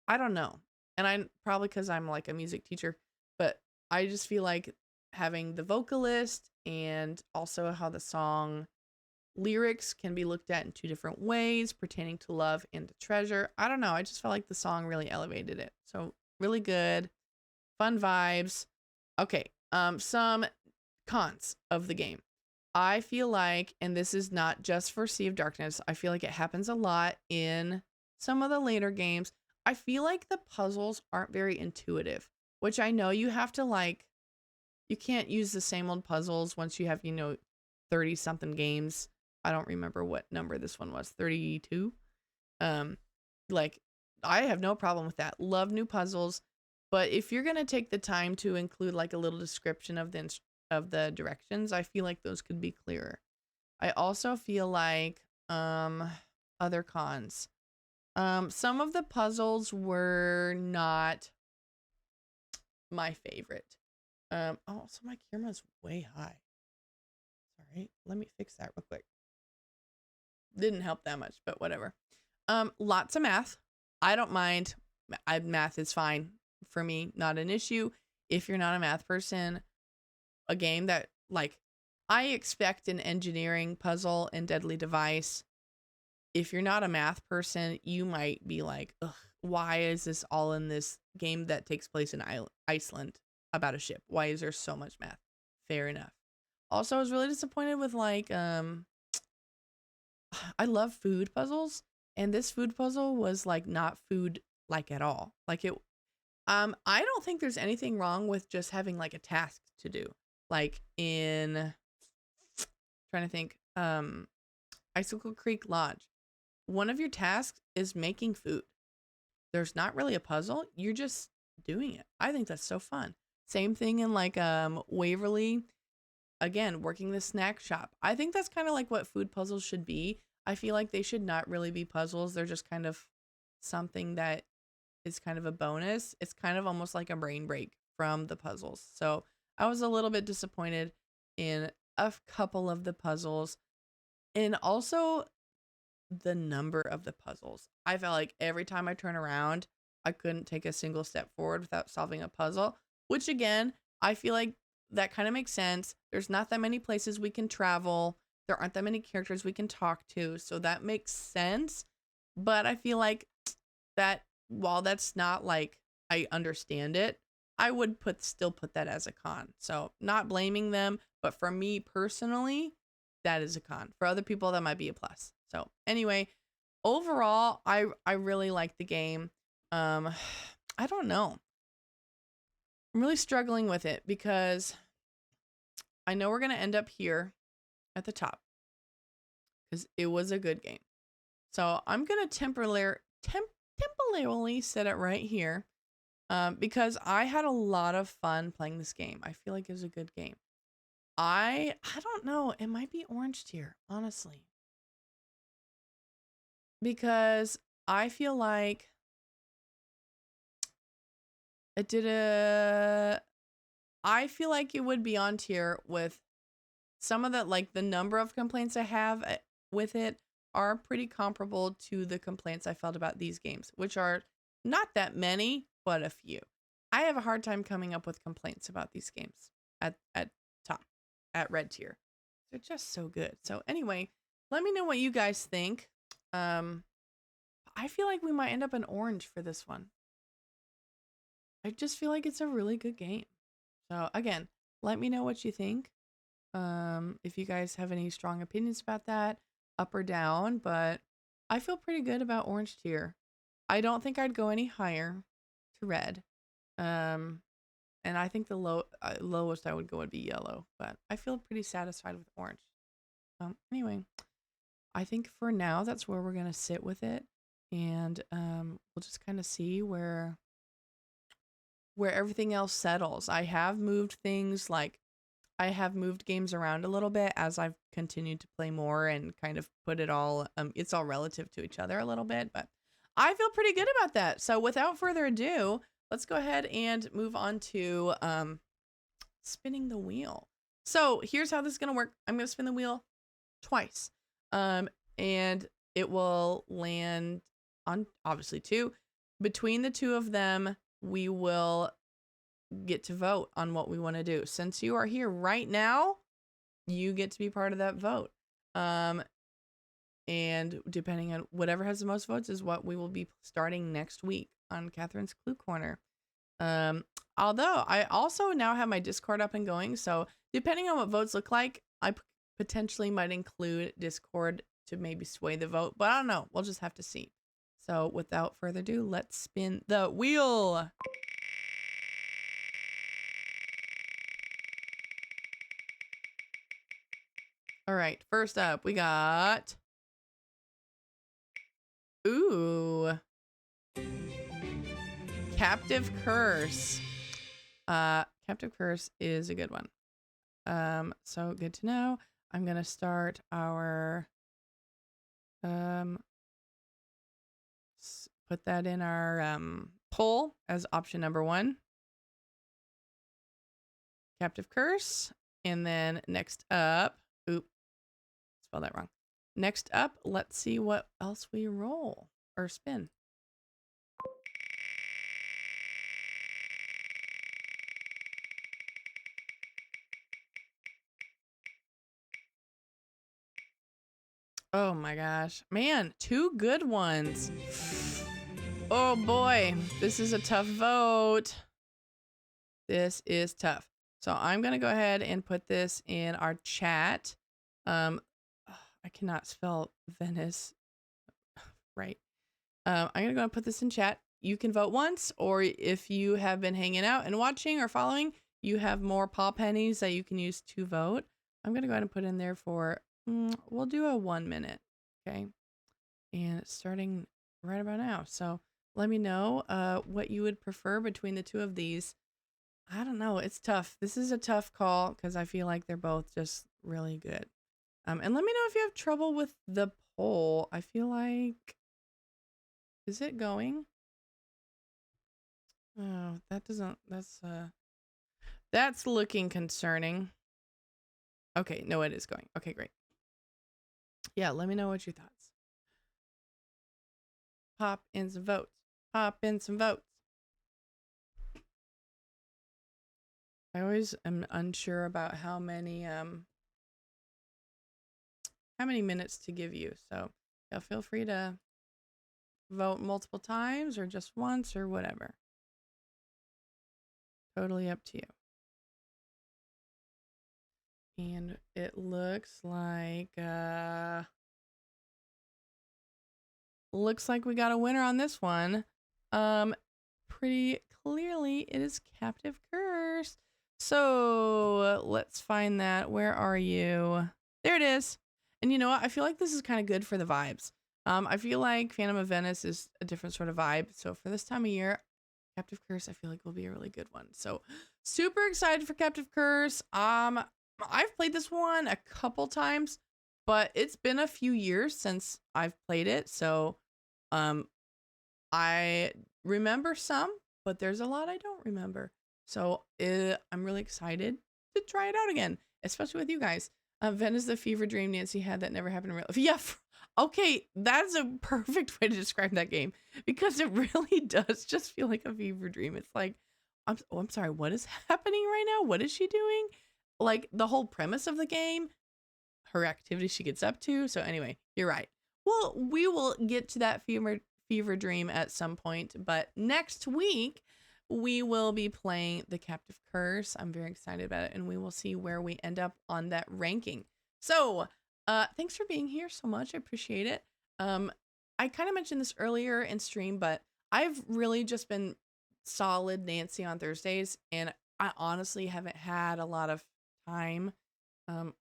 I don't know. And I'm probably because I'm like a music teacher, but I just feel like having the vocalist and also how the song lyrics can be looked at in two different ways pertaining to love and to treasure. I don't know. I just felt like the song really elevated it. So really good, fun vibes. Okay. Some cons of the game. I feel like, and this is not just for Sea of Darkness, I feel like it happens a lot in some of the later games. I feel like the puzzles aren't very intuitive, which I know you have to like, you can't use the same old puzzles once you have, 30 something games. I don't remember what number this one was, 32. Like, I have no problem with that. Love new puzzles, but if you're gonna take the time to include like a little description of the directions, I feel like those could be clearer. I also feel like other cons. Some of the puzzles were not my favorite. So my camera's way high. Sorry, let me fix that real quick. Didn't help that much, but whatever. Lots of math. I don't mind. Math is fine for me, not an issue. If you're not a math person, a game that like I expect an engineering puzzle in Deadly Device. If you're not a math person, you might be like, ugh, why is this all in this game that takes place in Iceland about a ship? Why is there so much math? Fair enough. Also, I was really disappointed with like, I love food puzzles, and this food puzzle was like not food like at all. Like it, I don't think there's anything wrong with just having like a task to do. Like in, trying to think, Icicle Creek Lodge. One of your tasks is making food. There's not really a puzzle. You're just doing it. I think that's so fun. Same thing in like Waverly. Again, working the snack shop. I think that's kind of like what food puzzles should be. I feel like they should not really be puzzles. They're just kind of something that is kind of a bonus. It's kind of almost like a brain break from the puzzles. So I was a little bit disappointed in a couple of the puzzles, and also the number of the puzzles. I felt like every time I turn around, I couldn't take a single step forward without solving a puzzle, which again, I feel like that kind of makes sense. There's not that many places we can travel. There aren't that many characters we can talk to. So that makes sense. But I feel like that while that's not like I understand it, I would still put that as a con. So not blaming them, but for me personally, that is a con. For other people, that might be a plus. So anyway, overall, I really like the game. I don't know. I'm really struggling with it because I know we're going to end up here at the top because it was a good game. So I'm going to temporarily set it right here because I had a lot of fun playing this game. I feel like it was a good game. I don't know. It might be orange tier, honestly. Because I feel like I feel like it would be on tier with some of the, like the number of complaints I have with it are pretty comparable to the complaints I felt about these games, which are not that many, but a few. I have a hard time coming up with complaints about these games at top, at red tier. They're just so good. So anyway, let me know what you guys think. I feel like we might end up in orange for this one. I just feel like it's a really good game. So again, let me know what you think. If you guys have any strong opinions about that, up or down, but I feel pretty good about orange tier. I don't think I'd go any higher to red. And I think the lowest I would go would be yellow, but I feel pretty satisfied with orange. Anyway, I think for now that's where we're gonna sit with it, and we'll just kind of see where everything else settles. I have moved things, like I have moved games around a little bit as I've continued to play more and kind of put it all, it's all relative to each other a little bit, but I feel pretty good about that. So without further ado, let's go ahead and move on to spinning the wheel. So here's how this is going to work. I'm going to spin the wheel twice. And it will land on obviously 2. Between the 2 of them, we will get to vote on what we want to do. Since you are here right now, you get to be part of that vote. And depending on whatever has the most votes is what we will be starting next week on Kathrynn's Clue Corner. Although I also now have my Discord up and going, so depending on what votes look like, I potentially might include Discord to maybe sway the vote, but I don't know. We'll just have to see. So without further ado, let's spin the wheel. All right, first up, we got... Ooh. Captive Curse. Captive Curse is a good one. So good to know. I'm gonna start our put that in our poll as option number 1. Captive Curse. And then next up, oop, spelled that wrong. Next up, let's see what else we roll or spin. Oh my gosh. Man, 2 good ones. Oh boy, this is a tough vote. This is tough. So I'm going to go ahead and put this in our chat. I cannot spell Venice right. I'm going to go and put this in chat. You can vote once, or if you have been hanging out and watching or following, you have more paw pennies that you can use to vote. I'm going to go ahead and put in there for, we'll do a 1 minute. Okay. And it's starting right about now. So let me know what you would prefer between the two of these. I don't know. It's tough. This is a tough call because I feel like they're both just really good. And let me know if you have trouble with the poll. I feel like, is it going? Oh, that doesn't, that's looking concerning. Okay, no, it is going. Okay, great. Yeah, let me know what your thoughts. Pop in some votes. Pop in some votes. I always am unsure about how many minutes to give you. So yeah, feel free to vote multiple times or just once or whatever. Totally up to you. And it looks like we got a winner on this one. Pretty clearly it is Captive Curse. So let's find that. Where are you? There it is. And you know what? I feel like this is kind of good for the vibes. I feel like Phantom of Venice is a different sort of vibe. So for this time of year, Captive Curse, I feel like will be a really good one. So super excited for Captive Curse. I've played this one a couple times, but it's been a few years since I've played it. So I remember some, but there's a lot I don't remember. So I'm really excited to try it out again, especially with you guys. Venice, the fever dream Nancy had that never happened in real life. Yeah, okay, that's a perfect way to describe that game because it really does just feel like a fever dream. It's like, I'm sorry, what is happening right now? What is she doing? Like the whole premise of the game, her activity she gets up to. So anyway, you're right. Well, we will get to that fever dream at some point, but next week we will be playing the Captive Curse. I'm very excited about it, and we will see where we end up on that ranking. So thanks for being here so much. I appreciate it. I kind of mentioned this earlier in stream, but I've really just been solid Nancy on Thursdays, and I honestly haven't had a lot of time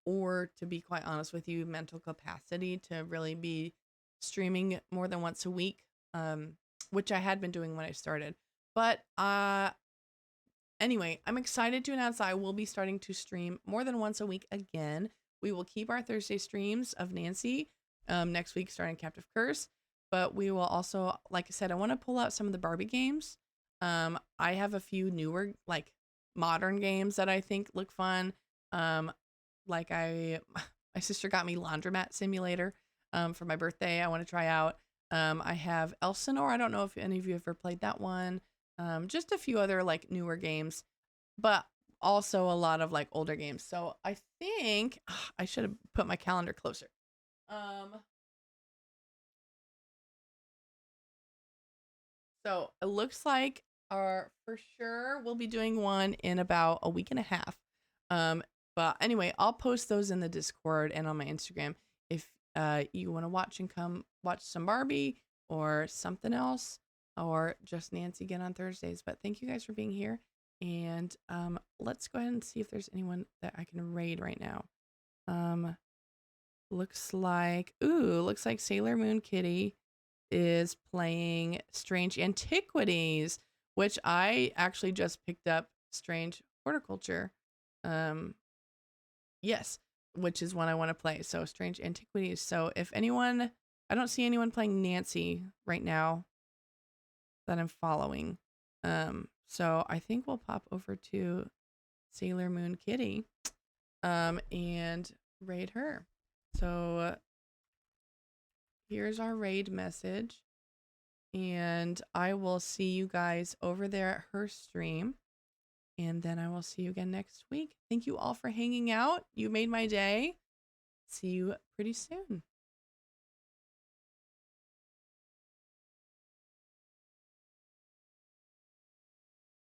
or, to be quite honest with you, mental capacity to really be streaming more than once a week, which I had been doing when I started. But anyway, I'm excited to announce that I will be starting to stream more than once a week again. We will keep our Thursday streams of Nancy next week starting Captive Curse, but we will also, like I said, I want to pull out some of the Barbie games. I have a few newer, like modern games that I think look fun. Like my sister got me Laundromat Simulator for my birthday. I want to try out. I have Elsinore. I don't know if any of you have ever played that one. Just a few other like newer games, but also a lot of like older games. So I think I should have put my calendar closer. So it looks like for sure we'll be doing one in about a week and a half. But anyway, I'll post those in the Discord and on my Instagram if you want to watch and come watch some Barbie or something else, or just Nancy again on Thursdays. But thank you guys for being here. And let's go ahead and see if there's anyone that I can raid right now. Looks like Sailor Moon Kitty is playing Strange Antiquities, which I actually just picked up Strange Horticulture. Yes, which is one I want to play. So Strange Antiquities. So if anyone, I don't see anyone playing Nancy right now that I'm following. So I think we'll pop over to Sailor Moon Kitty and raid her. So here's our raid message, and I will see you guys over there at her stream, and then I will see you again next week. Thank you all for hanging out. You made my day. See you pretty soon.